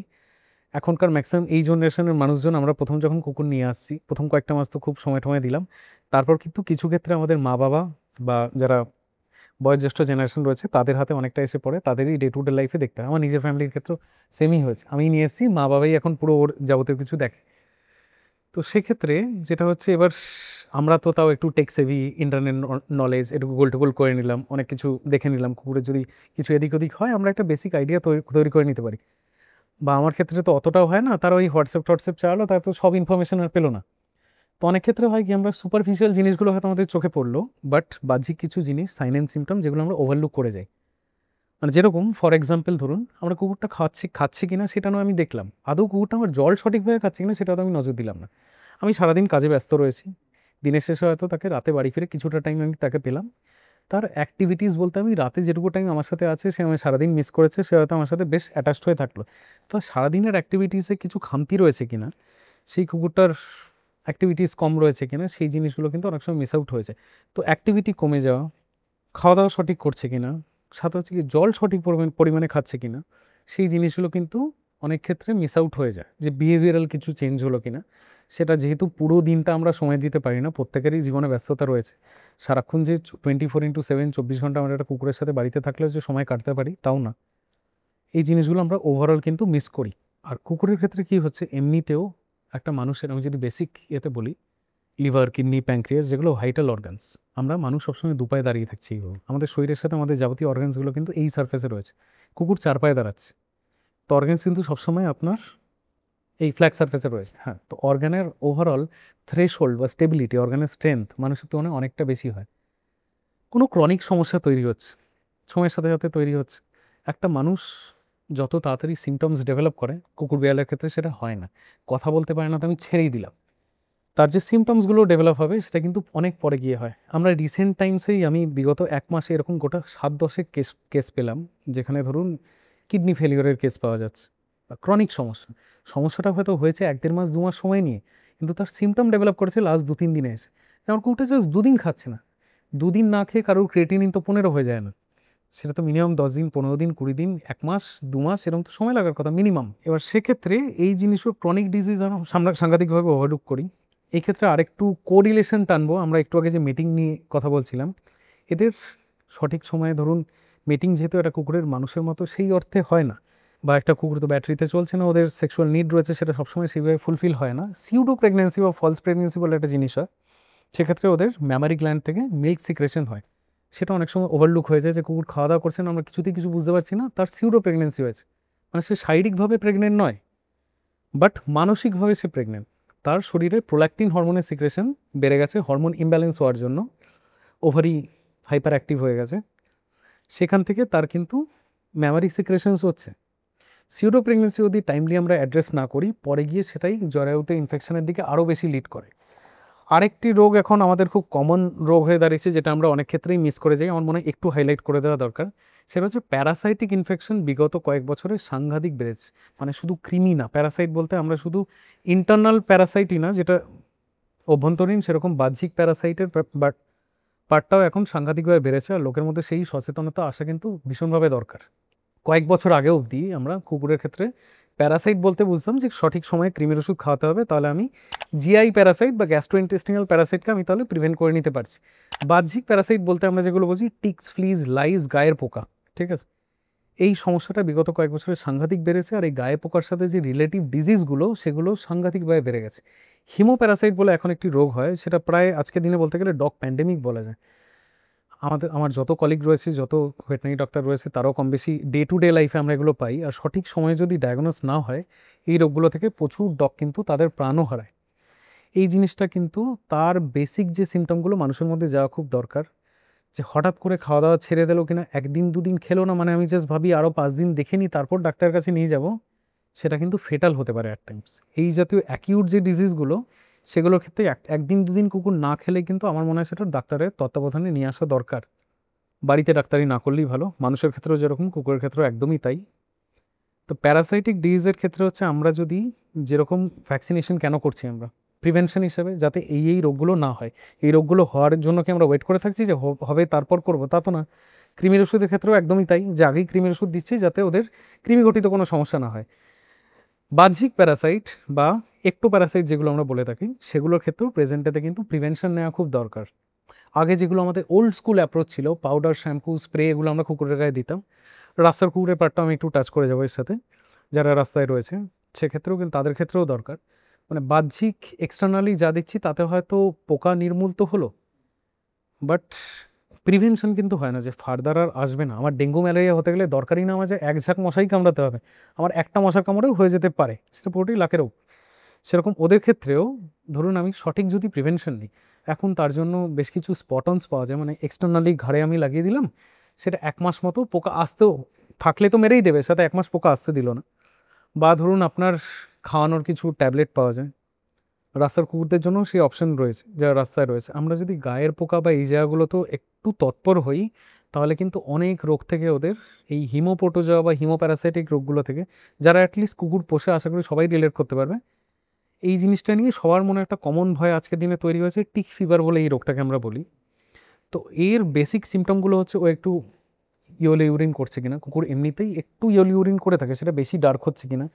Speaker 2: এখনকার ম্যাক্সিমাম এই জেনারেশনের মানুষজন, আমরা প্রথম যখন কুকুর নিয়ে আসছি প্রথম কয়েকটা মাস তো খুব সময় দিলাম, তারপর কিন্তু কিছু ক্ষেত্রে আমাদের মা বাবা বা যারা বয়োজ্যেষ্ঠ জেনারেশন রয়েছে তাদের হাতে অনেকটা এসে পড়ে, তাদেরই ডে টু ডে লাইফে দেখতে হয়। আমার নিজের ফ্যামিলির ক্ষেত্রেও সেমই হয়েছে, আমি নিয়ে এসেছি, মা বাবাই এখন পুরো ওর যাবতীয় কিছু দেখে। তো সেক্ষেত্রে যেটা হচ্ছে, এবার আমরা তো তাও একটু টেক সেভি, ইন্টারনেট নলেজ একটু গুগল টুগল করে নিলাম, অনেক কিছু দেখে নিলাম, কুকুরের যদি কিছু এদিক ওদিক হয় আমরা একটা বেসিক আইডিয়া তৈরি করে নিতে পারি। বা আমার ক্ষেত্রে তো অতটাও হয় না, তারা ওই হোয়াটসঅ্যাপ চালালো, তার তো সব ইনফরমেশন আর পেলো না। তো অনেক ক্ষেত্রে হয় কি আমরা সুপারফিশিয়াল জিনিসগুলো হয়তো আমাদের চোখে পড়লো, বাট বাহ্যিক কিছু জিনিস সাইন অ্যান্ড সিমটম যেগুলো আমরা ওভারলুক করে যাই। মানে যেরকম ফর এক্সাম্পল ধরুন আমরা কুকুরটা খাচ্ছে কিনা সেটা নয় আমি দেখলাম, আদৌ কুকুরটা আমার জল সঠিকভাবে খাচ্ছে কিনা সেটা তো আমি নজর দিলাম না। আমি সারাদিন কাজে ব্যস্ত রয়েছি, দিনের শেষে হয়তো তাকে রাতে বাড়ি ফিরে কিছুটা টাইম আমি তাকে পেলাম, তার অ্যাক্টিভিটিস বলতে আমি রাতে যেটুকু টাইম আমার সাথে আছে সে আমি সারাদিন মিস করেছে, সে হয়তো আমার সাথে বেশ অ্যাটাচড হয়ে থাকলো। তো সারাদিনের অ্যাক্টিভিটিসে কিছু খামতি রয়েছে কিনা, সেই কুকুরটার অ্যাক্টিভিটিস কম রয়েছে কিনা, সেই জিনিসগুলো কিন্তু অনেক সময় মিস আউট হয়েছে। তো অ্যাক্টিভিটি কমে যাওয়া, খাওয়া দাওয়া সঠিক করছে কিনা, সাথে হচ্ছে কি জল সঠিক পরিমাণে খাচ্ছে কিনা, সেই জিনিসগুলো কিন্তু অনেক ক্ষেত্রে মিস আউট হয়ে যায়। যে বিহেভিয়ারাল কিছু চেঞ্জ হলো কিনা, সেটা যেহেতু পুরো দিনটা আমরা সময় দিতে পারি না, প্রত্যেকেরই জীবনে ব্যস্ততা রয়েছে, সারাক্ষণ যে 24/7 24 ঘন্টা আমরা একটা কুকুরের সাথে বাড়িতে থাকলেও যে সময় কাটতে পারি তাও না, এই জিনিসগুলো আমরা ওভারঅল কিন্তু মিস করি। আর কুকুরের ক্ষেত্রে কি হচ্ছে, এমনিতেও একটা মানুষের, আমি যদি বেসিক এতে বলি, লিভার, কিডনি, প্যাঙ্ক্রিয়াস, যেগুলো ভাইটাল অর্গানস, আমরা মানুষ সবসময় দুপায়ে দাঁড়িয়ে থাকছি। আমাদের শরীরের সাথে আমাদের যাবতীয় অর্গানসগুলো কিন্তু এই সারফেসে রয়েছে। কুকুর 4 পায়ে দাঁড়াচ্ছে, তো অর্গানস কিন্তু সবসময় আপনার এই ফ্ল্যাট সারফেসে রয়েছে। হ্যাঁ, তো অর্গানের ওভারঅল থ্রেশহোল্ড বা স্টেবিলিটি, অর্গানের স্ট্রেংথ মানুষের তুলনায় অনেকটা বেশি হয়। কোনো ক্রনিক সমস্যা তৈরি হচ্ছে, সময়ের সাথে সাথে তৈরি হচ্ছে। একটা মানুষ যত তাড়াতাড়ি সিমটমস ডেভেলপ করে, কুকুর বিড়ালের ক্ষেত্রে সেটা হয় না। কথা বলতে পারে না তো আমি ছেড়েই দিলাম, তার যে সিমটমসগুলো ডেভেলপ হবে সেটা কিন্তু অনেক পরে গিয়ে হয়। আমরা রিসেন্ট টাইমসেই আমি বিগত 1 মাসে এরকম গোটা 7-10 কেস পেলাম, যেখানে ধরুন কিডনি ফেলিওরের কেস পাওয়া যাচ্ছে, ক্রনিক সমস্যাটা হয়তো হয়েছে 1-1.5 মাস 2 মাস সময় নিয়ে, কিন্তু তার সিমটম ডেভেলপ করেছে লাস্ট 2-3 দিনে এসে। আমার কুকুরটা জাস্ট 2 দিন খাচ্ছে না, 2 দিন না খেয়ে কারোর ক্রিয়েটিনিন তো 15 হয়ে যায় না, সেটা তো মিনিমাম 10 দিন, 15 দিন, 20 দিন, 1 মাস 2 মাস এরকম তো সময় লাগার কথা মিনিমাম। এবার সেক্ষেত্রে এই জিনিসগুলো ক্রনিক ডিজিজ আমরা সাংঘাতিকভাবে ওভারলুক করি। এই ক্ষেত্রে আরেকটু কোরিলেশন টানবো, আমরা একটু আগে যে মিটিং নিয়ে কথা বলছিলাম, এদের সঠিক সময়ে ধরুন মিটিং যেহেতু একটা কুকুরের মানুষের মতো সেই অর্থে হয় না, বা একটা কুকুর তো ব্যাটারিতে চলছে না, ওদের সেক্সুয়াল নিড রয়েছে, সেটা সবসময় সেইভাবে ফুলফিল হয় না। সিউডো প্রেগনেন্সি বা ফলস প্রেগনেন্সি বলে একটা জিনিস হয়, সেক্ষেত্রে ওদের ম্যামারি গ্ল্যান্ড থেকে মিল্ক সিক্রেশন হয়, সেটা অনেক সময় ওভারলুক হয়ে যায়। যে কুকুর খাওয়া দাওয়া করছে না, আমরা কিছুতেই কিছু বুঝতে পারছি না, তার সিউডো প্রেগনেন্সি হয়েছে, মানে সে শারীরিকভাবে প্রেগনেন্ট নয়, বাট মানসিকভাবে সে প্রেগনেন্ট। তার শরীরে প্রোল্যাক্টিন হরমোনের সিক্রেশন বেড়ে গেছে, হরমোন ইমব্যালেন্স হওয়ার জন্য ওভারি হাইপার অ্যাক্টিভ হয়ে গেছে, সেখান থেকে তার কিন্তু ম্যামারি সিক্রেশনস হচ্ছে। সিউডো প্রেগনেন্সি যদি টাইমলি আমরা অ্যাড্রেস না করি, পরে গিয়ে সেটাই জরায়ুতে ইনফেকশনের দিকে আরও বেশি লিড করে। আরেকটি রোগ এখন আমাদের খুব কমন রোগ হয়ে দাঁড়িয়েছে, যেটা আমরা অনেক ক্ষেত্রেই মিস করে যাই, আমার মনে হয় একটু হাইলাইট করে দেওয়া দরকার। সেটা হচ্ছে প্যারাসাইটিক ইনফেকশন। বিগত কয়েক বছরে সাংঘাতিক বেড়েছে, মানে শুধু কৃমি না, প্যারাসাইট বলতে আমরা শুধু ইন্টারনাল প্যারাসাইটই না, যেটা অভ্যন্তরীণ, সেরকম বাহ্যিক প্যারাসাইটের পার্টটাও এখন সাংঘাতিকভাবে বেড়েছে। আর লোকের মধ্যে সেই সচেতনতা আসা কিন্তু ভীষণভাবে দরকার। কয়েক বছর আগে অবধি আমরা কুকুরের ক্ষেত্রে প্যারাসাইট বলতে বুঝতাম যে সঠিক সময়ে কৃমির ওষুধ খাওয়াতে হবে, তাহলে আমি জিআই প্যারাসাইট বা গ্যাস্ট্রোইন্টেস্টিনাল প্যারাসাইটকে আমি তাহলে প্রিভেন্ট করে নিতে পারছি। বাহ্যিক প্যারাসাইট বলতে আমরা যেগুলো বুঝি, টিক্স, ফ্লিজ, লাইস, গায়ের পোকা, ঠিক আছে, এই সমস্যাটা বিগত কয়েক বছরে সাংঘাতিক বেড়েছে। আর এই গায়ে পোকার সাথে যে রিলেটিভ ডিজিজগুলো, সেগুলো সাংঘাতিকভাবে বেড়ে গেছে। হিমোপ্যারাসাইট বলে এখন একটি রোগ হয়, সেটা প্রায় আজকের দিনে বলতে গেলে ডগ প্যান্ডেমিক বলা যায়। আমার যত কলিগ রয়েছে, যত ভেটেরিনারি ডক্টর রয়েছে, তারাও কম বেশি ডে টু ডে লাইফে আমরা এগুলো পাই। আর সঠিক সময়ে যদি ডায়াগনোস না হয়, এই রোগগুলো থেকে প্রচুর ডগ কিন্তু তাদের প্রাণও হারায়। এই জিনিসটা কিন্তু তার বেসিক যে সিমটমগুলো মানুষের মধ্যে যাওয়া খুব দরকার। যে হঠাৎ করে খাওয়া দাওয়া ছেড়ে দিল কিনা, 1 দিন 2 দিন খেলো না, মানে আমি জাস্ট ভাবি আরও 5 দিন দেখে নিই তারপর ডাক্তারের কাছে নিয়ে যাব, সেটা কিন্তু ফেটাল হতে পারে অ্যাট টাইমস। এই জাতীয় অ্যাকিউট যে ডিজিজগুলো, সেগুলোর ক্ষেত্রে 1 দিন 2 দিন কুকুর না খেলে কিন্তু আমার মনে হয় সেটা ডাক্তারের তত্ত্বাবধানে নিয়ে আসা দরকার। বাড়িতে ডাক্তারি না করলেই ভালো। মানুষের ক্ষেত্রেও যেরকম, কুকুরের ক্ষেত্রেও একদমই তাই। তো প্যারাসাইটিক ডিজিজের ক্ষেত্রে হচ্ছে আমরা যদি যেরকম ভ্যাকসিনেশন কেন করছি, আমরা প্রিভেনশন হিসেবে, যাতে এই রোগগুলো না হয়। এই রোগগুলো হওয়ার জন্য কি আমরা ওয়েট করে থাকছি যে হবে তারপর করবো? তা তো না। কৃমির ওষুধের ক্ষেত্রেও একদমই তাই, যে আগেই কৃমির ওষুধ দিচ্ছি যাতে ওদের কৃমিঘটিত কোনো সমস্যা না হয়। বাহ্যিক প্যারাসাইট বা প্যারাসাইট যেগুলো আমরা বলে থাকি, সেগুলোর ক্ষেত্রেও প্রেজেন্টেতে কিন্তু প্রিভেনশন নেওয়া খুব দরকার। আগে যেগুলো আমাদের ওল্ড স্কুল অ্যাপ্রোচ ছিল, পাউডার, শ্যাম্পু, স্প্রে, এগুলো আমরা কুকুরের গায়ে দিতাম। রাস্তার কুকুরের পার্টটা আমি একটু টাচ করে যাবো এর সাথে, যারা রাস্তায় রয়েছে সেক্ষেত্রেও কিন্তু তাদের ক্ষেত্রেও দরকার। মানে বাহ্যিক এক্সটার্নালি যা দিচ্ছি তাতে হয়তো পোকা নির্মূল তো হলো, বাট প্রিভেনশন কিন্তু হয় না, যে ফার্দার আর আসবে না। আমার ডেঙ্গু ম্যালেরিয়া হতে গেলে দরকারই না আমার যে 1 ঝাঁক মশাই কামড়াতে হবে, আমার একটা মশার কামড়েও হয়ে যেতে পারে, সেটা পুরোটাই লাখেরও। সেরকম ওদের ক্ষেত্রেও ধরুন আমি সঠিক যদি প্রিভেনশন নিই, এখন তার জন্য বেশ কিছু স্পটনস পাওয়া যায়, মানে এক্সটার্নালি ঘাড়ে আমি লাগিয়ে দিলাম, সেটা 1 মাস মতো পোকা আসতেও থাকলে তো মেরেই দেবে, সাথে 1 মাস পোকা আসতে দিল না। বা ধরুন আপনার খাওয়ানোর কিছু ট্যাবলেট পাওয়া যায়, রাস্তার কুকুরদের জন্য সেই অপশন রয়েছে যারা রাস্তায় রয়েছে। আমরা যদি গায়ের পোকা বা এই জায়গাগুলোতেও একটু তৎপর হই, তাহলে কিন্তু অনেক রোগ থেকে ওদের, এই হিমোপোটোজা বা হিমোপ্যারাসাইটিক রোগগুলো থেকে, যারা অ্যাটলিস্ট কুকুর পোষে আশা করি সবাই রিলেট করতে পারবে, এই জিনিসটা নিয়ে সবার মনে একটা কমন ভয় আজকের দিনে তৈরি হয়েছে, টিক ফিভার বলে এই রোগটাকে আমরা বলি। তো এর বেসিক সিমটমগুলো হচ্ছে ও একটু ইয়েলো ইউরিন করছে কিনা, কুকুর এমনিতেই একটু ইয়েলো ইউরিন করে থাকে, সেটা বেশি ডার্ক হচ্ছে কিনা,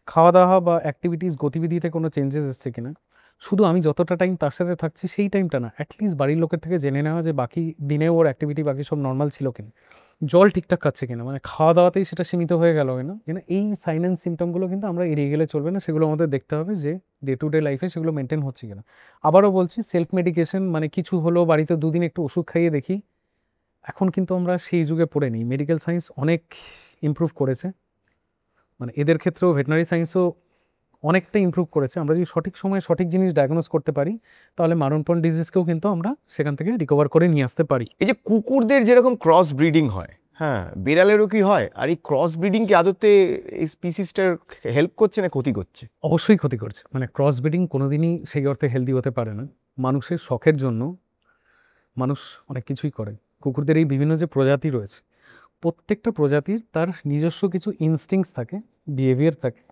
Speaker 2: খাওয়া দাওয়া বা অ্যাক্টিভিটিস গতিবিধিতে কোনো চেঞ্জেস এসছে কিনা, শুধু আমি যতটা টাইম তার সাথে থাকছি সেই টাইমটা না, অ্যাটলিস্ট বাড়ির লোকের থেকে জেনে নেওয়া যে বাকি দিনে ওর অ্যাক্টিভিটি বাকি সব নর্মাল ছিল কিনা, জল ঠিকঠাক খাচ্ছে কিনা, মানে খাওয়া দাওয়াতেই সেটা সীমিত হয়ে গেল কিনা, যেন এই সাইন অ্যান্ড সিমটমগুলো কিন্তু আমরা এড়িয়ে গেলে চলবে না, সেগুলো আমাদের দেখতে হবে যে ডে টু ডে লাইফে সেগুলো মেনটেন হচ্ছে কিনা। আবারও বলছি, সেলফ মেডিকেশন মানে কিছু হলো বাড়িতে দুদিন একটু ওষুধ খাইয়ে দেখি, এখন কিন্তু আমরা সেই যুগে পড়ে নিই, মেডিকেল সায়েন্স অনেক ইমপ্রুভ করেছে, মানে এদের ক্ষেত্রেও ভেটেনারি সায়েন্সও অনেকটা ইমপ্রুভ করেছে। আমরা যদি সঠিক সময়ে সঠিক জিনিস ডায়াগনোস করতে পারি, তাহলে মারণপণ ডিজিজকেও কিন্তু আমরা সেখান থেকে রিকভার করে নিয়ে আসতে পারি।
Speaker 3: এই যে কুকুরদের যেরকম ক্রস ব্রিডিং হয়, হ্যাঁ, বিড়ালেরও কি হয়? আর এই ক্রস ব্রিডিং কি আদতে এই স্পিসিসটার হেল্প করছে না ক্ষতি করছে?
Speaker 2: অবশ্যই ক্ষতি করছে, মানে ক্রস ব্রিডিং কোনোদিনই সেই অর্থে হেলদি হতে পারে না। মানুষের শখের জন্য মানুষ অনেক কিছুই করে। কুকুরদের এই বিভিন্ন যে প্রজাতি রয়েছে, প্রত্যেকটা প্রজাতির তার নিজস্ব কিছু ইনস্টিংক্টস থাকে, বিহেভিয়ার থাকে,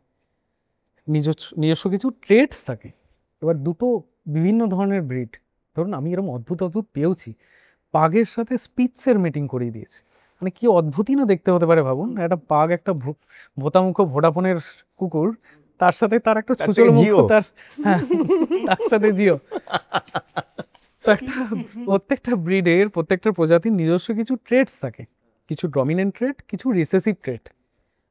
Speaker 2: নিজস্ব কিছু ট্রেটস থাকে। এবার দুটো বিভিন্ন ধরনের ব্রিড, ধরুন আমি এরকম অদ্ভুত অদ্ভুত পেয়েছি, পাগের সাথে স্পিটসের মিটিং করিয়ে দিয়েছে, মানে কি অদ্ভুতই না দেখতে হতে পারে ভাবুন, একটা পাগ একটা ভোতামুখ ভোডাফোনের কুকুর, তার সাথে তার একটা ছুচল মুখ, তার হ্যাঁ তার সাথে জিও। তো একটা প্রত্যেকটা ব্রিডের প্রত্যেকটা প্রজাতির নিজস্ব কিছু ট্রেটস থাকে, কিছু ডমিনেন্ট ট্রেট, কিছু রিসেসিভ ট্রেট।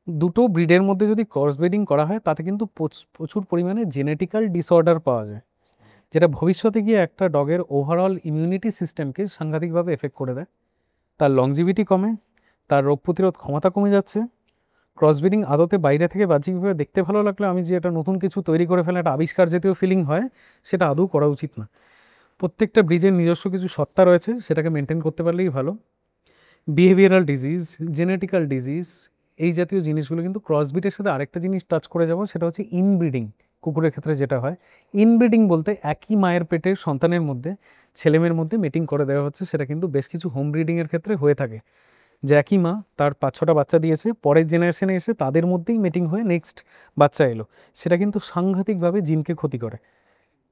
Speaker 2: দুটো ব্রিডের মধ্যে যদি ক্রস ব্রিডিং করা হয়, তাতে কিন্তু প্রচুর পরিমাণে জেনেটিক্যাল ডিসঅর্ডার পাওয়া যায়, যেটা ভবিষ্যতে গিয়ে একটা ডগের ওভারঅল ইমিউনিটি সিস্টেমকে সাংঘাতিকভাবে এফেক্ট করে দেয়। তার লংজিভিটি কমে, তার রোগ প্রতিরোধ ক্ষমতা কমে যাচ্ছে। ক্রস ব্রিডিং আদতে বাইরে থেকে বাহ্যিকভাবে দেখতে ভালো লাগলে, আমি যে এটা নতুন কিছু তৈরি করে ফেলে একটা আবিষ্কার জাতীয় ফিলিং হয়, সেটা আদৌ করা উচিত না। প্রত্যেকটা ব্রিজের নিজস্ব কিছু সত্তা রয়েছে, সেটাকে মেনটেন করতে পারলেই ভালো। বিহেভিয়ারাল ডিজিজ, জেনেটিক্যাল ডিজিজ, এই জাতীয় জিনিসগুলো কিন্তু ক্রসব্রিডের সাথে আরেকটা জিনিস টাচ করে যাব, সেটা হচ্ছে ইনব্রিডিং। কুকুরের ক্ষেত্রে যেটা হয়, ইনব্রিডিং বলতে একই মায়ের পেটের সন্তানের মধ্যে, ছেলেমেয়ের মধ্যে মিটিং করে দেওয়া হচ্ছে, সেটা কিন্তু বেশ কিছু হোম ব্রিডিংয়ের ক্ষেত্রে হয়ে থাকে, যে একই মা তার 5-6টা বাচ্চা দিয়েছে, পরের জেনারেশনে এসে তাদের মধ্যেই মিটিং হয়ে নেক্সট বাচ্চা এলো, সেটা কিন্তু সাংঘাতিকভাবে জিনকে ক্ষতি করে।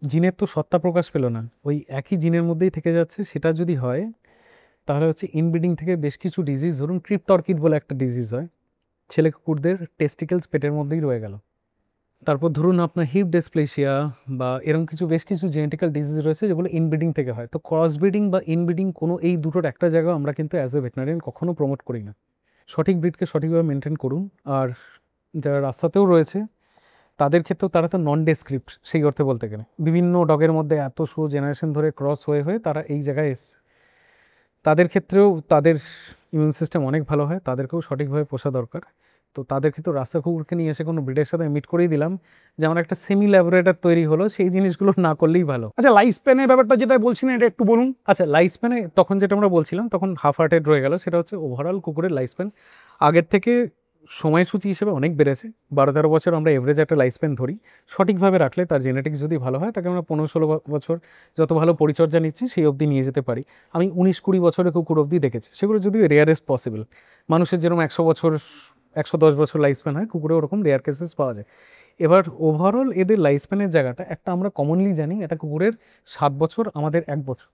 Speaker 2: জিনের তো সত্তা প্রকাশ পেল না, ওই একই জিনের মধ্যেই থেকে যাচ্ছে। সেটা যদি হয়, তাহলে হচ্ছে ইনব্রিডিং থেকে বেশ কিছু ডিজিজ, ধরুন ক্রিপ্টরকিড বলে একটা ডিজিজ হয়, ছেলে কুকুরদের টেস্টিকেলস পেটের মধ্যেই রয়ে গেল। তারপর ধরুন আপনার হিপ ডেসপ্লেশিয়া বা এরকম কিছু বেশ কিছু জেনেটিক্যাল ডিজিজ রয়েছে, যেগুলো ইনব্রিডিং থেকে হয়। তো ক্রস ব্রিডিং বা ইনব্রিডিং কোনো এই দুটোর একটা জায়গা আমরা কিন্তু অ্যাজ এ ভেটেনারিয়ান কখনো প্রমোট করি না। সঠিক ব্রিডকে সঠিকভাবে মেনটেন করুন। আর যারা রাস্তাতেও রয়েছে, তাদের ক্ষেত্রেও তারা তো নন ডেসক্রিপ্ট, সেই অর্থে বলতে গেলে বিভিন্ন ডগের মধ্যে এত জেনারেশন ধরে ক্রস হয়ে হয়ে তারা এই জায়গায় এসছে, তাদের ক্ষেত্রেও তাদের ইমিউন সিস্টেম অনেক ভালো হয়, তাদেরকেও সঠিকভাবে পোষা দরকার। তো তাদের ক্ষেত্রে রাস্তা কুকুরকে নিয়ে এসে কোনো ব্রিডের সাথে মিট করেই দিলাম, যেমন একটা সেমি ল্যাবরেটর তৈরি হলো, সেই জিনিসগুলো না করলেই ভালো।
Speaker 1: আচ্ছা, লাইফ স্প্যানের ব্যাপারটা যেটা বলছিলেন, এটা একটু বলুন।
Speaker 2: আচ্ছা, লাইফ স্প্যানে তখন যেটা আমরা বলছিলাম, তখন হাফ হার্টেড রয়ে গেল, সেটা হচ্ছে ওভারঅল কুকুরের লাইফ স্প্যান আগের থেকে সময়সূচি হিসেবে অনেক বেড়েছে। 12-13 বছর আমরা এভারেজ একটা লাইফ স্প্যান ধরি। সঠিকভাবে রাখলে, তার জেনেটিক্স যদি ভালো হয়, তাকে আমরা 15-16 বছর যত ভালো পরিচর্যা নিচ্ছি সেই অবধি নিয়ে যেতে পারি। আমি 19-20 বছরের কুকুর অবধি দেখেছি, সেগুলো যদিও রেয়ারেস্ট পসিবল। মানুষের যেরকম 100 বছর 110 বছর লাইফ স্প্যান হয়, কুকুরে ওরকম রেয়ার কেসেস পাওয়া যায়। এবার ওভারঅল এদের লাইফ স্প্যানের জায়গাটা একটা আমরা কমনলি জানি, একটা কুকুরের 7 বছর, আমাদের 1 বছর,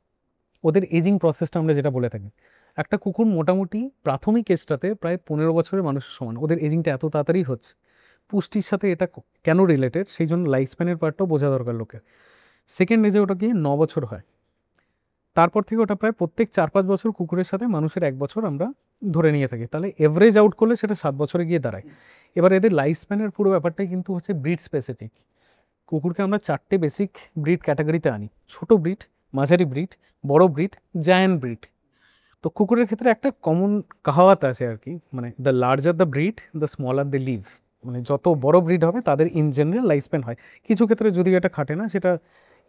Speaker 2: ওদের এজিং প্রসেসটা আমরা যেটা বলে থাকি। একটা কুকুর মোটামুটি প্রাথমিক এজটাতে প্রায় 15 বছরের মানুষের সমান, ওদের এজিংটা এত তাড়াতাড়ি হচ্ছে। পুষ্টির সাথে এটা কেন রিলেটেড, সেই জন্য লাইফ স্প্যানের পার্টটাও বোঝা দরকার লোকের। সেকেন্ড এজে ওটা গিয়ে 9 বছর হয়, তারপর থেকে ওটা প্রায় প্রত্যেক 4-5 বছর কুকুরের সাথে মানুষের 1 বছর আমরা ধরে নিয়ে থাকি, তাহলে এভারেজ আউট করলে সেটা 7 বছরে গিয়ে দাঁড়ায়। এবার এদের লাইফ স্প্যানের পুরো ব্যাপারটাই কিন্তু হচ্ছে ব্রিড স্পেসিফিক। কুকুরকে আমরা 4টে বেসিক ব্রিড ক্যাটাগরিতে আনি: ছোট ব্রিড, মাঝারি ব্রিড, বড় ব্রিড, জায়ান্ট ব্রিড। তো কুকুরের ক্ষেত্রে একটা কমন কাহাওয়াত আছে আর কি, মানে the larger the breed the smaller the live. মানে যত বড় ব্রিড হবে তাদের ইন জেনারেল লাইফ স্প্যান হয়। কিছু ক্ষেত্রে যদিও এটা খাটে না, সেটা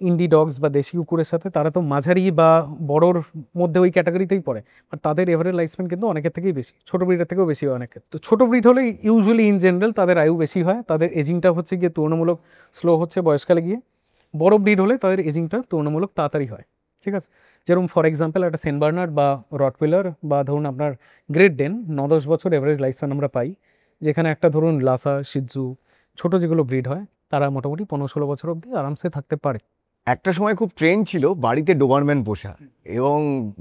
Speaker 2: ইন্ডি ডগস বা দেশি কুকুরের সাথে, তারা তো মাঝারি বা বড়োর মধ্যে ওই ক্যাটাগরিতেই পড়ে, আর তাদের এভারেজ লাইফ স্প্যান কিন্তু অনেকের থেকেই বেশি, ছোটো ব্রিডের থেকেও বেশি হয় অনেকের। তো ছোটো ব্রিড হলে ইউজুয়ালি ইন জেনারেল তাদের আয়ু বেশি হয়, তাদের এজিংটা হচ্ছে গিয়ে তুলনামূলক স্লো হচ্ছে বয়সকালে গিয়ে। বড় ব্রিড হলে তাদের এজিংটা তুলনামূলক তাড়াতাড়ি হয়, ঠিক আছে। যেরকম ফর এক্সাম্পল একটা সেন্ট বার্নার্ড বা রটওয়েলার বা ধরুন আপনার গ্রেট ডেন 9-10 বছর এভারেজ লাইফ স্প্যান আমরা পাই, যেখানে একটা ধরুন লাসা, শিজু, ছোটো যেগুলো ব্রিড হয় তারা মোটামুটি 15-16 বছর অবধি আরামসে থাকতে পারে।
Speaker 3: একটা সময় খুব ট্রেন্ড ছিল বাড়িতে ডোবারম্যান পোষা, এবং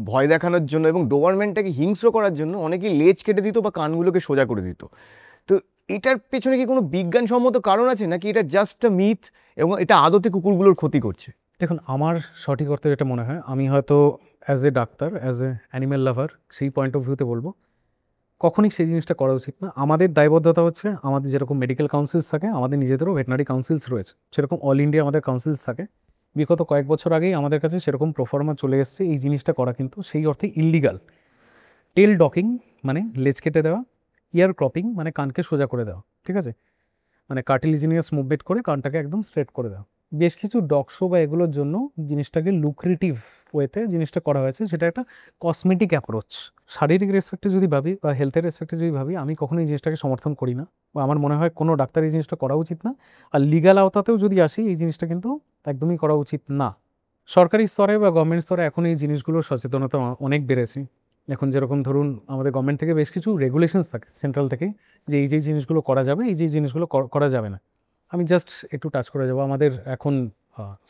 Speaker 3: ভয় দেখানোর জন্য এবং ডোবারম্যানটাকে হিংস্র করার জন্য অনেকেই লেজ কেটে দিত বা কানগুলোকে সোজা করে দিত। তো এটার পেছনে কি কোনো বিজ্ঞানসম্মত কারণ আছে, নাকি এটা জাস্ট আ মিথ এবং এটা আদতে কুকুরগুলোর ক্ষতি করছে?
Speaker 2: দেখুন, আমার সঠিক অর্থে যেটা মনে হয়, আমি হয়তো as a doctor, as a animal lover, সেই পয়েন্ট অফ ভিউতে বলবো কখনই সেই জিনিসটা করা উচিত না। আমাদের দায়বদ্ধতা হচ্ছে, আমাদের যেরকম মেডিকেল কাউন্সিলস থাকে, আমাদের নিজেদেরও ভেটেনারি কাউন্সিলস রয়েছে, সেরকম অল ইন্ডিয়া আমাদের কাউন্সিলস থাকে। বিগত কয়েক বছর আগেই আমাদের কাছে সেরকম প্রফর্মা চলে এসছে। এই জিনিসটা করা কিন্তু সেই অর্থে ইললিগাল। টেল ডকিং মানে লেজ কেটে দেওয়া, ইয়ার ক্রপিং মানে কানকে সোজা করে দেওয়া, ঠিক আছে, মানে কার্টিলিজিনিয়াস মুভমেন্ট করে কানটাকে একদম স্ট্রেট করে দেওয়া। বেশ কিছু ডগ শো বা এগুলোর জন্য জিনিসটাকে লুক্রেটিভ ওয়েতে জিনিসটা করা হয়েছে, সেটা একটা কসমেটিক অ্যাপ্রোচ। শারীরিক রেসপেক্টে যদি ভাবি বা হেলথের রেসপেক্টে যদি ভাবি, আমি কখনোই এই জিনিসটাকে সমর্থন করি না, বা আমার মনে হয় কোনো ডাক্তার এই জিনিসটা করা উচিত না। আর লিগ্যাল আওতাতেও যদি আসি, এই জিনিসটা কিন্তু একদমই করা উচিত না। সরকারি স্তরে বা গভর্নমেন্ট স্তরে এখন এই জিনিসগুলোর সচেতনতা অনেক বেড়েছে। এখন যেরকম ধরুন আমাদের গভর্নমেন্ট থেকে বেশ কিছু রেগুলেশনস থাকে সেন্ট্রাল থেকে, যে এই যে জিনিসগুলো করা যাবে, এই যে জিনিসগুলো করা যাবে না। আমি জাস্ট একটু টাচ করে যাবো। আমাদের এখন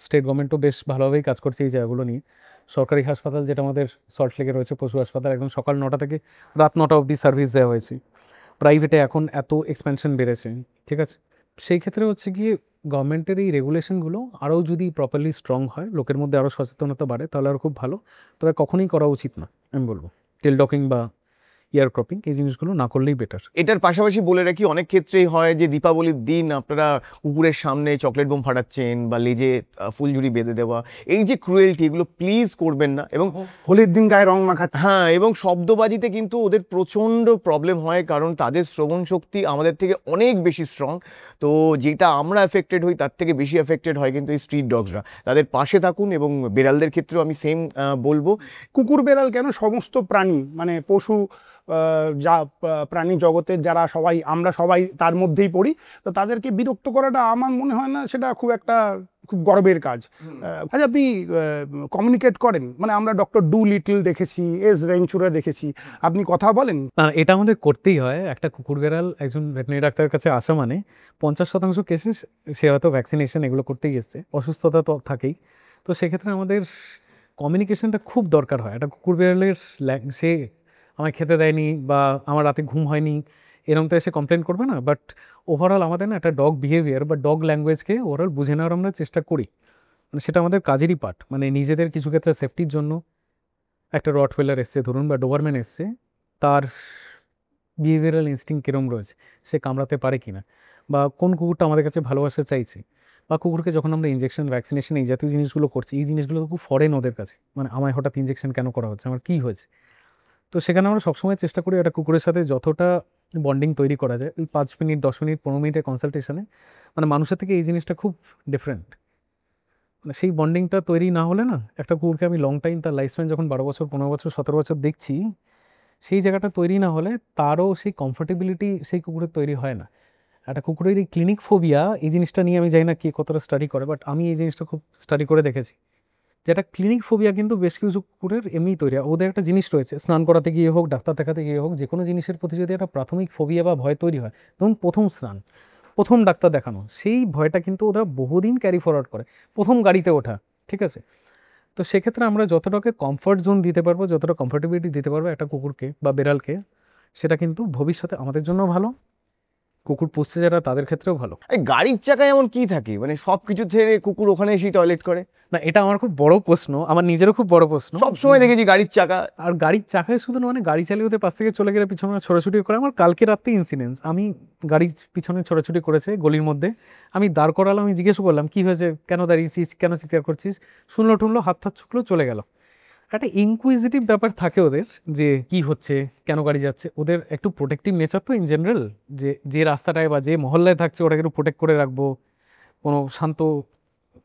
Speaker 2: স্টেট গভর্নমেন্টও বেশ ভালোভাবেই কাজ করছে এই জায়গাগুলো নিয়ে। সরকারি হাসপাতাল যেটা আমাদের সল্টলেকে রয়েছে, পশু হাসপাতাল, একদম সকাল 9টা থেকে রাত 9টা অবধি সার্ভিস দেওয়া হয়েছে। প্রাইভেটে এখন এত এক্সপেনশন বেড়েছে, ঠিক আছে। সেই ক্ষেত্রে হচ্ছে গিয়ে গভর্নমেন্টের এই রেগুলেশনগুলো আরও যদি প্রপারলি স্ট্রং হয়, লোকের মধ্যে আরও সচেতনতা বাড়ে, তাহলে আরও খুব ভালো। তবে কখনোই করা উচিত না আমি বলবো। টেল ডকিং বা ইয়ার ক্রপিং এই জিনিসগুলো না করলেই বেটার।
Speaker 3: এটার পাশাপাশি বলে রাখি, অনেক ক্ষেত্রেই হয় যে দীপাবলির দিন আপনারা কুকুরের সামনে চকলেট বোম ফাটাচ্ছেন বা লেজে ফুলঝুরি বেঁধে দেওয়া, এই যে ক্রুয়েলটি, এগুলো প্লিজ করবেন না। এবং
Speaker 1: হোলির দিন গায়ে রং মাখাচ্ছে।
Speaker 3: হ্যাঁ, এবং শব্দবাজিতে কিন্তু ওদের প্রচণ্ড প্রবলেম হয়, কারণ তাদের শ্রবণ শক্তি আমাদের থেকে অনেক বেশি স্ট্রং। তো যেটা আমরা এফেক্টেড হই, তার থেকে বেশি এফেক্টেড হয় কিন্তু এই স্ট্রিট ডগসরা। তাদের পাশে থাকুন, এবং বেড়ালদের ক্ষেত্রেও আমি সেম বলবো।
Speaker 1: কুকুর বেড়াল কেন, সমস্ত প্রাণী মানে পশু যা প্রাণী জগতের যারা সবাই, আমরা সবাই তার মধ্যেই পড়ি। তো তাদেরকে বিরক্ত করাটা আমার মনে হয় না সেটা খুব গর্বের কাজ। আচ্ছা, আপনি কমিউনিকেট করেন? মানে আমরা ডক্টর ডু লিটল দেখেছি, এস ভেঞ্চুরা দেখেছি, আপনি কথা বলেন?
Speaker 2: না, এটা আমাদের করতেই হয়। একটা কুকুর বেড়াল একজন ভেটেরিনারি ডাক্তারের কাছে আসা মানে 50% কেসে সে হয়তো ভ্যাকসিনেশন এগুলো করতেই এসছে, অসুস্থতা তো থাকেই। তো সেক্ষেত্রে আমাদের কমিউনিকেশনটা খুব দরকার হয়। একটা কুকুর বেড়ালের সে আমায় খেতে দেয়নি বা আমার রাতে ঘুম হয়নি এরকম তো এসে কমপ্লেন করবে না, বাট ওভারঅল আমাদের না একটা ডগ বিহেভিয়ার বা ডগ ল্যাঙ্গুয়েজকে ওভারঅল বুঝে নেওয়ার আমরা চেষ্টা করি। মানে সেটা আমাদের কাজেরই পার্ট। মানে নিজেদের কিছু ক্ষেত্রে সেফটির জন্য একটা রটওয়েলার এসছে ধরুন বা ডোবারম্যান এসছে, তার বিহেভিয়ারাল ইনস্টিংক্ট কীরকম রয়েছে, সে কামড়াতে পারে কিনা, বা কোন কুকুরটা আমাদের কাছে ভালোবাসা চাইছে, বা কুকুরকে যখন আমরা ইনজেকশন, ভ্যাকসিনেশন এই জাতীয় জিনিসগুলো করছি, এই জিনিসগুলো তো খুব ফরেন ওদের কাছে। মানে আমায় হঠাৎ ইনজেকশন কেন করা হচ্ছে, আমার কী হয়েছে। তো সেখানে আমরা সবসময় চেষ্টা করি একটা কুকুরের সাথে যতটা বন্ডিং তৈরি করা যায়, ওই 5 মিনিট, 10 মিনিট, 15 মিনিটের কনসালটেশনে, মানে মানুষের থেকে এই জিনিসটা খুব ডিফারেন্ট। মানে সেই বন্ডিংটা তৈরি না হলে না, একটা কুকুরকে আমি লং টাইম, তার লাইফ স্প্যান যখন 12 বছর, 15 বছর, 17 বছর দেখছি, সেই জায়গাটা তৈরি না হলে তারও সেই কমফোর্টেবিলিটি সেই কুকুরের তৈরি হয় না। একটা কুকুরের এই ক্লিনিক ফোবিয়া, এই জিনিসটা নিয়ে আমি জানি না কে কতটা স্টাডি করে, বাট আমি এই জিনিসটা খুব স্টাডি করে দেখেছি। যেটা ক্লিনিক ফোবিয়া কিন্তু বেশ কিছু কুকুরের এমনি তৈরি হয়। ওদের একটা জিনিস রয়েছে, স্নান করাতে গিয়ে হোক, ডাক্তার দেখাতে গিয়ে হোক, যে কোনো জিনিসের প্রতি যদি একটা প্রাথমিক ফোবিয়া বা ভয় তৈরি হয়, ধরুন প্রথম স্নান, প্রথম ডাক্তার দেখানো, সেই ভয়টা কিন্তু ওরা বহুদিন ক্যারি ফরওয়ার্ড করে, প্রথম গাড়িতে ওঠা, ঠিক আছে। তো সেক্ষেত্রে আমরা যতটাকে কমফর্ট জোন দিতে পারবো, যতটা কমফর্টেবিলিটি দিতে পারবো একটা কুকুরকে বা বেড়ালকে, সেটা কিন্তু ভবিষ্যতে আমাদের জন্য ভালো, কুকুর পুষছে যারা তাদের ক্ষেত্রেও ভালো।
Speaker 3: এই গাড়ির চাকায় এমন কি থাকে, মানে সব কিছু ছেড়ে কুকুর ওখানে এসেই টয়লেট করে?
Speaker 2: না, এটা আমার খুব বড় প্রশ্ন, আমার নিজেরও খুব বড় প্রশ্ন।
Speaker 3: সবসময় দেখেছি গাড়ির চাকা।
Speaker 2: আর গাড়ির চাকায় শুধু না, মানে গাড়ি চালিয়ে ওদের পাশ থেকে চলে গেলে পিছনে ছোটাছুটি করে। আমার কালকে রাত্রে ইনসিডেন্স, আমি গাড়ির পিছনে ছোটাছুটি করেছে গলির মধ্যে, আমি দাঁড় করালাম, আমি জিজ্ঞেস করলাম কী হয়েছে, কেন দাঁড়িয়েছিস, কেন চিৎকার করছিস, শুনলো টুনলো, হাত ছুকলো, চলে গেল। একটা ইনকুইজিটিভ ব্যাপার থাকে ওদের, যে কি হচ্ছে, কেন গাড়ি যাচ্ছে। ওদের একটু প্রোটেক্টিভ নেচার তো ইন জেনারেল, যে রাস্তাটায় বা যে মহল্লায় থাকছে ওটাকে একটু প্রোটেক্ট করে রাখবো, কোনো শান্ত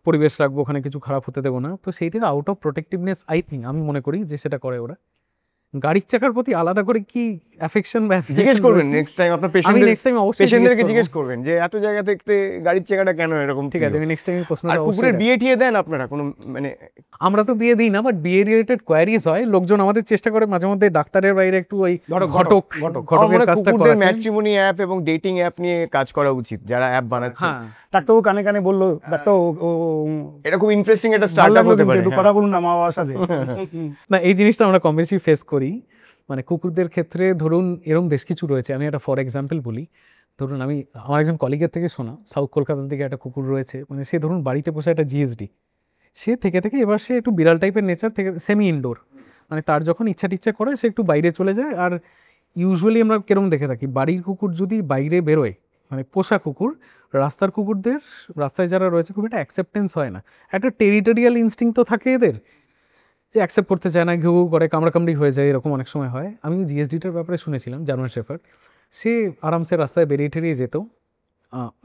Speaker 2: পরিবেশ রাখবো, ওখানে কিছু খারাপ হতে দেবো না। তো সেই থেকে আউট অফ প্রোটেক্টিভনেস আই থিঙ্ক, আমি মনে করি যে সেটা করে ওরা। গাড়ির চাকার প্রতি আলাদা করে কি অ্যাফেকশন বা
Speaker 3: জিজ্ঞেস করবেন নেক্সট টাইম আপনার
Speaker 2: আমি নেক্সট টাইম অবশ্যই
Speaker 3: পেশেন্টদেরকে জিজ্ঞেস করবেন যে এত জায়গা থেকে গাড়ির চাকাটা কেন এরকম।
Speaker 2: ঠিক আছে, আমি নেক্সট টাইম
Speaker 3: আর
Speaker 2: প্রশ্নটা
Speaker 3: কুকুরের বিয়ে টিয়ে দেন আপনারা কোনো মানে?
Speaker 2: আমরা তো বিয়ে দিই না, বাট বিয়ে রিলেটেড কোয়ারিজ হয়। লোকজন আমাদের চেষ্টা করে মাঝে মধ্যে ডাক্তারের বাইরে একটু ওই
Speaker 1: ধরো
Speaker 2: ঘটকের কাজটা
Speaker 3: কুকুরদের
Speaker 2: করাতে।
Speaker 3: ম্যাট্রিমনি অ্যাপ এবং ডেটিং অ্যাপ নিয়ে কাজ করা উচিত যারা অ্যাপ বানাচ্ছে।
Speaker 2: হ্যাঁ,
Speaker 1: ডাক্তারবাবু কানে কানে বললো, ডাক্তারবাবু
Speaker 3: এটা খুব ইন্টারেস্টিং একটা
Speaker 1: ভালো
Speaker 3: স্টার্টআপ
Speaker 1: লাগলো
Speaker 3: হতে
Speaker 1: কিন্তু,
Speaker 3: পারে।
Speaker 1: একটু কথা বলুন না মা বাবার সাথে।
Speaker 2: না এই জিনিসটা আমরা কম বেশি ফেস করি। মানে কুকুরদের ক্ষেত্রে ধরুন এরকম বেশ কিছু রয়েছে। আমি একটা ফর এক্সাম্পল বলি। ধরুন আমি আমার একজন কলিগের থেকে শোনা, সাউথ কলকাতার দিকে একটা কুকুর রয়েছে, মানে সে ধরুন বাড়িতে বসে একটা জিএসডি, সে থেকে এবার সে একটু বিড়াল টাইপের নেচার থেকে, সেমি ইনডোর, মানে তার যখন ইচ্ছা টিচ্ছা করে সে একটু বাইরে চলে যায়। আর ইউজুয়ালি আমরা কেরম দেখে থাকি, বাড়ির কুকুর যদি বাইরে বেরোয়, মানে পোষা কুকুর, রাস্তার কুকুরদের, রাস্তায় যারা রয়েছে খুব একটা অ্যাকসেপ্টেন্স হয় না। একটা টেরিটোরিয়াল ইনস্টিং তো থাকে এদের, যে অ্যাকসেপ্ট করতে চায় না, ঘেউ করে কামড়াকামড়ি হয়ে যায়, এরকম অনেক সময় হয়। আমি জিএসডিটার ব্যাপারে শুনেছিলাম, জার্মান শেফার্ড, সে আরামসে রাস্তায় বেরিয়ে ঠেরিয়ে যেত,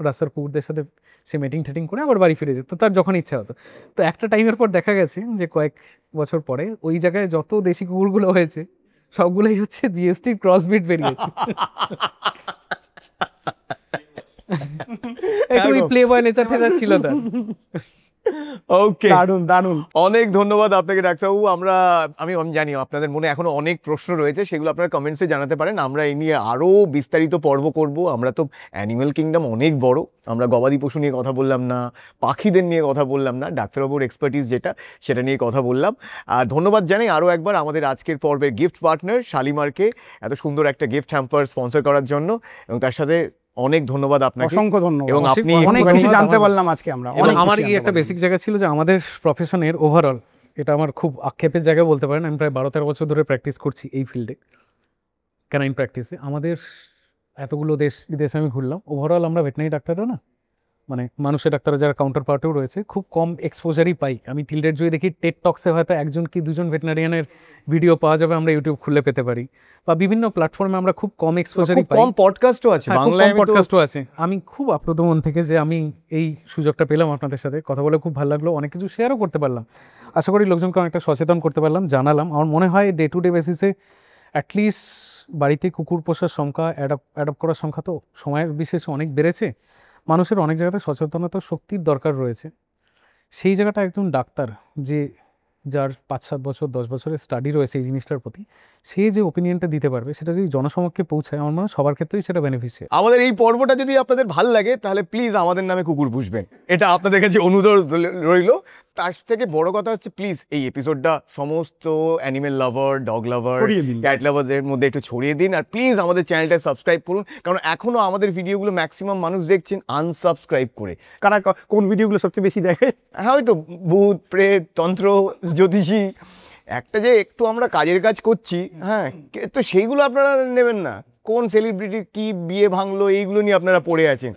Speaker 2: রাস্তার কুকুরদের সাথে সে মিটিং টেটিং করে আবার বাড়ি ফিরে যেত তার যখন ইচ্ছা হতো। তো একটা টাইমের পর দেখা গেছে যে কয়েক বছর পরে ওই জায়গায় যত দেশি কুকুরগুলো হয়েছে সবগুলোই হচ্ছে জিএসটির ক্রসবিট বেরিয়েছে। একটু ওই প্লে বয় নেচার টেচার ছিল তার।
Speaker 3: ওকে,
Speaker 1: দারুণ দারুণ।
Speaker 3: অনেক ধন্যবাদ আপনাকে ডাক্তারবাবু। আমি জানি আপনাদের মনে এখনো অনেক প্রশ্ন রয়েছে, সেগুলো আপনারা কমেন্টসে জানাতে পারেন। আমরা এই নিয়ে আরও বিস্তারিত পর্ব করব। আমরা তো অ্যানিম্যাল কিংডম অনেক বড়, আমরা গবাদি পশু নিয়ে কথা বললাম না, পাখিদের নিয়ে কথা বললাম না, ডাক্তারবাবুর এক্সপার্টিস যেটা সেটা নিয়ে কথা বললাম। আর ধন্যবাদ জানাই আরও একবার আমাদের আজকের পর্বের গিফট পার্টনার শালিমারকে এত সুন্দর একটা গিফট হ্যাম্পার স্পন্সর করার জন্য, এবং তার সাথে অনেক ধন্যবাদ আপনাকে।
Speaker 1: অসংখ্য ধন্যবাদ।
Speaker 3: এবং আপনি
Speaker 1: অনেক কিছু জানতে পারলাম আজকে আমরা। অনেক
Speaker 2: আমার
Speaker 1: কিছু
Speaker 2: কি একটা
Speaker 1: জানতে
Speaker 2: বেসিক জায়গা ছিল যে আমাদের প্রফেশনের ওভারঅল, এটা আমার খুব আক্ষেপের জায়গা বলতে পারেন। আমি প্রায় 12-13 বছর ধরে প্র্যাকটিস করছি এই ফিল্ডে, ক্যানাইন প্র্যাকটিসে। আমাদের এতগুলো দেশ বিদেশে আমি ঘুরলাম, ওভারঅল আমরা ভেটেরিনারি ডাক্তাররা না, মানে মানুষের ডাক্তাররা যারা কাউন্টার পার্টেও রয়েছে, খুব কম এক্সপোজারই পাই। আমি টিল্ডের যদি দেখি টেড টক্সে হয়তো একজন কি দুজন ভেটেরিনারিয়ানের ভিডিও পাওয়া যাবে, আমরা ইউটিউব খুলে পেতে পারি, বা বিভিন্ন প্ল্যাটফর্মে আমরা খুব কম এক্সপোজারই পাই।
Speaker 3: কম পডকাস্টও আছে বাংলায়,
Speaker 2: পডকাস্টও আছে। আমি খুব আপ্লুত মন থেকে যে আমি এই সুযোগটা পেলাম আপনাদের সাথে কথা বলে, খুব ভালো লাগলো। অনেক কিছু শেয়ারও করতে পারলাম, আশা করি লোকজনকে অনেকটা সচেতন করতে পারলাম, জানালাম। আমার মনে হয় ডে টু ডে বেসিসে অ্যাটলিস্ট বাড়িতে কুকুর পোষার সংখ্যা, অ্যাডপ্ট করার সংখ্যা তো সময়ের বিশেষে অনেক বেড়েছে। মানুষের অনেক জায়গাতে সচেতনতা শক্তির দরকার রয়েছে। সেই জায়গাটা একজন ডাক্তার যার 5-7 বছর 10 বছরের স্টাডি রয়েছে এই জিনিসটার প্রতি, সে যে ওপিনিয়নটা দিতে পারবে সেটা যদি জনসমক্ষে পৌঁছায়, আমার মনে হয় সবার ক্ষেত্রেই সেটা বেনিফিশিয়াল।
Speaker 3: আমাদের এই পর্বটা যদি আপনাদের ভালো লাগে তাহলে প্লিজ আমাদের নামে কুকুর পুষবেন, এটা আপনাদের কাছে অনুরোধ রইল। তার থেকে বড় কথা হচ্ছে প্লিজ এই এপিসোডটা সমস্ত অ্যানিমেল লাভার, ডগ লাভার, ক্যাট লাভারদের মধ্যে একটু ছড়িয়ে দিন। আর প্লিজ আমাদের চ্যানেলটা সাবস্ক্রাইব করুন, কারণ এখনও আমাদের ভিডিওগুলো ম্যাক্সিমাম মানুষ দেখছেন আনসাবস্ক্রাইব করে।
Speaker 1: কারা কোন ভিডিওগুলো সবচেয়ে বেশি দেখে?
Speaker 3: হ্যাঁ, হয়তো ভূত প্রেত, তন্ত্র, জ্যোতিষী, একটা যে একটু আমরা কাজের কাজ করছি, হ্যাঁ, তো সেইগুলো আপনারা নেবেন না। কোন সেলিব্রিটি কি বিয়ে ভাঙলো এইগুলো নিয়ে আপনারা পড়ে আছেন।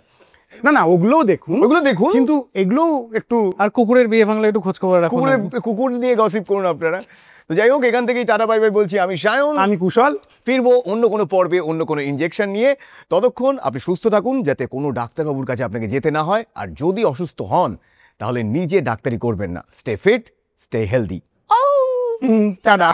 Speaker 1: না না, ওগুলোও দেখুন,
Speaker 3: ওগুলো দেখুন,
Speaker 1: কিন্তু এগুলোও একটু।
Speaker 2: আর কুকুরের বিয়ে ভাঙলে একটু খোঁজখবর রাখুন,
Speaker 3: কুকুর নিয়ে গসিপ করুন আপনারা। তো যাই হোক, এখান থেকেই টাটা বাই বাই বলছি। আমি সায়ন,
Speaker 1: আমি কুশল।
Speaker 3: ফিরবো অন্য কোনো পর্বে অন্য কোনো ইনজেকশন নিয়ে। ততক্ষণ আপনি সুস্থ থাকুন, যাতে কোনো ডাক্তারবাবুর কাছে আপনাকে যেতে না হয়। আর যদি অসুস্থ হন তাহলে নিজে ডাক্তারি করবেন না। Stay fit, stay healthy.
Speaker 1: Tata.